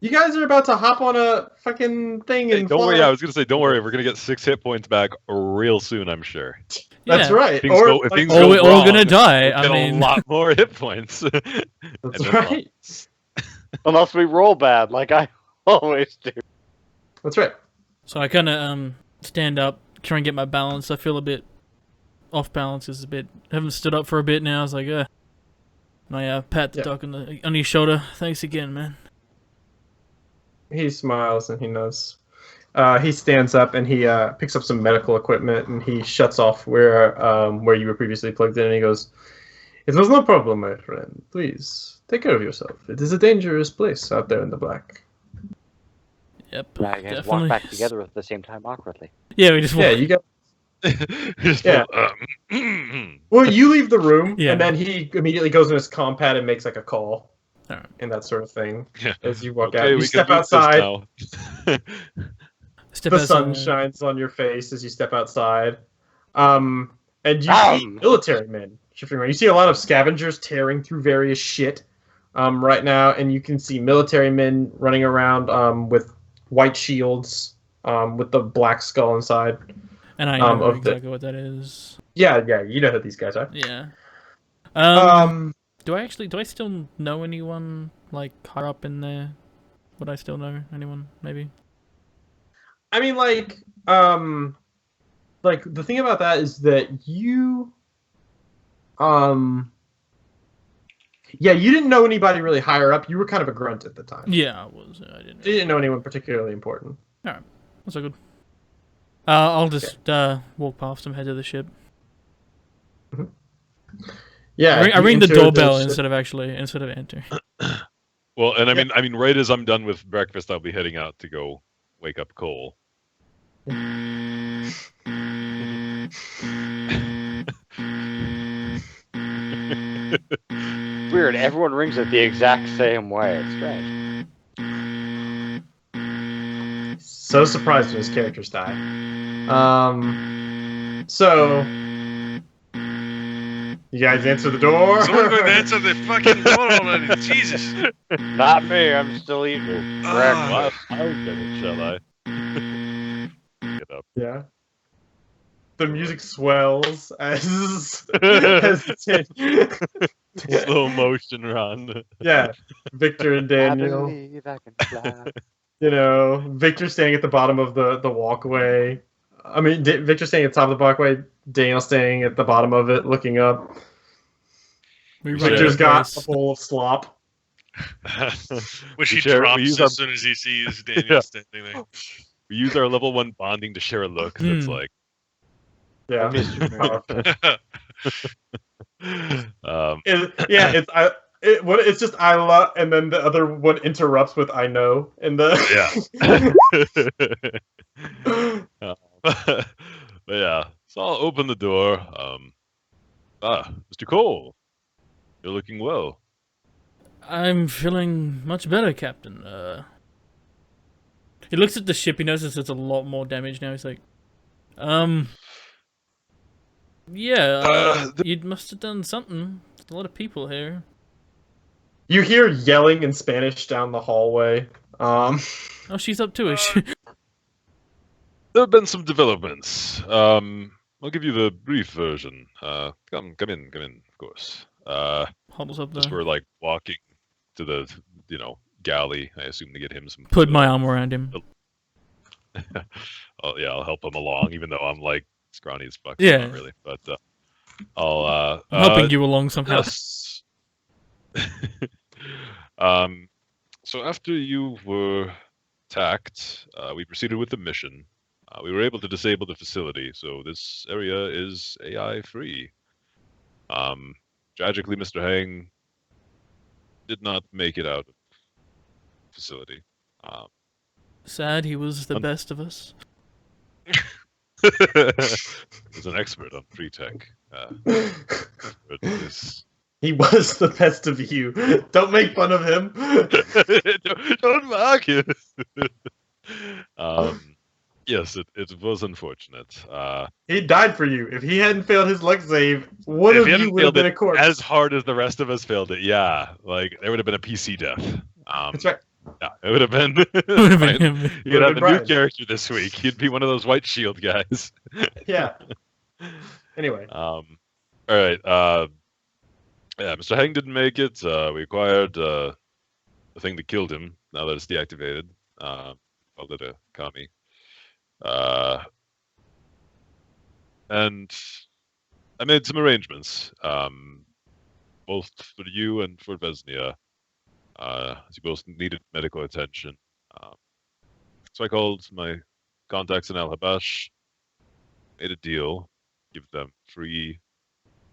You guys are about to hop on a fucking thing Hey, and don't worry. fly. I was gonna say, don't worry. We're gonna get 6 hit points back real soon. I'm sure. That's Yeah. right. Things go- if things Or go we're all gonna wrong, die. We'll I get mean, a lot more hit points. That's right. Unless we roll bad, like I always do. That's right. so I kind of stand up, try and get my balance. I feel a bit off balance. Is a bit. Haven't stood up for a bit now. I was like, and I pat the duck on his shoulder. Thanks again, man. He smiles and he nods. He stands up and he picks up some medical equipment and he shuts off where you were previously plugged in and he goes, "It was no problem, my friend. Please take care of yourself. It is a dangerous place out there in the black." Yep. Now you guys definitely. walk back together at the same time awkwardly. Yeah, we just walk. Yeah, you got. Just Yeah. Well, you leave the room Yeah. and then he immediately goes in his compad and makes like a call Alright. and that sort of thing. Yeah. As you walk Okay, out, you we step can do this outside. now. Step The outside. sun shines on your face as you step outside. And you see Ow. military men shifting around. You see a lot of scavengers tearing through various shit right now, and you can see military men running around with white shields with the black skull inside. And I know of the- exactly what that is. Yeah, you know who these guys are. Yeah. Do I still know anyone like higher up in there? Would I still know anyone? Maybe. I mean, like the thing about that is that you, you didn't know anybody really higher up. You were kind of a grunt at the time. Yeah, I was. I didn't. You didn't know anyone particularly important. That's all good. I'll just walk past him, head to the ship. Yeah, I ring the you enter doorbell ship. instead of enter. Well, and I mean, right as I'm done with breakfast, I'll be heading out to go wake up Cole. Weird, everyone rings it the exact same way. It's strange. So surprised when his characters die. So you guys answer the door. Someone going to answer the fucking door already. Jesus. Not me, I'm still eating. Ah. I'll get it, shall I? Get up. Yeah. The music swells as Slow motion run. yeah, Victor and I Daniel. believe I can fly. Victor standing at the bottom of the walkway. I mean, Victor standing at the top of the walkway. Daniel standing at the bottom of it, looking up. We run Victor's out of got place. a bowl of slop. Which We he share- we drops use as our- soon as he sees Daniel Yeah. standing there. We use our level 1 bonding to share a look that's Hmm. like, Yeah, missed you, man. powerful. It's just I love, and then the other one interrupts with "I know," and the but yeah, so I'll open the door. Mr. Cole, you're looking well. I'm feeling much better, Captain. He looks at the ship. He notices it's a lot more damage now. He's like, you must have done something. There's a lot of people here. you hear yelling in Spanish down the hallway. Oh, she's up too, is she? There have been some developments. I'll give you the brief version. Come in, of course. Huddles up Just there. we're like walking to the, galley. I assume to get him some. Put food. my arm around him. I'll help him along, even though I'm like scrawny as fuck. Yeah. Not really, but I'll. I'm helping you along somehow. Yes. So after you were attacked, we proceeded with the mission. We were able to disable the facility, so this area is AI free. Tragically, Mr. Hang did not make it out of the facility. Sad, he was the best of us. He's an expert on free tech. He was the best of you. Don't make fun of him. Don't mock him. Yes, it was unfortunate. He died for you. If he hadn't failed his luck save, one If of he hadn't you would have failed been it a corpse. as hard as the rest of us failed it, yeah, like there would have been a PC death. That's right. Yeah, it would have been. Would have been Brian. him. You could have been a new Brian. character this week. He'd be one of those white shield guys. Yeah. Anyway. All right. Yeah, Mr. Hang didn't make it. We acquired the thing that killed him. Now that it's deactivated, called it a kami. And I made some arrangements, both for you and for Vesnia, as you both needed medical attention. So I called my contacts in Al-Habash, made a deal, give them free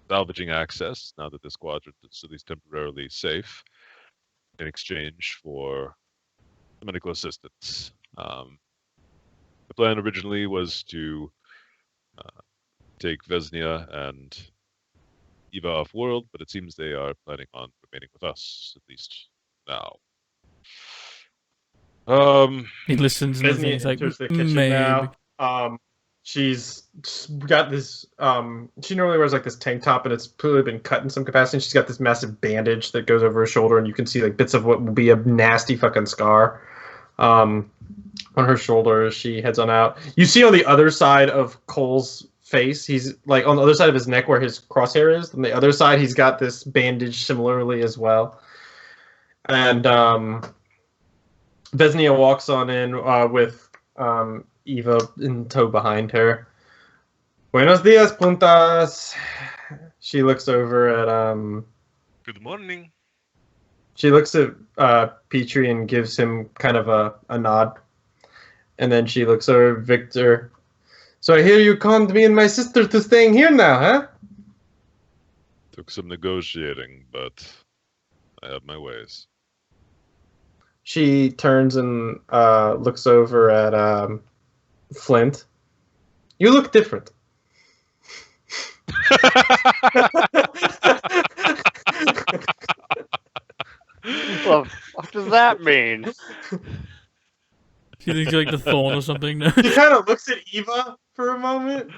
salvaging access now that the squadron is at least temporarily safe, in exchange for medical assistance. The plan originally was to take Vesnia and Eva off world, but it seems they are planning on remaining with us, at least now. He listens and Disney he's like, enters the kitchen maybe. now. She's got this. She normally wears like this tank top, and it's clearly been cut in some capacity. And she's got this massive bandage that goes over her shoulder, and you can see like bits of what will be a nasty fucking scar on her shoulder as she heads on out. You see on the other side of Cole's face, he's like on the other side of his neck where his crosshair is. On the other side, he's got this bandage similarly as well. And Vesnia walks on in with Eva in tow behind her. Buenos dias, puntas. She looks over at Good morning. She looks at Petrie and gives him kind of a nod. And then she looks over at Victor. So I hear you conned me and my sister to staying here now, huh? Took some negotiating, but I have my ways. She turns and looks over at Flint. You look different. What the fuck does that mean? She thinks you're like the thorn or something. He kind of looks at Eva for a moment.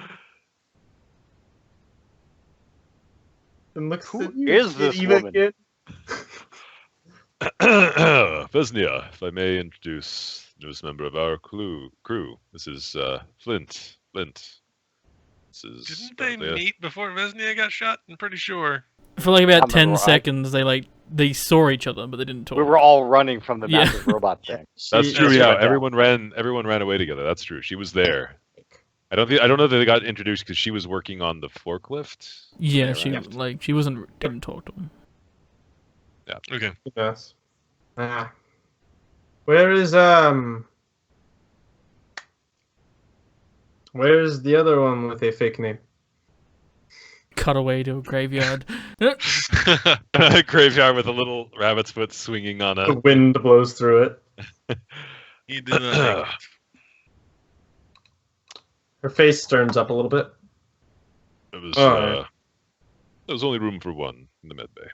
And looks Who at you. is this Eva woman? Again. Vesnia, if I may introduce the newest member of our crew. This is Flint. Flint. This is Didn't they apparently a- meet before Vesnia got shot? I'm pretty sure. For like about I'm 10 alright. seconds, they saw each other, but they didn't talk. We were all running from the Yeah. massive robot thing. That's She- true. she Yeah, went down. everyone ran away together. That's true. She was there. I don't know that they got introduced because she was working on the forklift. Yeah, Yeah, she right. she didn't talk to him. Okay. Yes. Where's the other one with a fake name? Cut away to a graveyard. Graveyard with a little rabbit's foot swinging on The a. wind blows through it. He did not make it. Her face turns up a little bit. It was. Alright. There was only room for one in the med bay.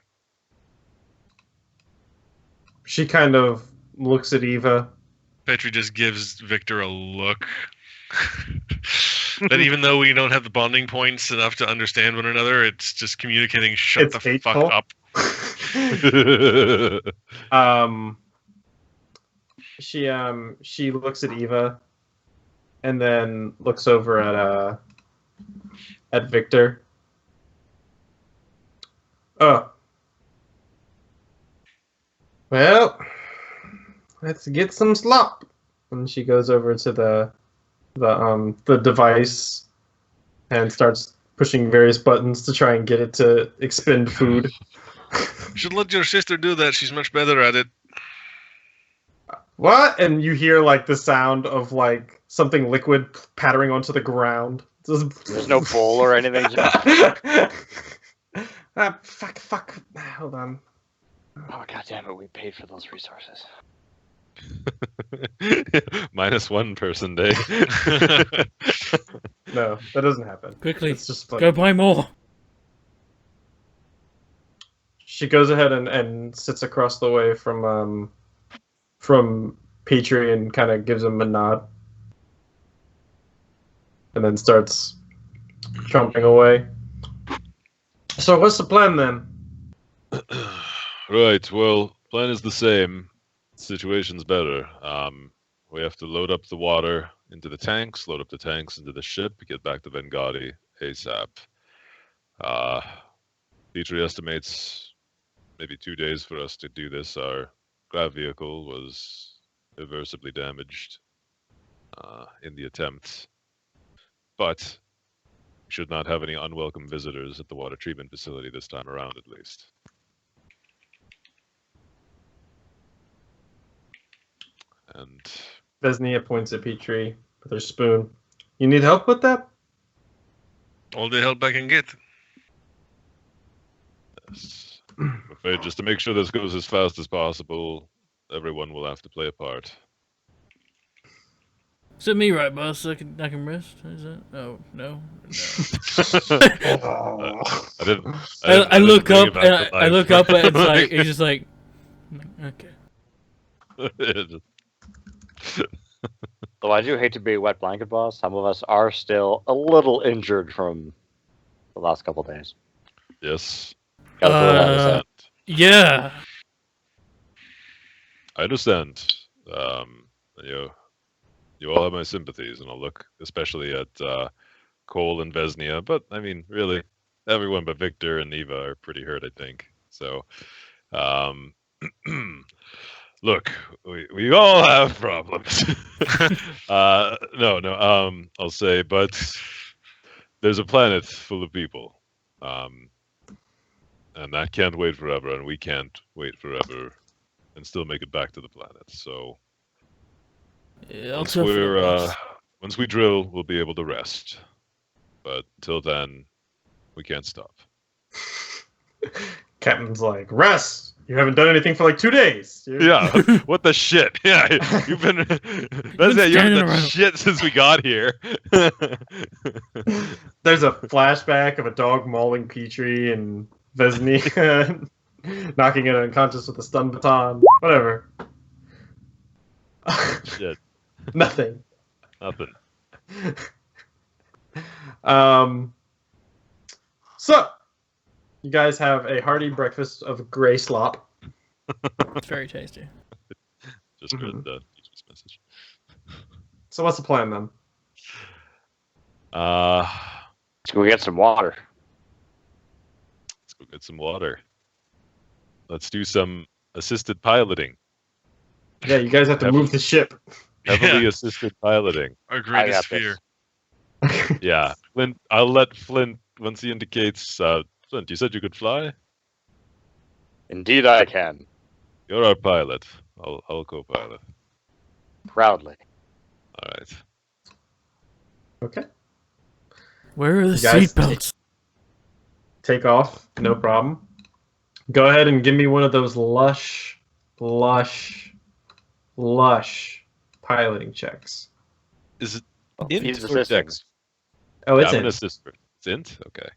She kind of looks at Eva. Petri just gives Victor a look. That even though we don't have the bonding points enough to understand one another, it's just communicating shut It's the hateful. fuck up. She looks at Eva and then looks over at Victor. Oh. Well, let's get some slop. And she goes over to the device and starts pushing various buttons to try and get it to expend food. Should let your sister do that. She's much better at it. What? And you hear like the sound of like something liquid pattering onto the ground. There's no bowl or anything. Fuck. Hold on. Oh god damn it! We paid for those resources. Minus one person day. No, that doesn't happen. Quickly, It's just funny. go buy more. She goes ahead and sits across the way from Petrie and kind of gives him a nod, and then starts chomping away. So what's the plan then? Right. Well, plan is the same. Situation's better. We have to load up the water into the tanks, load up the tanks into the ship, get back to Benghazi ASAP. Petrie estimates maybe 2 days for us to do this. Our grav vehicle was irreversibly damaged in the attempt, but we should not have any unwelcome visitors at the water treatment facility this time around, at least. And Vesnia points at Petrie with her spoon. You need help with that? All the help I can get. yes, I'm afraid just to make sure this goes as fast as possible, everyone will have to play a part. Is it me, right, boss? I can rest. Is it? Oh no. I didn't. I look didn't up think and about the I look knife. up and it's like it's just like okay. Though I do hate to be a wet blanket boss, some of us are still a little injured from the last couple days. Yes, Gotta put it out as Uh, that. Yeah. I understand. You all have my sympathies, and I'll look especially at Cole and Vesnia. But I mean, really, everyone but Victor and Eva are pretty hurt, I think. So, look, we all have problems. No. I'll say, but there's a planet full of people, and that can't wait forever, and we can't wait forever, and still make it back to the planet. So. Yeah, I'll Once tell we're boss. once we drill, we'll be able to rest. But till then, we can't stop. Captain's like, rest! You haven't done anything for like 2 days. Yeah, what the shit? Yeah, you've been that's it. You standing haven't done around. shit since we got here. There's a flashback of a dog mauling Petrie and Vesnia knocking it unconscious with a stun baton. Whatever. Shit, Nothing. nothing. So, you guys have a hearty breakfast of gray slop. It's very tasty. Just read the Peach's message. So, what's the plan then? Let's Let's go get some water. go get some water. Let's do some assisted piloting. Yeah, you guys have to move the ship. Heavily Yeah, assisted piloting. our I greatest got this. fear. Yeah, Flint. I'll let Flint once he indicates. Flint, you said you could fly. Indeed, I can. You're our pilot. I'll co-pilot. Proudly. All right. Okay. Where are the You guys seatbelts? Take off, no problem. Go ahead and give me one of those lush piloting checks. Is it He's int or assisting. dex? Oh, Yeah, it's I'm in. gonna assist her. It's int. Okay.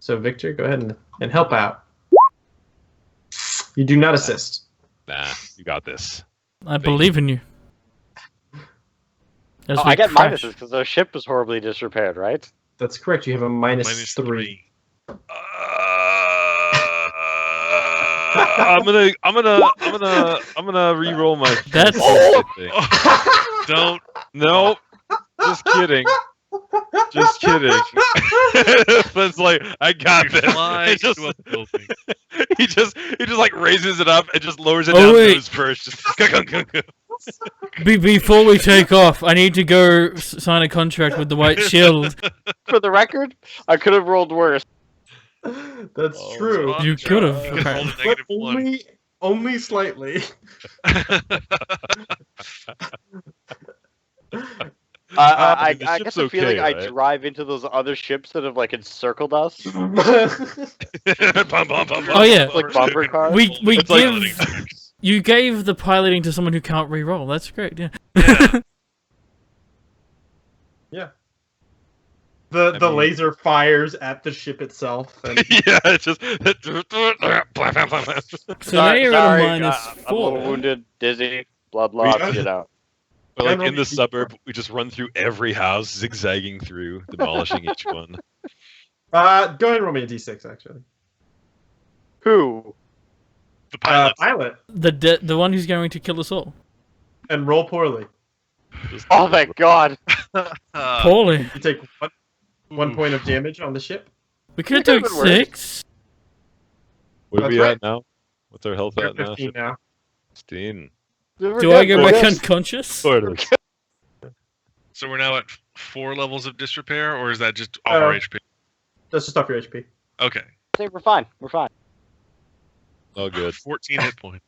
So, Victor, go ahead and help out. You do not assist. Nah, you got this. I believe in you. As Oh, we I get crash. minuses because the ship was horribly disrepaired, right? That's correct. You have a minus Minus 3. 3. I'm gonna re-roll my. That's- I think. Don't. No, just kidding. Just kidding. It's like I got this. Fly It just, to a building. he just like raises it up and just lowers it Oh, down wait. nose first. Just Before we take off, I need to go sign a contract with the White Shield. For the record, I could have rolled worse. That's Oh, true. You could have. You could roll a But negative 1. only slightly. I the get ship's the feeling okay, I right? drive into those other ships that have like encircled us, Bum, bum, bum, bum. Oh, yeah. like bumper cars. We It's like- give you gave the piloting to someone who can't re-roll. That's great. Yeah. Yeah. The mean- laser fires at the ship itself. And Yeah, it's just. So now you're at a Sorry, minus I'm a little 4. wounded, dizzy, blood loss, We- out. But like in Generally the suburb, we just run through every house, zigzagging through, demolishing each one. go ahead and roll me a d6, actually. Who? The pilot. Pilot. The one who's going to kill us all. And roll poorly. Oh, thank God. Poorly. You take one point of damage on the ship. We could could've take been worse. 6. Where are That's we right. at now? What's our health You're at now? 15 now. 16. Do I go back unconscious? Sort of. So we're now at 4 levels of disrepair, or is that just off our HP? That's just off your HP. Okay. Say we're fine. We're fine. All good. 14 hit points.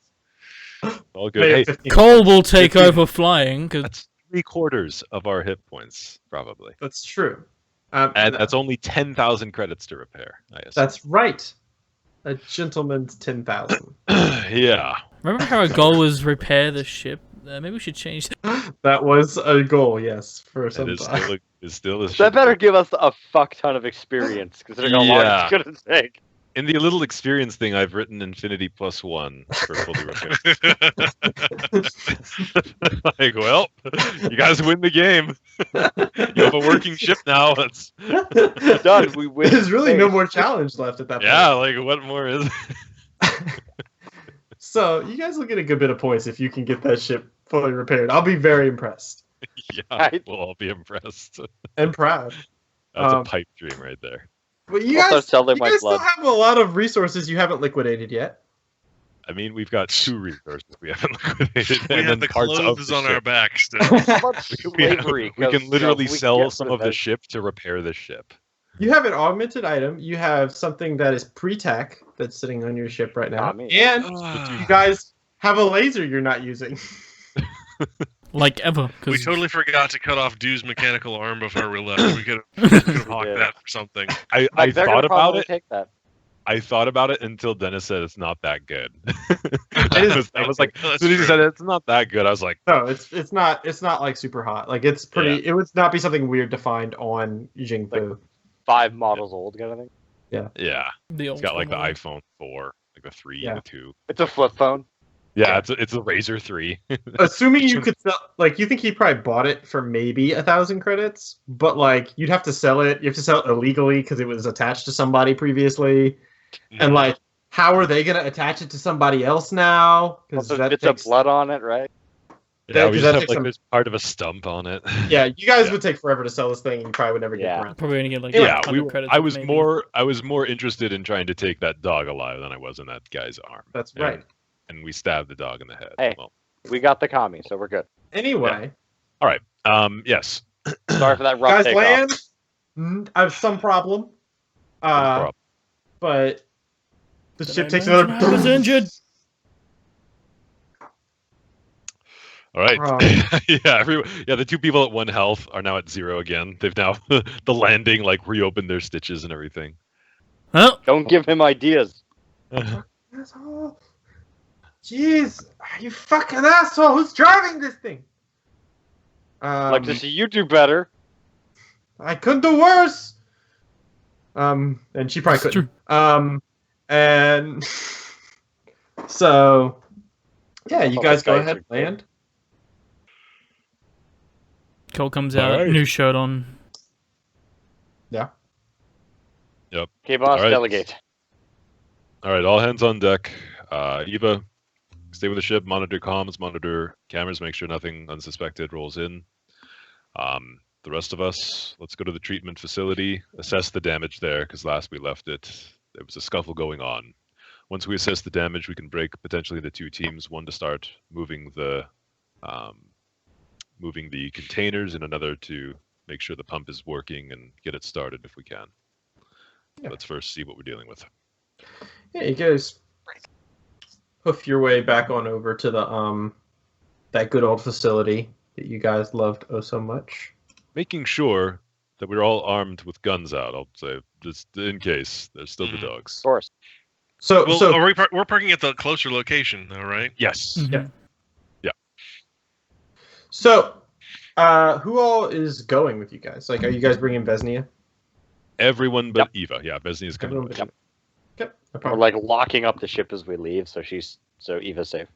All good. Made it Hey, 15. Cole will take 15. over flying, because that's 3/4 of our hit points, probably. That's true. And that's only 10,000 credits to repair, I assume. That's right. A gentleman's 10,000. Yeah. remember how our goal was repair the ship? Maybe we should change that. That was a goal, yes, for some It is time. still a That better give us a fuck ton of experience, considering how long Yeah. it's gonna take. In the little experience thing, I've written Infinity +1 for fully repair. Like, well, you guys win the game. You have a working ship now. That's Done. We win. There's really no space. more challenge left at that point. yeah. Like, what more is? So you guys will get a good bit of points if you can get that ship fully repaired. I'll be very impressed Yeah, Right. we'll all be impressed. and proud. That's a Um, pipe dream right there. But you Also guys, selling you my guys still blood. have a lot of resources you haven't liquidated yet. I mean, we've got 2 resources we haven't liquidated, We and have then the parts of clothes the on our ship. back still. How about slavery? We 'Cause, can you know, literally we can sell get some rid of the that. ship to repair the ship. You have an augmented item. You have something that is pre-tac that's sitting on your ship right now, Not me. and you guys have a laser you're not using. Like ever. We 'cause totally forgot to cut off Dew's mechanical arm before we left. We could have hawked Yeah. that for something. I Like, they're thought gonna about probably it. Take that. I thought about it until Dennis said it's not that good. is I was like, That's as soon as he true. said it's not that good, I was like, No, it's not like super hot. Like it's pretty. It would not be something weird to find on Jingfu. 5 models old, kind of thing. yeah. the It's old got like the one. iPhone 4, like the 3, Yeah. the 2. It's a flip phone. Yeah, it's a Razor 3. Assuming you could sell, like you think he probably bought it for maybe 1,000 credits, but like you'd have to sell it. You have to sell it illegally because it was attached to somebody previously, and like how are they gonna attach it to somebody else now? Because There's that bits takes, of blood on it, right? Yeah, we because just that have takes like some- there's part of a stump on it. yeah, you guys Yeah. would take forever to sell this thing, and you probably would never get Yeah. around. Probably gonna get like Yeah, 100 credits. I was maybe. more interested in trying to take that dog alive than I was in that guy's arm. That's Yeah. right. And we stabbed the dog in the head. Hey. Well, We got the commie, so we're good. Anyway, yes. Sorry for that rough guys, takeoff. land. I have some problem. No problem. But the Did ship I takes mention another. I was injured? All right. Oh. The 2 people at 1 health are now at 0 again. They've now the landing like reopened their stitches and everything. Oh, Don't give him ideas. Asshole. Jeez, you fucking asshole! Who's driving this thing? I'd like to see you do better. I couldn't do worse. And she probably That's couldn't. And so, yeah, you Oh, guys go thanks, ahead, you're land. Cole comes out, Alright. new shirt on. Okay, boss, All right. delegate. All right, all hands on deck. Eva, stay with the ship, monitor comms, monitor cameras, make sure nothing unsuspected rolls in. The rest of us, let's go to the treatment facility, assess the damage there, because last we left it, there was a scuffle going on. Once we assess the damage, we can break potentially into 2 teams, one to start moving the containers, and another to make sure the pump is working and get it started if we can. Yeah. Let's first see what we're dealing with. Yeah, you guys hoof your way back on over to the that good old facility that you guys loved oh so much. Making sure that we're all armed with guns out, I'll say, just in case there's still the dogs. Of course. So, Well, we're parking at the closer location, though, right? Yes. Mhm. So, who all is going with you guys? Like, are you guys bringing Vesnia? Everyone but Eva. Yeah, Vesni is coming Everyone with. but you. Okay, no We're problem. like locking up the ship as we leave, so Eva's safe.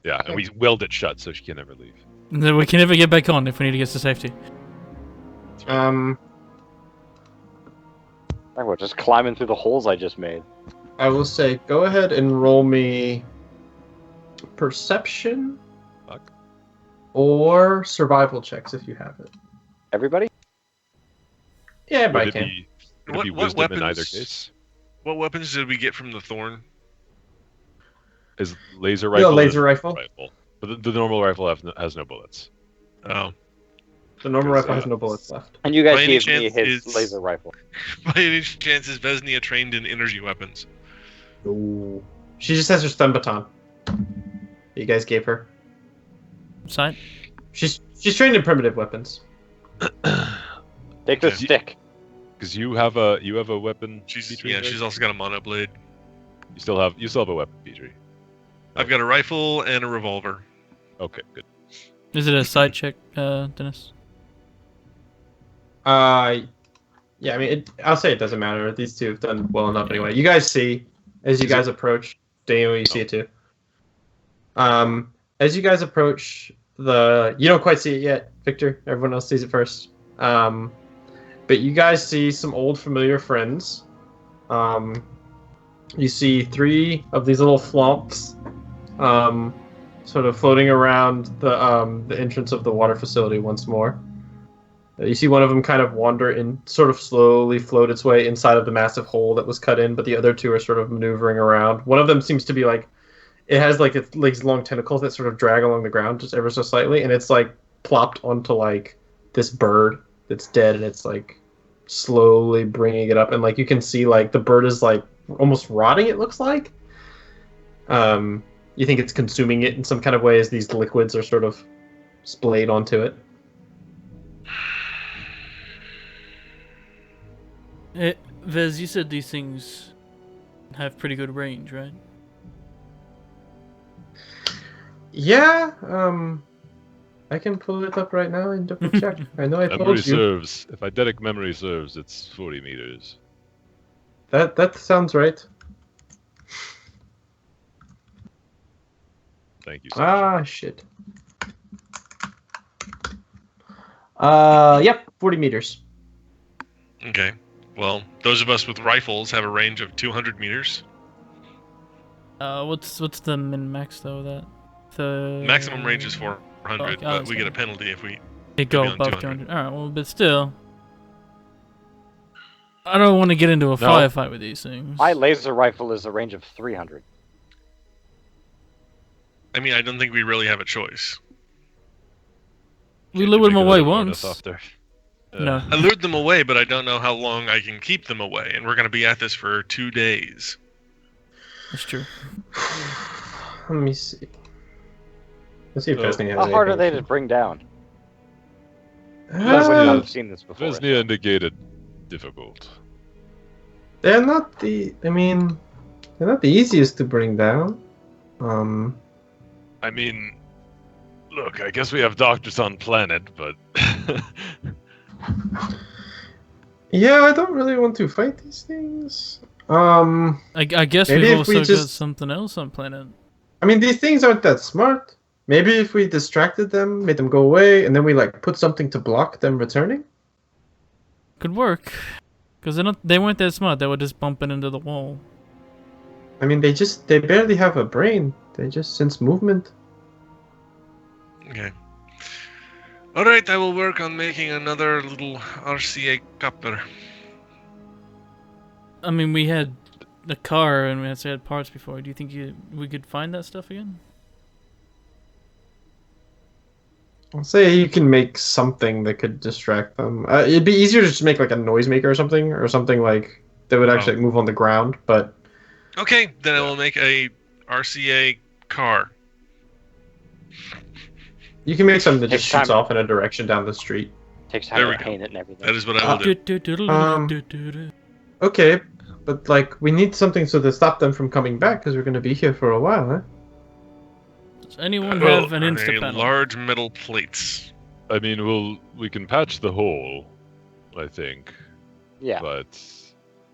Yeah, and we weld it shut so she can never leave. And then we can never get back on if we need to get to safety. I will just climbing through the holes I just made. I will say, go ahead and roll me perception Fuck. or survival checks if you have it. Everybody? Yeah, Would everybody it can. be, would it What- be what wisdom in either weapons- case? What weapons did we get from the thorn? Is laser Yeah, rifle? laser and rifle. But the normal rifle has no bullets. Oh, The normal 'Cause, rifle has no bullets left. And you guys By any gave me chance, his it's- laser rifle. by any chance is Vesnia trained in energy weapons? Ooh. She just has her stun baton. You guys gave her. Side. She's trained in primitive weapons. Take the Okay. stick. Because you have a weapon. She's Petrie, right? she's also got a mono blade. You still have a weapon, Petrie. I've got a rifle and a revolver. Okay, good. Is it a side check, Dennis? Yeah, I mean, I'll say it doesn't matter. These two have done well enough anyway. You guys see, as you guys approach, Daniel, you see it too. As you guys approach you don't quite see it yet, Victor. Everyone else sees it first. But you guys see some old familiar friends. You see 3 of these little flumps, sort of floating around the entrance of the water facility once more. You see one of them kind of wander in, sort of slowly float its way inside of the massive hole that was cut in, but the other 2 are sort of maneuvering around. One of them seems to be like, it has like its legs, long tentacles that sort of drag along the ground just ever so slightly, and it's like plopped onto like this bird that's dead, and it's like slowly bringing it up, and like you can see like the bird is like almost rotting. It looks like. You think it's consuming it in some kind of way as these liquids are sort of splayed onto it. Vez, you said these things have pretty good range, right? Yeah, I can pull it up right now and double check. I know I Memory told you. serves. If eidetic memory serves, it's 40 meters. That sounds right. Thank you. Sasha. Shit. Yep, 40 meters. Okay. Well, those of us with rifles have a range of 200 meters. What's the min max though? The Maximum range is 400, Okay, but we get a penalty if we. They go maybe on above 200. 200. All right, well, but still, I don't want to get into a firefight with these things. My laser rifle is a range of 300. I mean, I don't think we really have a choice. We Can't lured you them make away another once. ornithopter? No. I lured them away, but I don't know how long I can keep them away, and we're going to be at this for 2 days. That's true. Let me see. Let's see if So, Vesney has How hard are they anything. to bring down? Uh, You guys would not have seen this before. Vesnia indicated difficult. They're not the. I mean, they're not the easiest to bring down. I mean, look, I guess we have doctors on planet, but Yeah, I don't really want to fight these things. I guess Maybe we've if also we got just- something else on planet. I mean, these things aren't that smart. Maybe if we distracted them, made them go away, and then we like put something to block them returning. Could work. Because they weren't that smart. They were just bumping into the wall. I mean, they barely have a brain. They just sense movement. Okay. Alright, I will work on making another little RCA copper. I mean, we had a car and we had parts before. Do you think we could find that stuff again? I'll say you can make something that could distract them. It'd be easier to just make like a noisemaker or something like that would actually move on the ground. But Okay, then I will make a RCA car. you can make something that just Takes shoots time. off in a direction down the street. Takes There time we to go. paint it and everything. That is what I will do. Okay, but like we need something so to stop them from coming back because we're going to be here for a while, huh? Does anyone Well, have an are insta they panel? large metal plates? I mean, we can patch the hole, I think, Yeah. but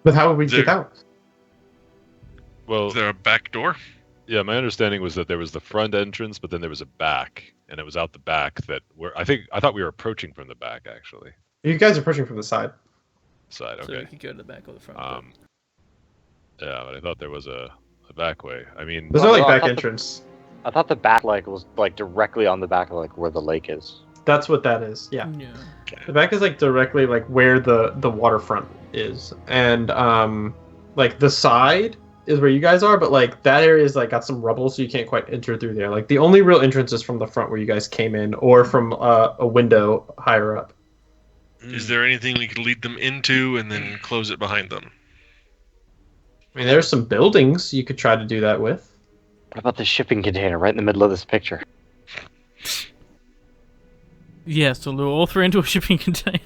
But how would we get There- out? well, Is there a back door? yeah. My understanding was that there was the front entrance, but then there was a back, and it was out the back that I thought we were approaching from the back actually. You guys are pushing from the side. Side, So we okay. could go to the back or the front. Yeah, but I thought there was a back way. I mean, There's Well, no like they're back on top of- entrance. I thought the back was directly on the back of where the lake is. That's what that is. Yeah. Yeah. The back is directly where the waterfront is, and the side is where you guys are, but that area is got some rubble, so you can't quite enter through there. The only real entrance is from the front where you guys came in, or from a window higher up. Is there anything we could lead them into and then close it behind them? I mean, there's some buildings you could try to do that with. What about the shipping container right in the middle of this picture? Yeah, so lure all three into a shipping container.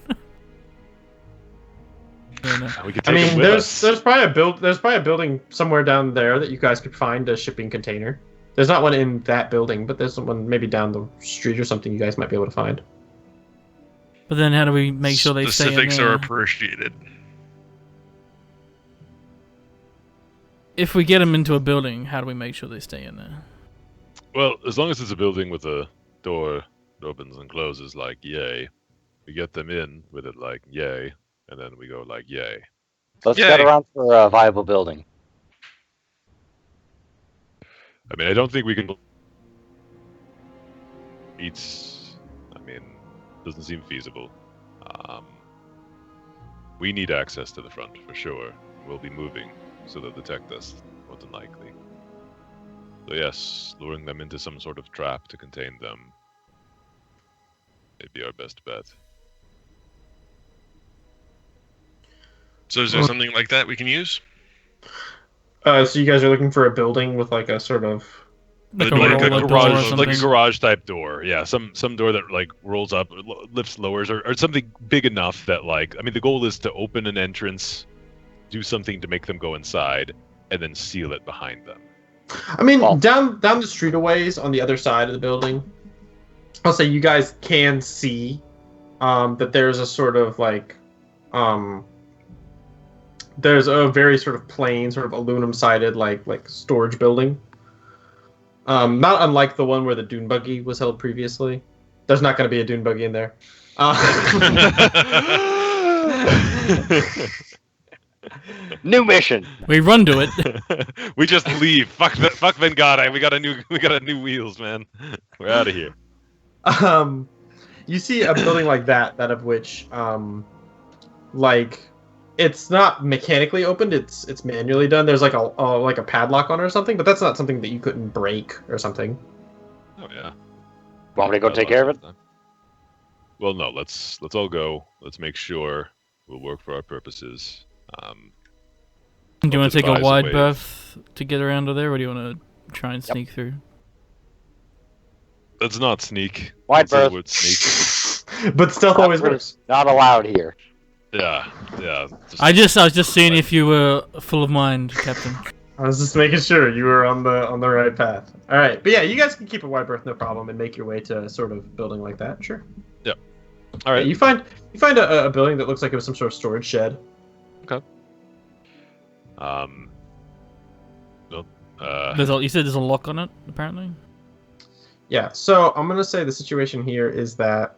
We could I take them mean, with there's us. probably a building somewhere down there that you guys could find a shipping container. There's not one in that building, but there's one maybe down the street or something you guys might be able to find. But then how do we make sure they stay in Specifics there? are appreciated. If we get them into a building, how do we make sure they stay in there? Well, as long as it's a building with a door that opens and closes, yay. We get them in with it yay, and then we go yay. Let's Yay. get around for a viable building. I mean, I don't think we can. Doesn't seem feasible. We need access to the front for sure. We'll be moving, so they'll detect us more than likely. So yes, luring them into some sort of trap to contain them may be our best bet. So is there something like that we can use? So you guys are looking for a building with a sort of... Like The a door- roll-up door or garage, something. like a garage type door. Yeah, some door that rolls up, lifts, lowers, or something big enough that the goal is to open an entrance, do something to make them go inside, and then seal it behind them. I mean, Well- down the street a ways on the other side of the building, I'll say you guys can see that there's a sort of there's a very sort of plain, sort of aluminum-sided like storage building. Not unlike the one where the dune buggy was held previously. There's not going to be a dune buggy in there. New mission. We run to it. We just leave. Fuck Vengada. We got a new wheels, man. We're out of here. You see a building like that of which it's not mechanically opened, it's manually done. There's like a padlock on it or something, but that's not something that you couldn't break or something. Oh yeah. Want me to go take care of it? Well, no. Let's all go. Let's make sure we'll work for our purposes. Do you want to take a devise a wide way of- berth to get around to there, or do you want to try and sneak through? Let's not sneak. Wide Let's say berth. we'd sneak. But stealth always works. Not allowed here. Yeah. I was just seeing if you were full of mind, Captain. I was just making sure you were on the right path. All right, but yeah, you guys can keep a wide berth, no problem, and make your way to a sort of building like that. Sure. All right. Yeah, you find a building that looks like it was some sort of storage shed. You said there's a lock on it, apparently. Yeah. So I'm gonna say the situation here is that.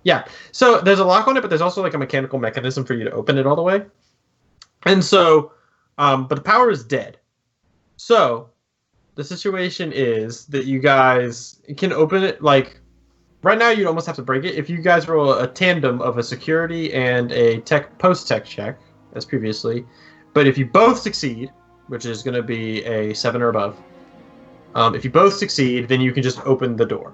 Yeah. So there's a lock on it, but there's also a mechanical mechanism for you to open it all the way. And so, but the power is dead. So the situation is that you guys can open it right now. You'd almost have to break it if you guys roll a tandem of a security and a post-tech check as previously. But if you both succeed, which is going to be a 7 or above, if you both succeed, then you can just open the door.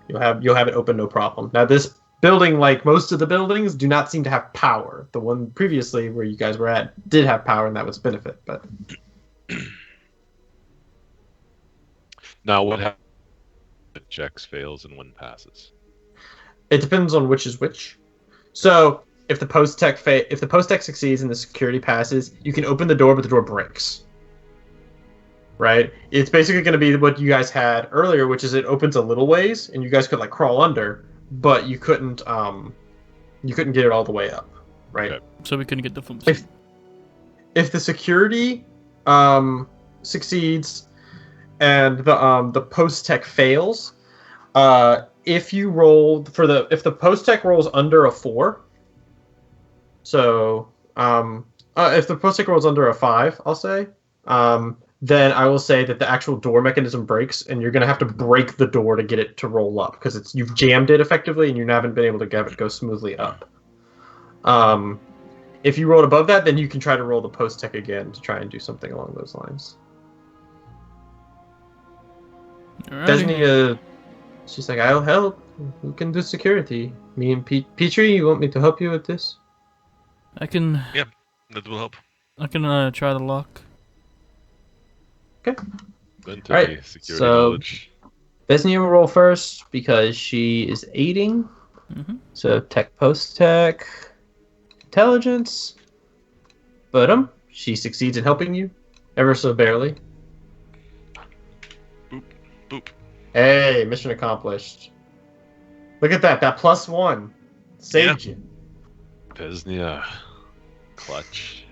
You'll have it open, no problem. Now this building, like most of the buildings, do not seem to have power. The one previously where you guys were at did have power, and that was a benefit. But Now, what happens if checks fails and one passes? it depends on which is which. So if the post-tech succeeds and the security passes, you can open the door, but the door breaks. Right? It's basically going to be what you guys had earlier, which is it opens a little ways, and you guys could crawl under, but you couldn't get it all the way up. Right? Okay. So we couldn't get the full. If the security succeeds and the post-tech fails, if the post-tech rolls under a 4, so if the post-tech rolls under a 5, I'll say, then I will say that the actual door mechanism breaks, and you're going to have to break the door to get it to roll up because you've jammed it effectively, and you haven't been able to have it go smoothly up. If you rolled above that, then you can try to roll the post tech again to try and do something along those lines. Desnia, she's like, I'll help. Who can do security? Me and Petrie, you want me to help you with this? I can. Yeah, that will help. I can try the lock. Okay. Alright, security so knowledge. Desnia will roll first because she is aiding. Mm-hmm. So tech, post tech, intelligence. But she succeeds in helping you, ever so barely. Boop, boop. Hey, mission accomplished. Look at that. That +1 saved you. Desnia. Clutch.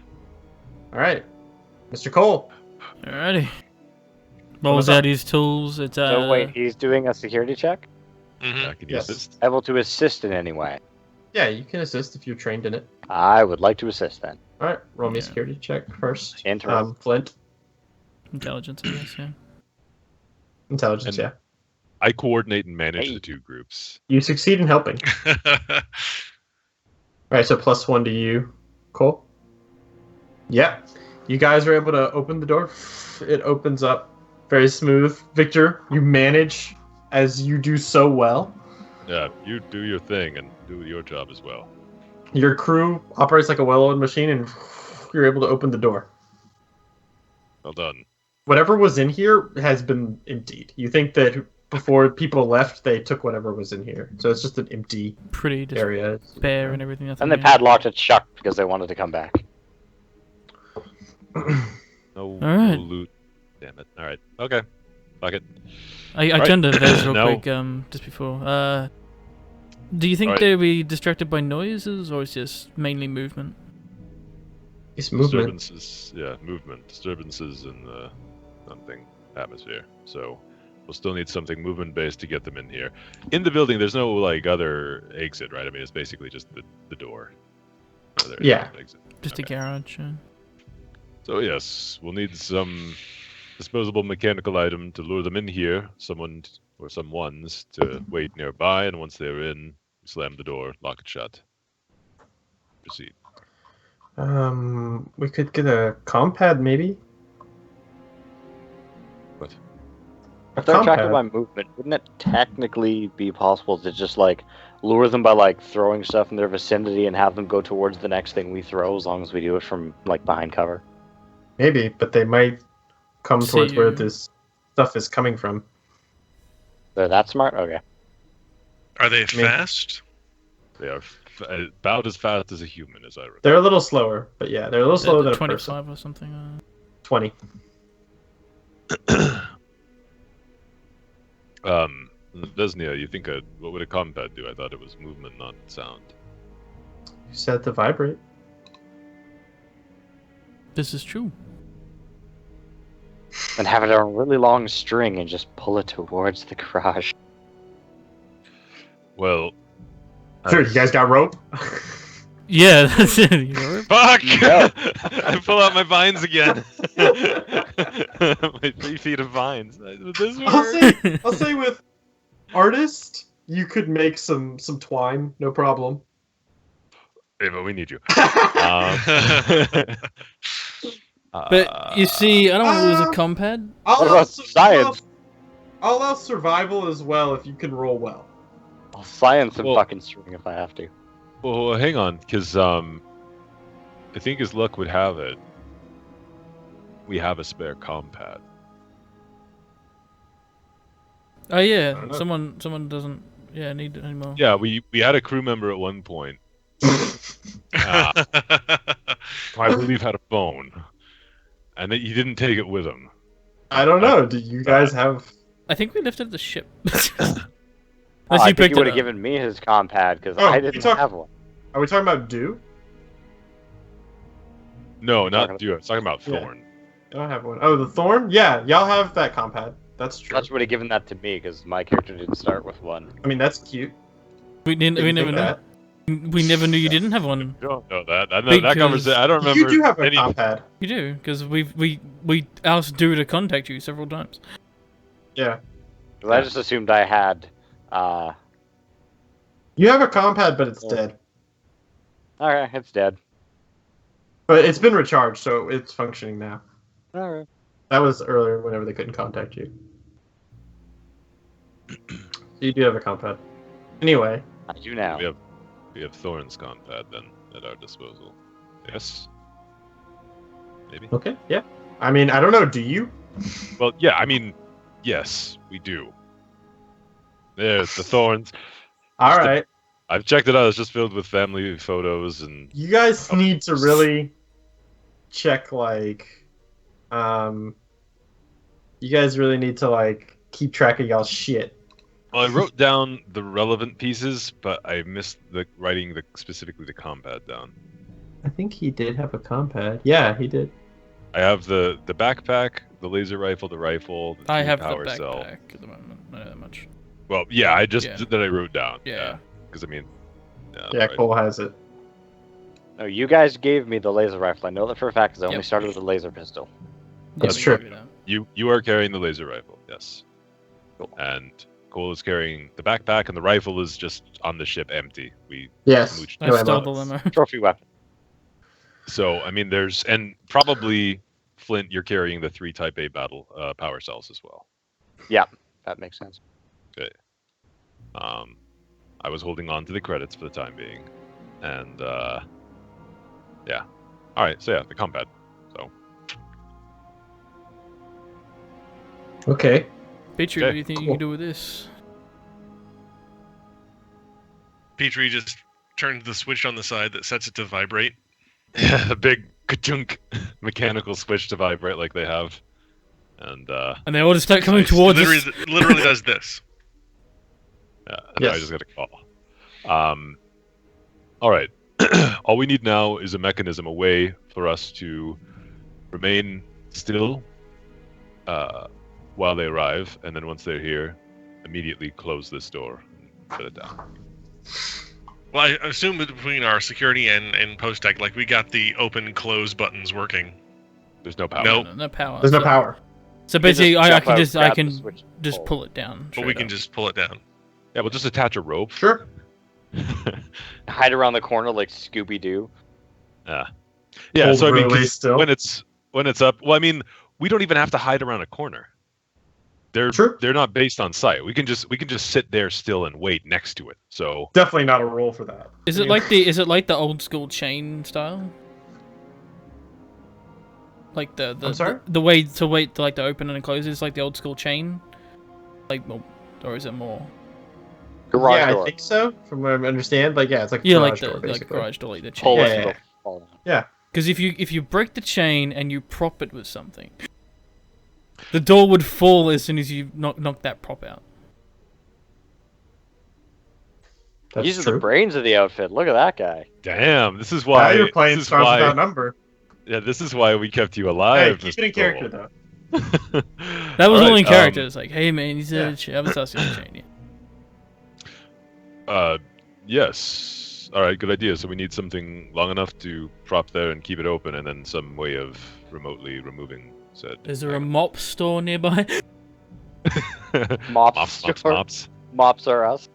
All right, Mr. Cole. Alrighty. Rolls up? out his tools. It's So wait, he's doing a security check? Mm-hmm. Can you Yes. assist? Able to assist in any way? Yeah, you can assist if you're trained in it. I would like to assist then. All right, roll me a Yeah. security check first. Interesting. Flint. intelligence, I guess. Yeah. Intelligence, And- yeah. I coordinate and manage Hey. the two groups. You succeed in helping. All right, so +1 to you, Cole. Yeah, you guys are able to open the door. It opens up very smooth. Victor, you manage as you do so well. Yeah, you do your thing and do your job as well. Your crew operates like a well-oiled machine, and you're able to open the door. Well done. Whatever was in here has been emptied. You think that before people left, they took whatever was in here. So it's just an empty Pretty just area. bare and everything. And they padlocked it shut because they wanted to come back. No, Alright. no loot. Damn it. Alright. Okay. Fuck it. I Alright. turned to Vez real No. quick just before. Do you think Alright. they'll be distracted by noises, or is just mainly movement? It's movement. Disturbances. Yeah, movement. Disturbances in the something atmosphere. So we'll still need something movement based to get them in here. In the building, there's no like other exit, right? I mean, it's basically just the door. Oh, there is Yeah. no exit. Just Okay. a garage. So yes, we'll need some disposable mechanical item to lure them in here. Someone or some ones to wait nearby, and once they're in, slam the door, lock it shut. Proceed. We could get a compad, maybe. What? A If they're attracted by compad. movement, wouldn't it technically be possible to just like lure them by like throwing stuff in their vicinity and have them go towards the next thing we throw, as long as we do it from like behind cover? Maybe, but they might come See towards where you. this stuff is coming from. They're that smart? Okay. Are they mean- fast? They are about as fast as a human, as I recall. They're a little slower, but yeah, they're a little slower than a 25 person. or something. 20. Desnia, you think what would a combat do? I thought it was movement, not sound. You said to vibrate. This is true. And have it on a really long string and just pull it towards the garage. Well, Sure, you guys got rope? Yeah, that's it. You know it? fuck! No. I pull out my vines again. My 3 feet of vines. Would this work? I'll say with artist, you could make some twine, no problem. Hey, but we need you. But you see, I don't want to lose a compad. I'll What allow about science? I'll allow survival as well if you can roll well. I'll science and Well- fucking string if I have to. Well, hang on, because I think as luck would have it, we have a spare compad. Oh I yeah, don't know. someone doesn't need it anymore. Yeah, we had a crew member at one point. I believe had a phone, and that he didn't take it with him. I don't know. Do you guys have? I think we lifted the ship. Oh, Unless I you think he picked would it have up. given me his compad because Oh, I you didn't talk- have one. Are we talking about Dew? No, not Talking- Duo. I was talking about Yeah. Thorn. I don't have one. Oh, the Thorn? Yeah, y'all have that compad. That's true. Dutch would have given that to me because my character didn't start with one. I mean, that's cute. We Didn't never think know. that. We never knew you didn't have one. You don't know that. I know that Because conversation. I don't remember. You do have a any... compad. You do, because we asked Drew to contact you several times. Yeah. 'Cause I just assumed I had. You have a compad, but it's dead. Alright, it's dead. But it's been recharged, so it's functioning now. Alright. That was earlier whenever they couldn't contact you. You do have a compad. Anyway. I do now. We have Thorn's compad then at our disposal. Yes. Maybe. Okay, yeah. I mean, I don't know, do you? Well, yeah. I mean, yes, we do. There's the Thorns. Alright. I've checked it out. It's just filled with family photos and. You guys need to really check, like, you guys really need to, like, keep track of y'all's shit. Well, I wrote down the relevant pieces, but I missed writing specifically the compad down. I think he did have a compad. Yeah, he did. I have the backpack, the laser rifle, the rifle, the I have the power backpack cell. at the moment. Not that much. Well, yeah, I just Yeah. that I wrote down. Yeah. Because I mean. Yeah, right. Cole has it. No, you guys gave me the laser rifle. I know that for a fact because I only Yep. started with the laser pistol. That's we true. can do that. You are carrying the laser rifle, yes. Cool. And Cole is carrying the backpack, and the rifle is just on the ship empty. We Yes. smooched I No stole ammo. the limo. Trophy weapon. So I mean, and probably Flint, you're carrying the 3 Type A battle power cells as well. That makes sense. I was holding on to the credits for the time being, and yeah. All right, so yeah, the compad. So Okay. Petrie, Okay, what do you think you cool. can do with this? Petrie just turns the switch on the side that sets it to vibrate. yeah, the big ka-chunk mechanical switch to vibrate like they have, and And they all just start coming It towards literally, us. it literally does this. yeah, and I Yes. just got a call. All right. All we need now is a mechanism, a way for us to remain still while they arrive, and then once they're here, immediately close this door and shut it down. Well, I assume that between our security and post-tech, like, we got the open-close buttons working. There's no power. No. No power. There's no so, power. So You can basically, just I jump can out, just grab the switch, just pull. pull it down. But we straight can up. just pull it down. Yeah, we'll just attach a rope. Sure. Hide around the corner like Scooby Doo. Yeah. Yeah. Hold So I mean, really 'cause still. when it's up, well, I mean, we don't even have to hide around a corner. True. They're not based on sight. We can just sit there still and wait next to it. So Definitely not a rule for that. Is I it mean, like the old school chain style? Like the I'm sorry? the way to wait to like to open and close is like the old school chain, like or is it more? Garage yeah, door. I think so. From what I understand, like yeah, it's like a Yeah, garage like the door, like basically. garage door, like the Pull chain. it, Yeah. it'll fall down. Because if you break the chain and you prop it with something, the door would fall as soon as you knock that prop out. That's These are true. the brains of the outfit. Look at that guy. damn, this is Now why. you're playing this is Stars why. Without Number. Yeah, this is why we kept you Hey, alive. keep Mr. it in character Cole. though. That was All only in right, character. It's like, hey man, he's yeah. a chain. Yes. All right, good idea. So we need something long enough to prop there and keep it open, and then some way of remotely removing said. Is there a mop store nearby? Mops. Mops are us.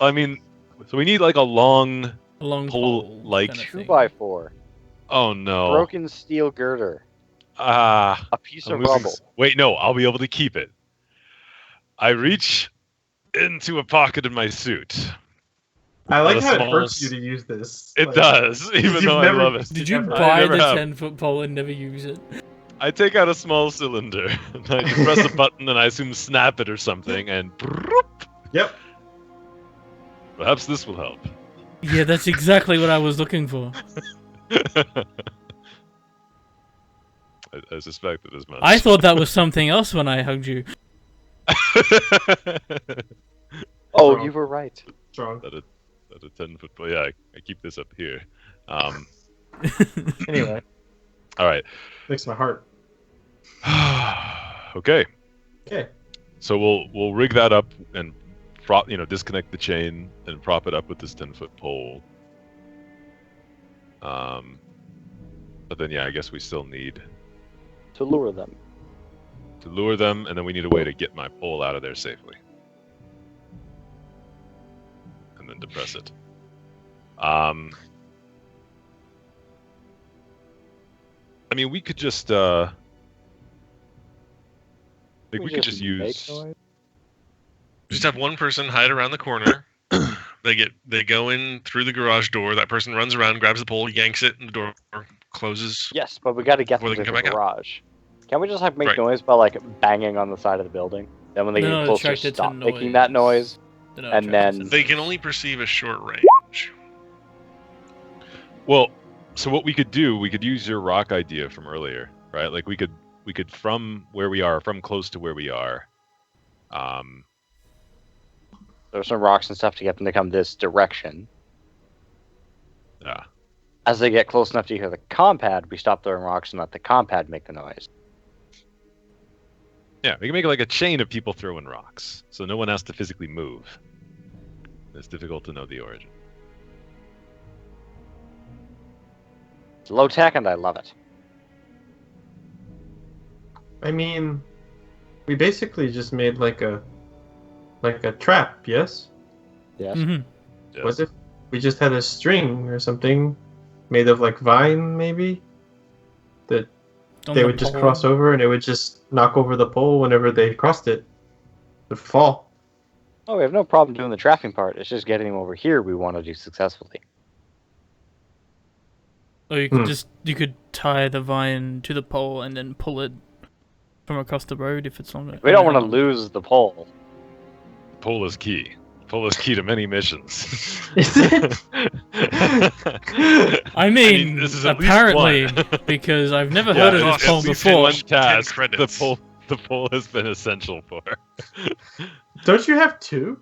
I mean, so we need like a long. A long Pole, pole, like- kind of thing. 2x4. Oh no. Broken steel girder. Ah. A piece I'm of losing rubble. Wait, no, I'll be able to keep it. I reach into a pocket in my suit. I like Not a how it small hurts you s- to use this. It Like, does, even you've though never- I love it. Did you Never. I buy never the have. 10-foot pole and never use it? I take out a small cylinder, and I press a button, and I assume snap it or something, and Yep. perhaps this will help. Yeah, that's exactly what I was looking for. I suspected as much. I thought that was something else when I hugged you. Oh, Wrong. you were right. Strong. At a 10-foot. Well, yeah, I keep this up here. Anyway, All right. makes my heart. Okay. Okay. So we'll rig that up and disconnect the chain and prop it up with this 10-foot pole. But then, yeah, I guess we still need To lure them. to lure them, and then we need a way to get my pole out of there safely. And then depress it. I mean, we could just, I think we could just make use... noise. Just have one person hide around the corner. They go in through the garage door. That person runs around, grabs the pole, yanks it, and the door closes. Yes, but we got to get Before them they to can the come back out. garage. Can't we just like make Right. noise by like banging on the side of the building? Then when they They're get not closer, attracted to stop making that noise. They're not And attracted then- to They noise. can only perceive a short range. Well, so what we could do, we could use your rock idea from earlier, right? Like we could from where we are, from close to where we are, There's some rocks and stuff to get them to come this direction. yeah. As they get close enough to hear the compad, we stop throwing rocks and let the compad make the noise. Yeah, we can make like a chain of people throwing rocks, so no one has to physically move. It's difficult to know the origin. It's low tech, and I love it. I mean, we basically just made like a trap, yes? Yes. Mhm. Yes. What if we just had a string or something made of like vine, maybe? That On they the would just pole. cross over and it would just knock over the pole whenever they crossed it. It would fall. Oh, we have no problem doing the trapping part. It's just getting them over here we want to do successfully. Or you could you could tie the vine to the pole and then pull it from across the road if it's longer. We don't want to lose the pole. Pole is key. Pole is key to many missions. Is it? I mean, this is at least apparently, one. because I've never Yeah, heard of it's this pole at least before. One 10 task credits. the pole has been essential for. Don't you have two?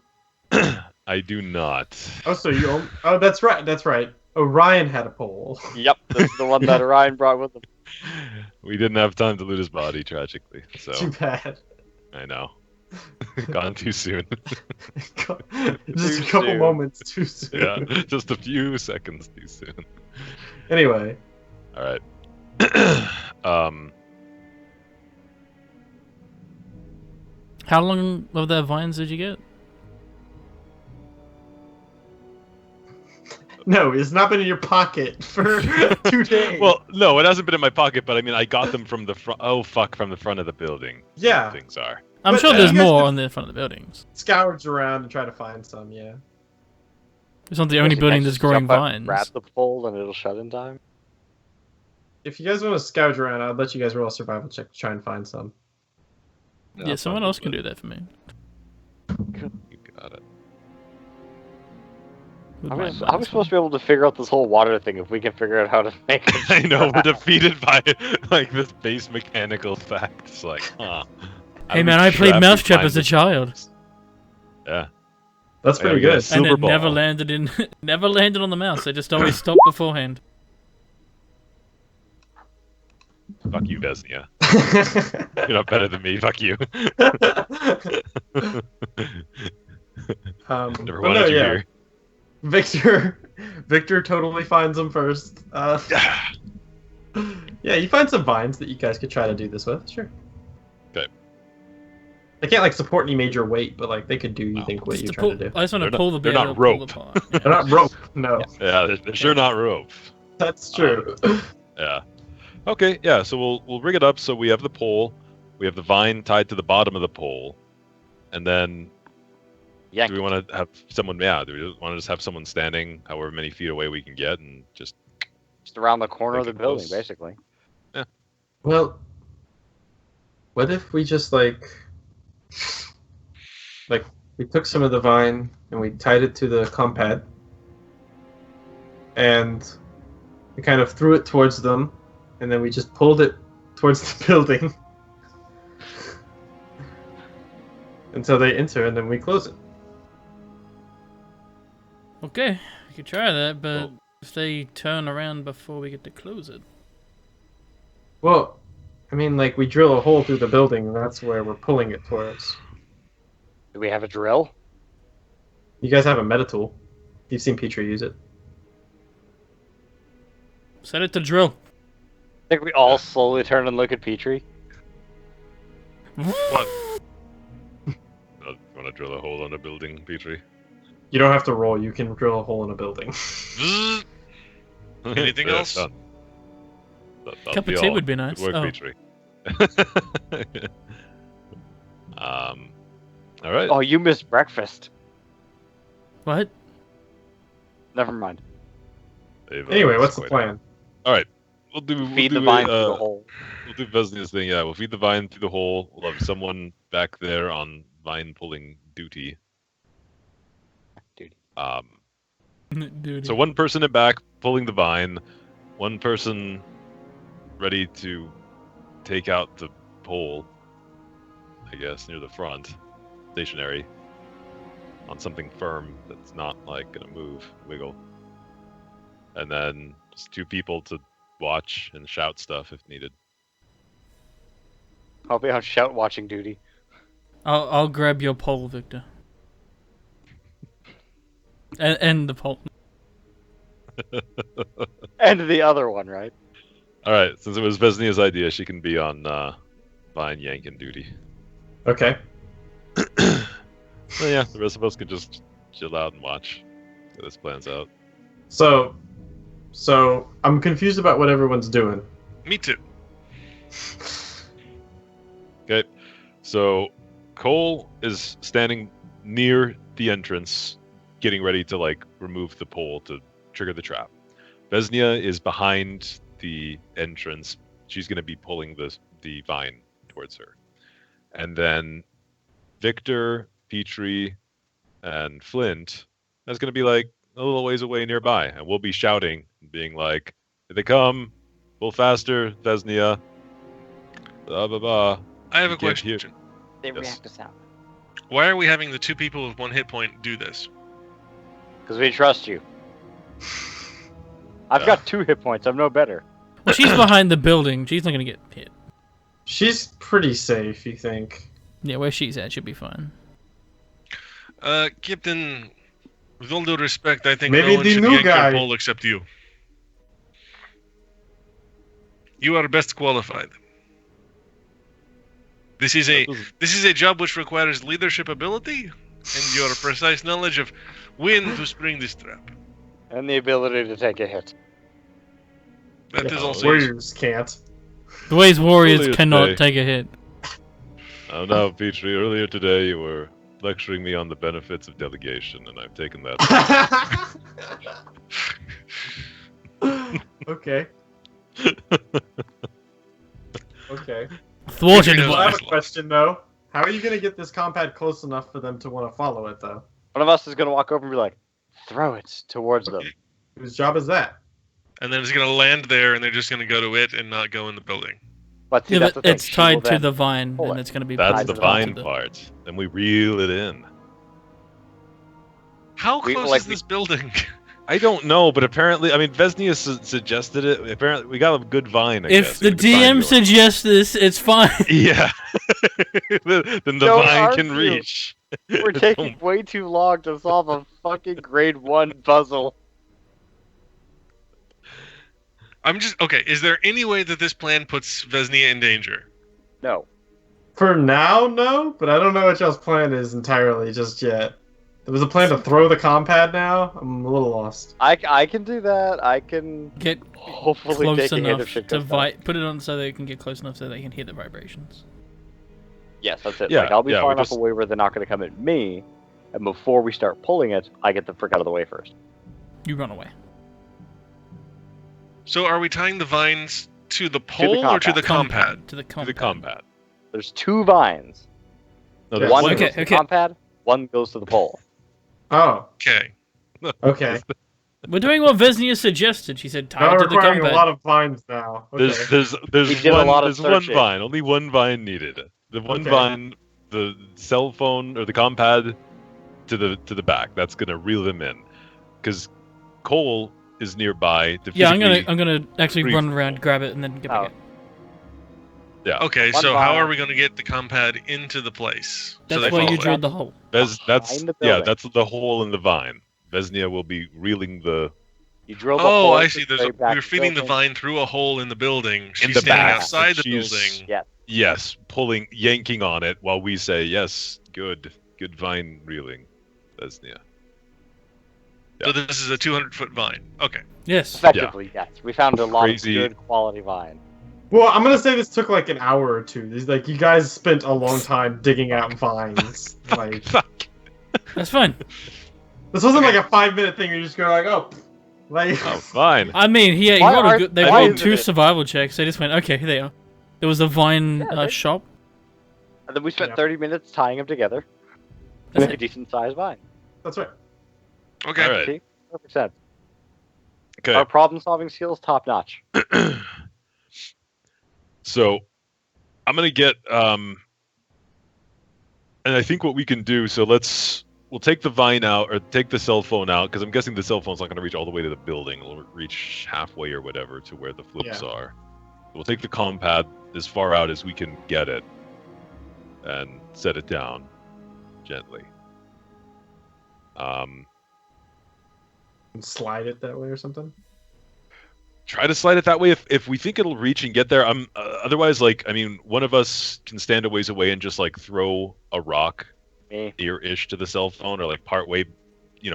I do not. Oh, so you own... Oh, that's right. That's right. Orion had a pole. Yep, this is the one that Orion brought with him. We didn't have time to loot his body, tragically. So Too bad. I know. Gone too soon. Just a Too couple soon. moments too soon. Yeah, just a few seconds too soon. Anyway, All right. How long of their vines did you get? no, it's not been in your pocket for 2 days. Well, no, it hasn't been in my pocket, but I mean, I got them from the front. Oh, fuck, from the front of the building. yeah, Things are. I'm But, sure uh, there's you guys more could- on the front of the buildings. scourge around and try to find some. Yeah. It's not the only Guess you building can't that's just growing jump up, vines. Grab the pole and it'll shut in time. If you guys want to scourge around, I'll let you guys roll a survival check to try and find some. Yeah, someone else can do that for me. You got it. with How my are we minus supposed to be able to figure out this whole water thing if we can figure out how to make it? I know we're defeated by like this base mechanical fact. It's like, huh? Hey man, I played Mousetrap as a child, Yeah. That's Yeah, pretty we got good. a and silver it never ball. landed in, never landed on the mouse. I just always stopped beforehand. Fuck you, Vesnia. You're not better than me. Fuck you. Never but wanted no, you yeah. here. Victor totally finds them first. Yeah, you find some vines that you guys could try to do this with. Sure. Okay. They can't like support any major weight, but like they could do. You Wow. think what Just you're to trying pull, to do? I just want They're to not- pull the they're bed not up, pull rope. the part. Yeah. They're not rope. No, Yeah, they're sure not rope. that's true. Yeah. Okay. Yeah. So we'll rig it up so we have the pole, we have the vine tied to the bottom of the pole, and then Yank. do we want to have someone? Yeah. Do we want to just have someone standing however many feet away we can get and just? Just around the corner of the Make it building, close. basically. Well, what if we just like we took some of the vine and we tied it to the compad, and we kind of threw it towards them, and then we just pulled it towards the building until they enter, and then we close it. Okay, we could try that, but Well- if they turn around before we get to close it, Well, I mean, like we drill a hole through the building, and that's where we're pulling it towards. Do we have a drill? You guys have a meta tool. You've seen Petrie use it. Set it to drill. I think we all slowly turn and look at Petrie. What? Want to drill a hole in a building, Petrie? You don't have to roll. You can drill a hole in a building. Zzz. Anything Yeah, else? done. That'll Cup be of tea all. would be nice. Good work, Oh. Petrie. All right. Oh, you missed breakfast. What? Never mind. Anyway, what's the plan? All right. We'll do Feed the a, vine through the hole. We'll do Vesnia's thing. Yeah, we'll feed the vine through the hole. We'll have someone back there on vine pulling duty. Duty. Dude. So one person in back pulling the vine, one person ready to take out the pole, I guess, near the front, stationary, on something firm that's not like gonna move, wiggle. And then just 2 people to watch and shout stuff if needed. I'll be on shout watching duty. I'll grab your pole, Victor. And the pole. And the other one, right? All right, since it was Vesnia's idea, she can be on vine yanking duty. Okay. So yeah, the rest of us can just chill out and watch how this plans out. So I'm confused about what everyone's doing. Me too. Okay, so Cole is standing near the entrance, getting ready to like remove the pole to trigger the trap. Vesnia is behind the entrance. She's going to be pulling the vine towards her. And then Victor, Petrie, and Flint is going to be like a little ways away nearby. And we'll be shouting, being like, here they come, pull faster, Vesnia. Blah, blah, blah. I have a You can't question. hear- They Yes. react to sound. Why are we having the 2 people with 1 hit point do this? Because we trust you. I've got 2 hit points. I'm no better. Well, she's behind the building. She's not gonna get hit. She's pretty safe, you think? Yeah, where she's at should be fine. Captain, with all due respect, I think Maybe no one the should new yank guy. your pole except you. You are best qualified. This is a job which requires leadership ability and your precise knowledge of when to spring this trap. And the ability to take a hit. That is also Warriors can't. The ways warriors Earlier cannot today. take a hit. Oh no, Petrie, earlier today you were lecturing me on the benefits of delegation, and I've taken that. Okay. Okay. Thwarted Adrian Well, I by. have a question though. How are you gonna get this compad close enough for them to want to follow it though? One of us is going to walk over and be like, throw it towards them. Whose job is that? and then it's gonna land there, and they're just gonna go to it and not go in the building. But see, Yeah, that's but the thing. it's She will tied to then- the vine, pull and it. it's gonna be. That's Tied the to vine the- part. Then we reel it in. How We- close like, is this building? I don't know, but apparently, I mean, Vesnia suggested it. Apparently, we got a good vine. I If guess. the We could find DM yours. suggests this, it's fine. Yeah. Then the Don't vine can argue. reach. We're taking way too long to solve a fucking grade 1 puzzle. I'm just okay. Is there any way that this plan puts Vesnia in danger? No. For now, no, but I don't know what y'all's plan is entirely just yet. There was a plan to throw the compad now? I'm a little lost. I can do that. I can Get hopefully close take a hit enough if shit to goes down. put it on so they can get close enough so they can hear the vibrations. Yes, that's it. Yeah, Like, I'll be yeah, far we enough just- away where they're not going to come at me, and before we start pulling it, I get the frick out of the way first. You run away. So are we tying the vines to the pole or to the compad? To the To compad. the combat. There's 2 vines. No, Yeah. there's One one. goes to the compad, one goes to the pole. Oh, Okay. okay. We're doing what Vesnia suggested. She said tie Now it to we're the requiring compad. a lot of vines now. Okay. There's We did a one, lot of there's one searching. vine. Only one vine needed. The one Okay. vine, the cell phone or the compad to the back. That's gonna reel them in, because Cole is nearby. To Yeah, physically- I'm gonna actually brief- run around, grab it, and then get back. Oh. in. Yeah. Okay, One so how vine. are we going to get the compad into the place? That's so they why you follow drilled it? the hole. That's Behind the yeah. building. That's the hole in the vine. Vesnia will be reeling the You drill the Oh, hole. I see. back You're feeding the building. vine through a hole in the building. She's the standing back, outside and the she's- building. Yeah. Yes, yanking on it while we say, yes, good vine reeling, Vesnia. So this is a 200-foot vine. Okay. Yes. Effectively, yes. We found a lot Crazy. of good quality vine. Well, I'm gonna say this took like an hour or two. These like you guys spent a long time digging out vines. Like Fuck. That's fine. this wasn't like a 5-minute thing. You just go like, oh, like Oh, fine. I mean, he Why rolled are- they why rolled is 2 it- survival checks. They just went, okay, here they are. There was a vine Yeah, they- shop. And then we spent Yeah. 30 minutes tying them together to That's make a it. decent sized vine. that's right. Okay. All right. See? Perfect sense. Okay. Our problem solving skills top notch. So, I'm gonna get and I think what we can do. So we'll take the vine out or take the cell phone out because I'm guessing the cell phone's not gonna reach all the way to the building. It'll reach halfway or whatever to where the flips are. We'll take the comm pad as far out as we can get it and set it down gently. Slide it that way or something. Try to slide it that way if we think it'll reach and get there. Otherwise, like, I mean, one of us can stand a ways away and just like throw a rock Me. near-ish to the cell phone, or like partway,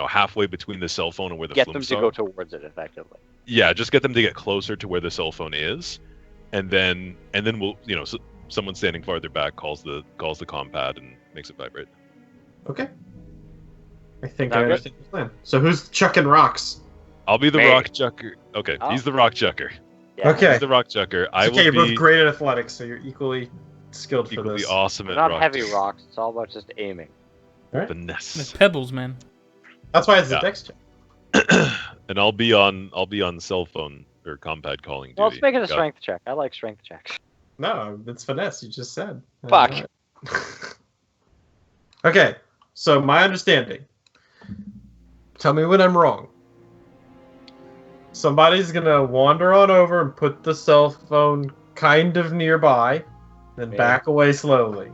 halfway between the cell phone and where the Get them flips to are. go towards it effectively. Yeah, just get them to get closer to where the cell phone is, and then we'll, someone standing farther back calls the comm pad and makes it vibrate. Okay. I think Sound I good? understand the plan. So who's chucking rocks? I'll be the Me. rock chucker. Okay, Oh. he's the rock chucker. Yeah. Okay. He's the rock chucker. I It's okay, will you're be both great at athletics, so you're equally skilled for equally this. awesome They're at not rock heavy rocks. It's all about just aiming. It's finesse. pebbles, man. That's why it's Yeah. a dex check. And I'll be on cell phone or comm pad calling duty. Well, let's make it a Got- strength check. I like strength checks. No, it's finesse. You just said. Fuck. Okay, so my understanding. Tell me when I'm wrong. Somebody's gonna wander on over and put the cell phone kind of nearby, then Yeah. back away slowly.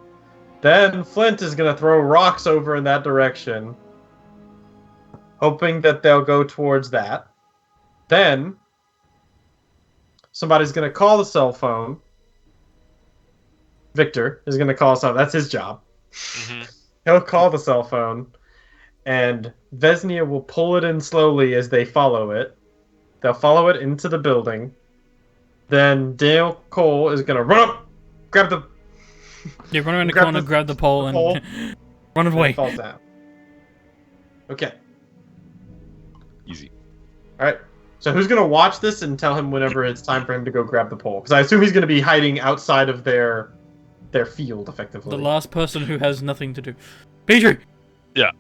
Then Flint is gonna throw rocks over in that direction, hoping that they'll go towards that. Then somebody's gonna call the cell phone. Victor is gonna call cell. That's his job. hmm He'll call the cell phone, and Vesnia will pull it in slowly as they follow it. They'll follow it into the building. Then Dale Cole is gonna run up, grab the Yeah, run around the Grab corner, the- grab the pole, and pole. run and away. it falls down. Okay. Easy. All right. So who's gonna watch this and tell him whenever it's time for him to go grab the pole? Because I assume he's gonna be hiding outside of their field, effectively. The last person who has nothing to do. Petrie! Well,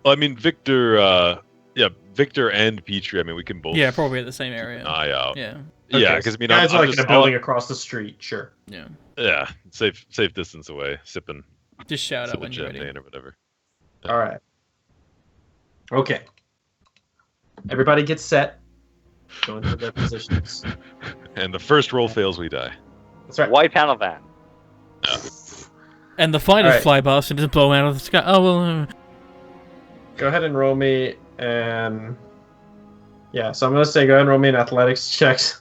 I mean, Victor. Victor and Petrie. I mean, we can both. Yeah, probably at the same keep an area. eye out. Yeah. Okay, Yeah, because I mean, guys I'm are like just, in a building across the street. Sure. Yeah. yeah, safe distance away, sipping Just shout out sipping when you're ready. champagne or whatever. All right. Okay. Everybody gets set. Go into their positions. And the first roll fails, we die. That's right. White panel van. And the fighters Alright. fly past and just blow 'em out of the sky. Oh, well. Go ahead and roll me and yeah. So I'm gonna say go ahead and roll me an athletics checks,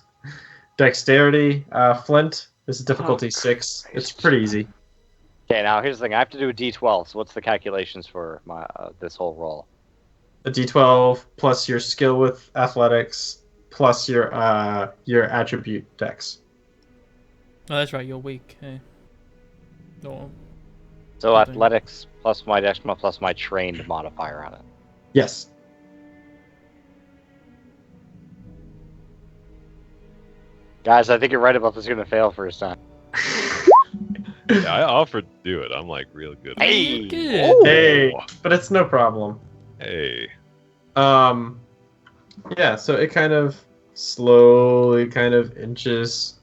dexterity. Flint. This is difficulty 6. It's pretty easy. Okay, now here's the thing. I have to do a D12. So what's the calculations for my this whole roll? A D12 plus your skill with athletics plus your attribute dex. Oh, that's right, you're weak. Hey. Oh, So Okay. athletics plus my dex plus my trained modifier on it. Yes. Guys, I think you're right about this going to fail first time. Yeah, I offered to do it. I'm like real good. Hey! good. Ooh. Hey, but it's no problem. Hey. Yeah, so it kind of slowly kind of inches.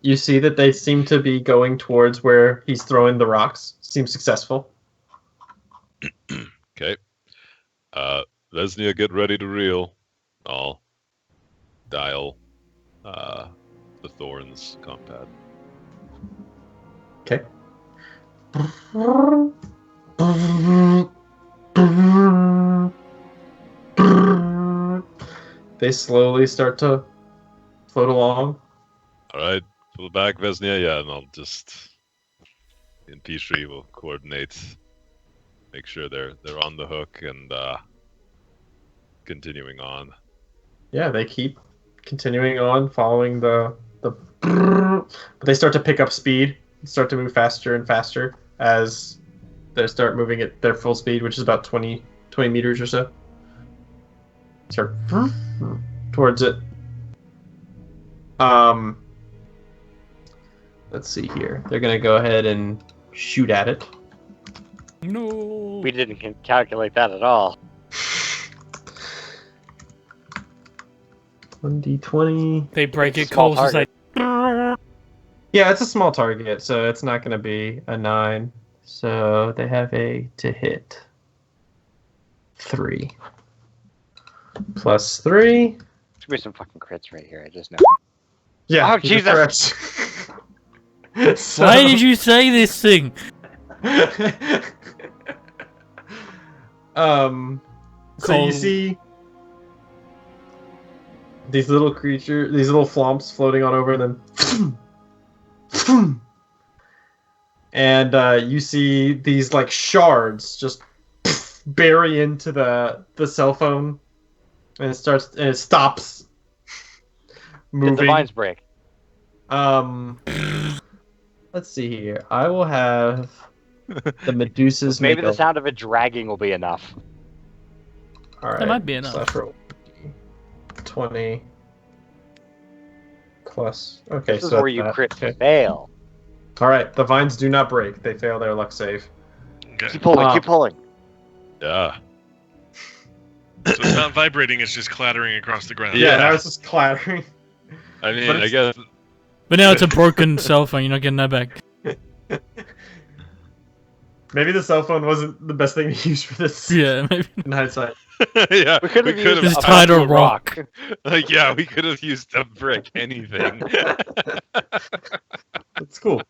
You see that they seem to be going towards where he's throwing the rocks. Seems successful. Okay. Lesnia, get ready to reel. I'll dial the Thorns compad. Okay. they slowly start to float along. All right, pull back, Vesnia. Yeah, and I'll just in P3 will coordinate, make sure they're on the hook and continuing on. Yeah, they keep continuing on, following the but they start to pick up speed, start to move faster and faster as they start moving at their full speed, which is about 20 meters or so. Start towards it. Let's see here. They're gonna go ahead and shoot at it. No. We didn't calculate that at all. 1d20. They break it. Small Cole's just like, Yeah, it's a small target, so it's not gonna be a 9. So they have a to hit 3 plus 3. There's gonna be some fucking crits right here. I just know. Yeah. Oh, Jesus. So- why did you say this thing? So Cole- you see these little creatures, these little flumps floating on over, and then and you see these like shards just bury into the cell phone, and it stops Did moving. the vines break? Let's see here. I will have the Medusas Maybe make the a- sound of it dragging will be enough. All right. That might be enough. Slash roll 20 plus. Okay, This is so where you that- crit okay. fail. All right, the vines do not break. They fail their luck save. Okay. Keep pulling, Ah. keep pulling. Yeah. So it's not vibrating, it's just clattering across the ground. Yeah, Yeah. now it's just clattering. I mean, But I it's- guess But now it's a broken cell phone. You're not getting that back. Maybe the cell phone wasn't the best thing to use for this Yeah, maybe. in hindsight. yeah, We could have used Just a tied a actual rock. like yeah, we could have used a brick, anything. It's cool.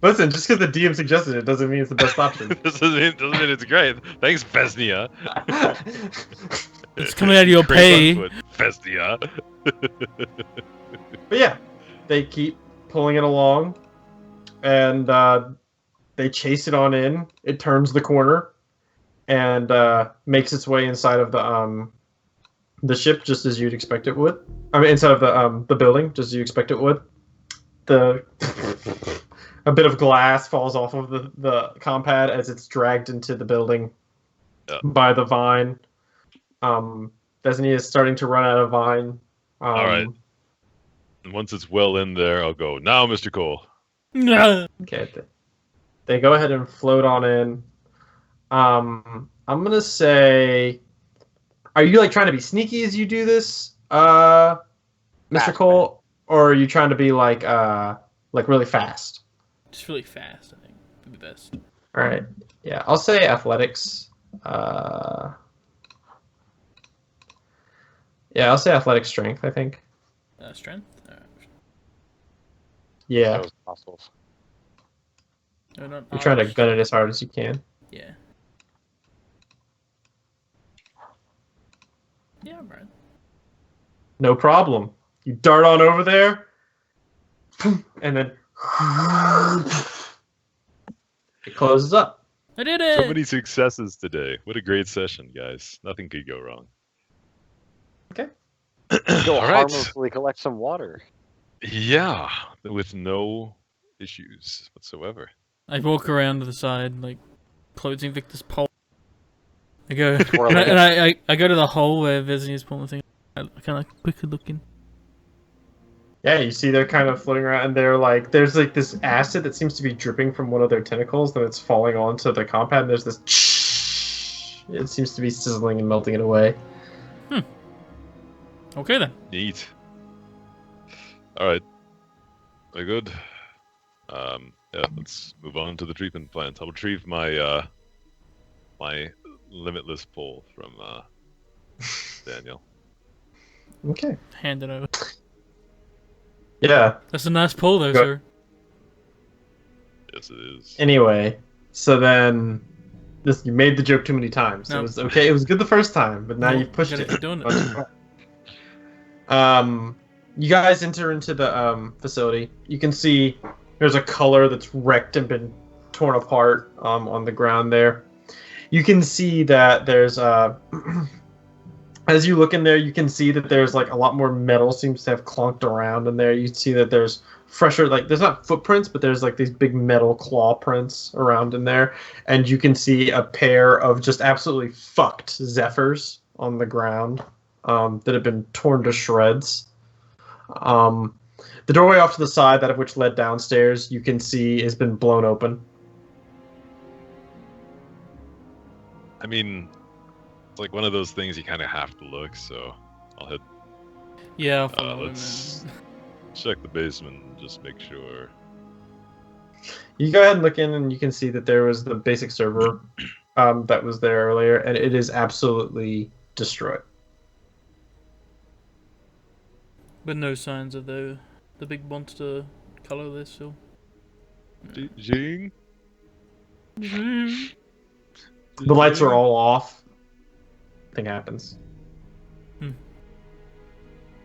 Listen, just because the DM suggested it doesn't mean it's the best option. This doesn't mean it's great. Thanks, Vesnia. It's coming out of your Great pay. input, Vesnia. But yeah, they keep pulling it along, and they chase it on in. It turns the corner, and makes its way inside of the ship, just as you'd expect it would. I mean, inside of the building, just as you expect it would. A bit of glass falls off of the compad as it's dragged into the building by the vine. Destiny is starting to run out of vine. All right. And once it's well in there, I'll go, now, Mr. Cole. No. Okay. They go ahead and float on in. I'm gonna say, are you like trying to be sneaky as you do this, Mr. Fast, Cole, or are you trying to be like really fast? Just really fast, I think. Would be best. All right. Yeah, I'll say athletics. Yeah, I'll say athletic strength, I think. Strength? Alright. Yeah. Those muscles. No, not You're trying to arms. gun it as hard as you can. Yeah. Yeah, I'm right. No problem. You dart on over there, and then it closes up. I did it! So many successes today. What a great session, guys. Nothing could go wrong. Okay. Go All right. harmlessly collect some water. Yeah, with no issues whatsoever. I walk around to the side, like, closing Victor's pole. I go, Twirling and I go to the hole where Vesnia's pulling the thing. I kind of like quickly look in. Yeah, you see they're kind of floating around, and they're like, there's like this acid that seems to be dripping from one of their tentacles, then it's falling onto the compound, and there's this. It seems to be sizzling and melting it away. Okay then. Neat. All right. Very good. Yeah, let's move on to the treatment plant. I'll retrieve my my limitless pull from Daniel. Okay. Hand it over. Yeah. That's a nice pull though, Go- sir. Yes, it is. Anyway, so then you made the joke too many times. No. It was okay. It was good the first time, but now No, you've pushed gotta it. keep doing it. You guys enter into the facility. You can see there's a color that's wrecked and been torn apart on the ground there. You can see that there's as you look in there, you can see that there's like a lot more metal seems to have clunked around in there. You see that there's fresher, like there's not footprints, but there's like these big metal claw prints around in there. And you can see a pair of just absolutely fucked Zephyrs on the ground that have been torn to shreds. The doorway off to the side, that of which led downstairs, you can see has been blown open. I mean, it's like one of those things you kind of have to look, so I'll hit. Yeah, I'll follow him. Let's check the basement and just make sure. You go ahead and look in, and you can see that there was the basic server that was there earlier, and it is absolutely destroyed. But no signs of the big monster colorless still. Jing. The lights are all off. Nothing happens.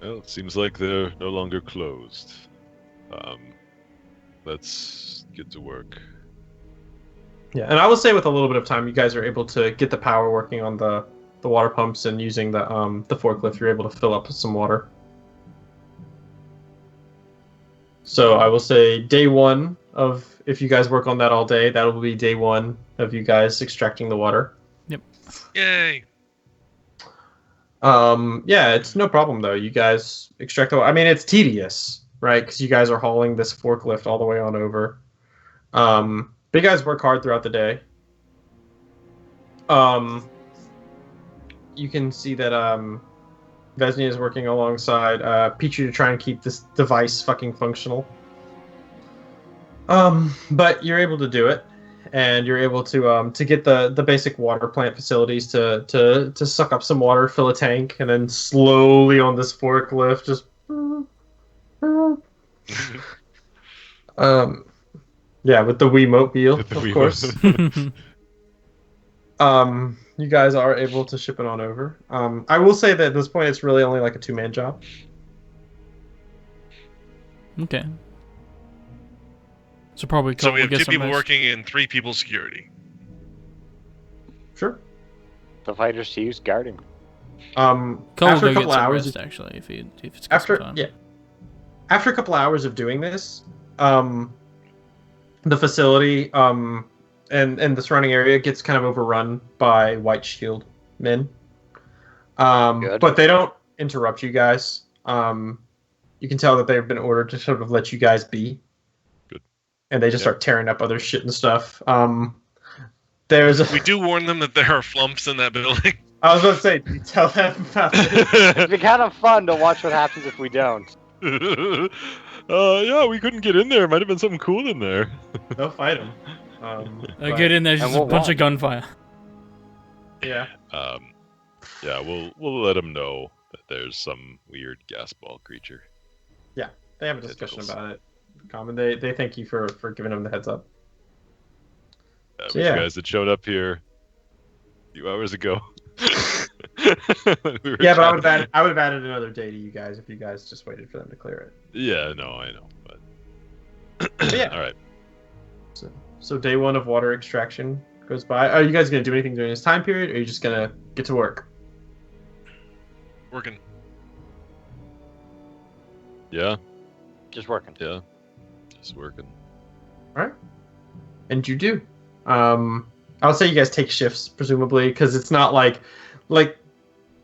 Well, it seems like they're no longer closed. Let's get to work. Yeah, and I will say with a little bit of time, you guys are able to get the power working on the water pumps, and using the forklift, you're able to fill up with some water. So I will say day one of, if you guys work on that all day, that will be day one of you guys extracting the water. Yay! Yeah, it's no problem though. You guys extract the water. I mean, it's tedious, right? Because you guys are hauling this forklift all the way on over. But you guys work hard throughout the day. You can see that Vesnia is working alongside Pichu to try and keep this device fucking functional. But you're able to do it, and you're able to get the basic water plant facilities to suck up some water, fill a tank, and then slowly on this forklift just yeah, with the Wiimote, of course. You guys are able to ship it on over. I will say that at this point, it's really only like a two-man job. Okay. So probably. So we have 2 people working and 3 people security. Sure. The fighters to use guarding. Cole After a go couple get some hours, rest, actually, if it's got some time. After a couple hours of doing this, the facility and the surrounding area gets kind of overrun by White Shield men. But they don't interrupt you guys. You can tell that they've been ordered to sort of let you guys be. Good. And they just start tearing up other shit and stuff. We do warn them that there are flumps in that building. I was about to say, do you tell them about this? It'd be kind of fun to watch what happens if we don't. Yeah, we couldn't get in there. Might have been something cool in there. They'll fight them. Get in there, just a bunch of gunfire. Yeah. Yeah, we'll let them know that there's some weird gas ball creature. Yeah, they have a discussion about it. Common, they thank you for giving them the heads up. So you guys that showed up here a few hours ago. Yeah, but I would have added another day to you guys if you guys just waited for them to clear it. Yeah, no, I know, but yeah. All right. So day one of water extraction goes by. Are you guys gonna do anything during this time period, or are you just gonna get to work? Working. Yeah. Just working. Yeah. Just working. All right. And you do. I'll say you guys take shifts, presumably, because it's not like,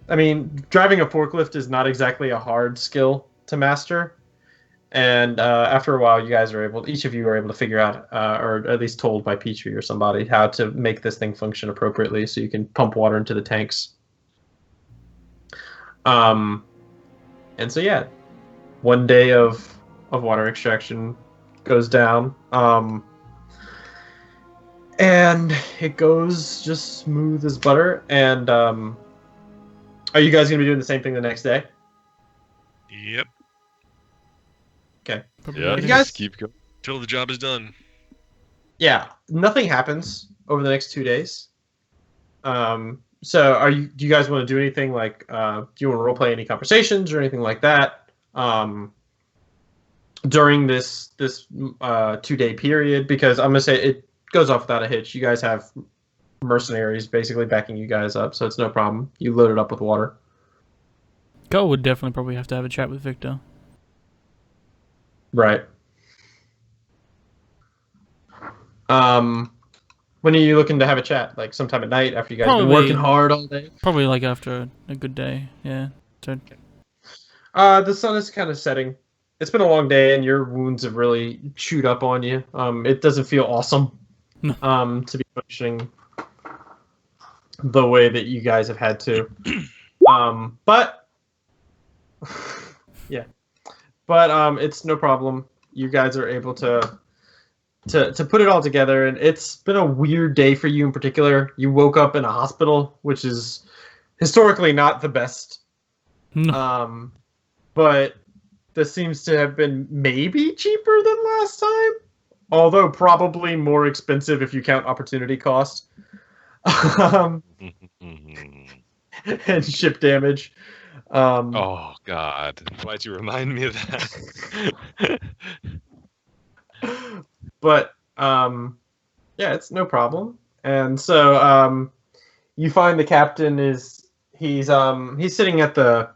I mean, driving a forklift is not exactly a hard skill to master. And after a while, you guys are each of you are able to figure out, or at least told by Petrie or somebody, how to make this thing function appropriately so you can pump water into the tanks. And so, yeah, one day of water extraction goes down. And it goes just smooth as butter. And are you guys going to be doing the same thing the next day? Yep. Okay. Yeah, you guys keep going. Till the job is done. Yeah, nothing happens over the next 2 days. So do you guys want to do anything like do you want to roleplay any conversations or anything like that during this 2-day period? Because I'm gonna say it goes off without a hitch. You guys have mercenaries basically backing you guys up, so it's no problem. You load it up with water. Go would definitely probably have to have a chat with Victor. Right. When are you looking to have a chat? Like sometime at night after you guys been working hard all day? Probably like after a good day, yeah. So, The sun is kind of setting. It's been a long day, and your wounds have really chewed up on you. It doesn't feel awesome. No. To be functioning the way that you guys have had to. But yeah, but it's no problem. You guys are able to put it all together, and it's been a weird day for you in particular. You woke up in a hospital, which is historically not the best. no. But this seems to have been maybe cheaper than last time, although probably more expensive if you count opportunity cost and ship damage. Oh God! Why'd you remind me of that? But yeah, it's no problem. And so you find the captain he's sitting at the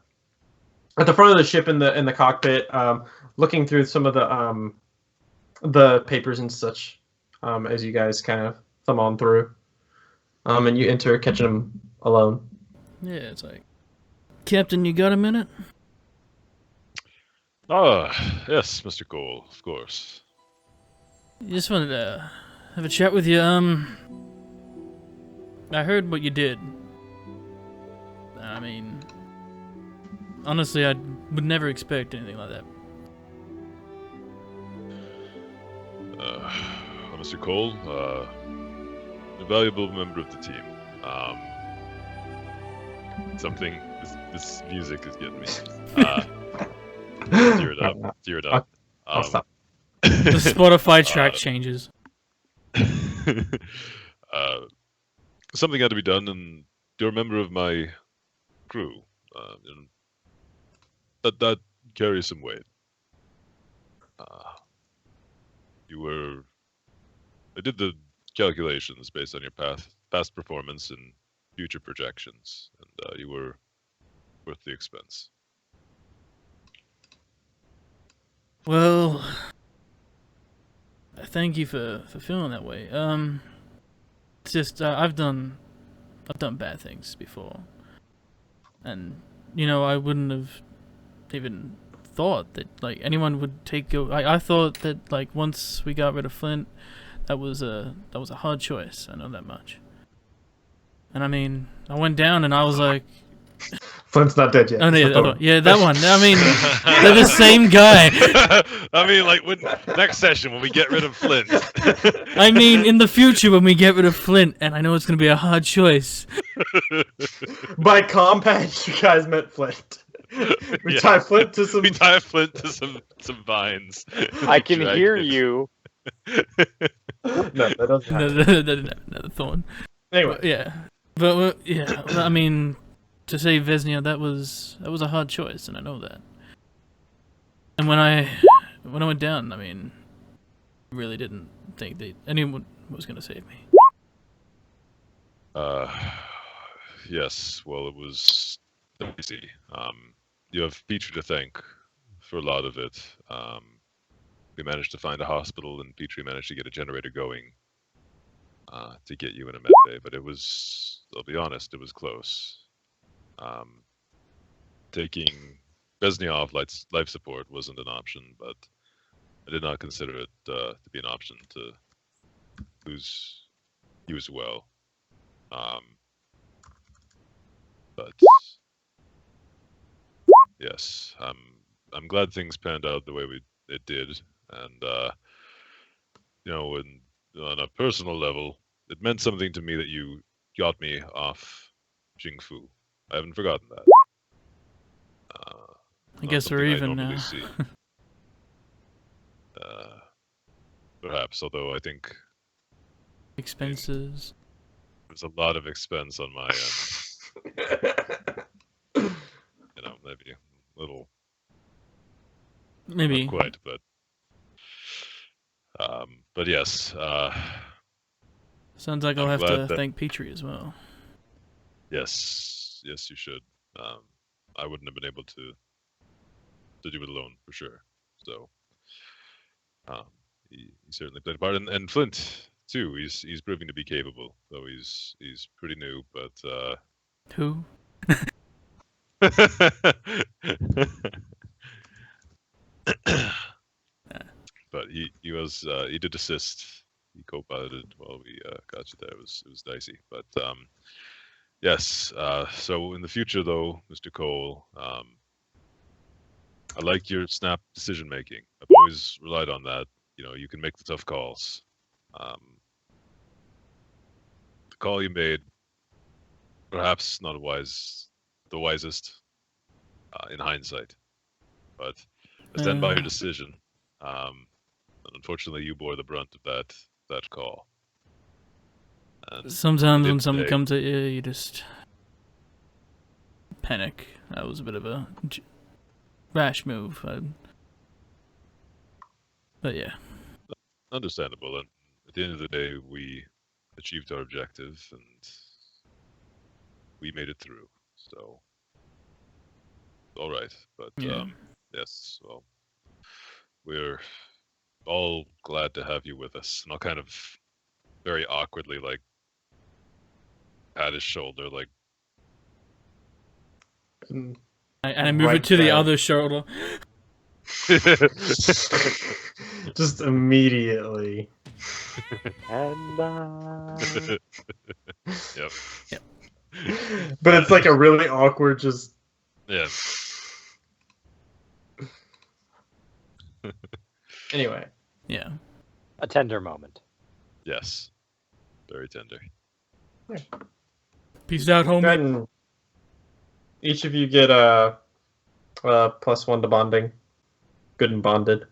front of the ship in the cockpit, looking through some of the papers and such, as you guys kind of thumb on through. And you enter, catching him alone. Yeah, it's like, Captain, you got a minute? Yes, Mr. Cole, of course. Just wanted to have a chat with you. I heard what you did. I mean, honestly, I would never expect anything like that. Mr. Cole, a valuable member of the team. This music is getting me. Tear it up. I'll stop. The Spotify track changes. Something had to be done, and you're a member of my crew. And that carries some weight. I did the calculations based on your past performance and future projections, and you were worth the expense. Well, thank you for feeling that way. It's just I've done bad things before, and I wouldn't have even thought that like anyone would take. I thought that like once we got rid of Flint, that was a hard choice. I know that much. And I mean, I went down and I was like, Flint's not dead yet. oh, yeah, that one. I mean, they're the same guy. I mean, like next session when we get rid of Flint. I mean, in the future when we get rid of Flint, and I know it's gonna be a hard choice. By compact, you guys meant Flint. We tie Flint to some. We tie Flint to some vines. I can hear you. No, that doesn't happen. Another thorn. Anyway, but yeah. I mean, to save Vesnia, that was a hard choice, and I know that. And when I went down, I mean, I really didn't think that anyone was gonna save me. Yes. Well, it was easy. You have Petrie to thank for a lot of it. We managed to find a hospital, and Petrie managed to get a generator going to get you in a med bay. But it was, I'll be honest, it was close. Taking Vesnia off life support wasn't an option, but I did not consider it to be an option to lose you as well. But yes, I'm glad things panned out the way it did, and on a personal level, it meant something to me that you got me off Jingfu. I haven't forgotten that. I guess we're even now. Perhaps, although I think Expenses. There's a lot of expense on my end. Maybe a little, Maybe. not quite, but yes. Sounds like I'll I'm have glad to that- thank Petrie as well. Yes, you should. I wouldn't have been able to do it alone for sure. So, he certainly played a part, and Flint too. He's proving to be capable, though he's pretty new, but. Who? But he did assist. He co-piloted while we got you there. It was dicey, but yes. So in the future, though, Mr. Cole, I like your snap decision making. I've always relied on that. You can make the tough calls. The call you made, perhaps not the wisest in hindsight, but I stand by your decision. And unfortunately, you bore the brunt of that call. And Sometimes when did something pay. comes at you, you just panic. That was a bit of a rash move. But yeah. Understandable, and at the end of the day, we achieved our objective, and we made it through. So, all right. But Yeah. yes, well, we're all glad to have you with us. And I'll kind of very awkwardly pat his shoulder, like. And And I move Right it to the there. other shoulder. just immediately. And Yep. But it's like a really awkward just Yeah. anyway. Yeah. a tender moment. Yes. Very tender. Peace out, Go ahead homie. and each of you get a +1 to bonding. Good and bonded.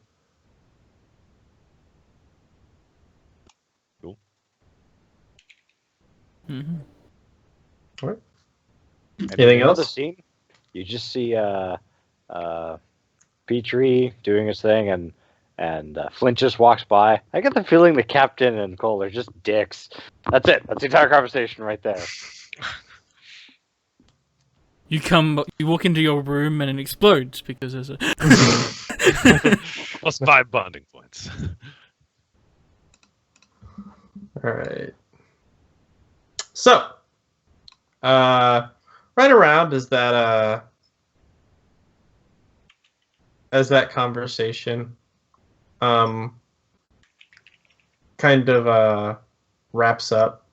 Mm-hmm. And Anything another else? scene, you just see Petrie doing his thing, and Flint just walks by. I get the feeling the captain and Cole are just dicks. That's it. That's the entire conversation right there. You walk into your room and it explodes because there's a. +5 bonding points. All right. So, right around as that conversation, kind of wraps up.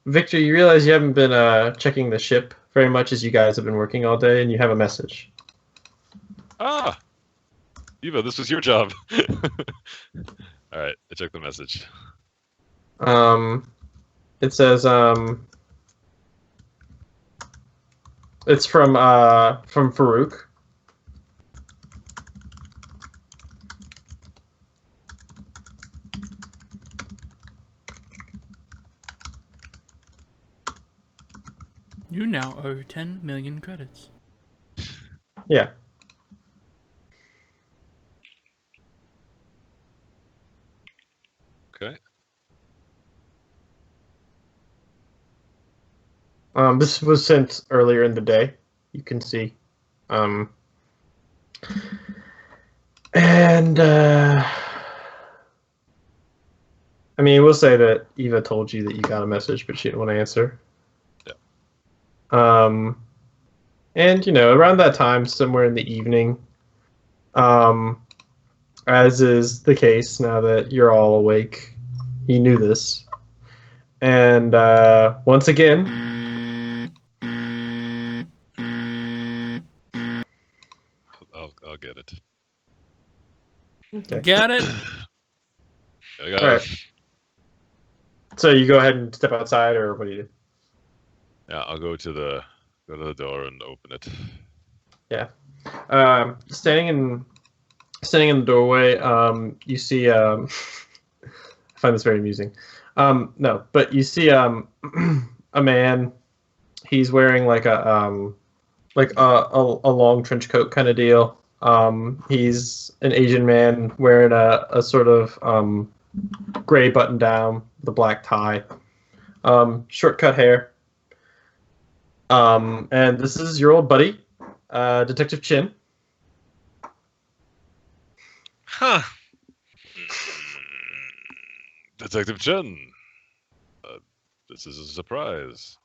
Victor, you realize you haven't been checking the ship very much as you guys have been working all day, and you have a message. Ah, Eva, this was your job. All right, I checked the message. It says it's from Farouk. You now owe 10 million credits. Yeah. Okay. This was sent earlier in the day. You can see. And I mean, we'll say that Eva told you that you got a message, but she didn't want to answer. Yeah. And around that time, somewhere in the evening, as is the case now that you're all awake, he knew this. And once again, I'll get it. okay. Got it? I got All it. right. So you go ahead and step outside, or what do you do? Yeah, I'll go to the door and open it. Standing in the doorway, you see. I find this very amusing. No, but you see a man. He's wearing like a long trench coat kind of deal. He's an Asian man wearing a sort of gray button down with a black tie. Short cut hair. And this is your old buddy, Detective Chin. Huh. Detective Chen. This is a surprise.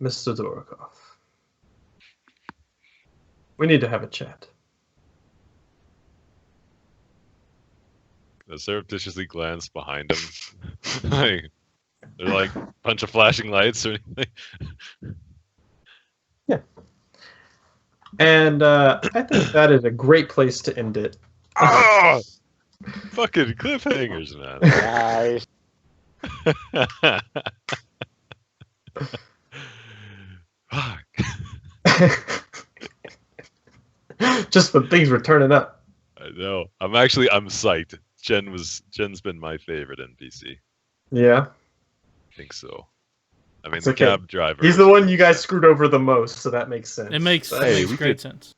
Mr. Dorokoff. We need to have a chat. I surreptitiously glance behind him. Like, they're like a bunch of flashing lights or anything. And I think that is a great place to end it. Ah! Fucking cliffhangers, man. Nice. Fuck. Just when things were turning up. I know. I'm psyched. Jen's been my favorite NPC. Yeah. I think so. I mean, It's the okay. cab driver. He's the one you guys screwed over the most, so that makes sense. It makes Hey, makes we great could- sense.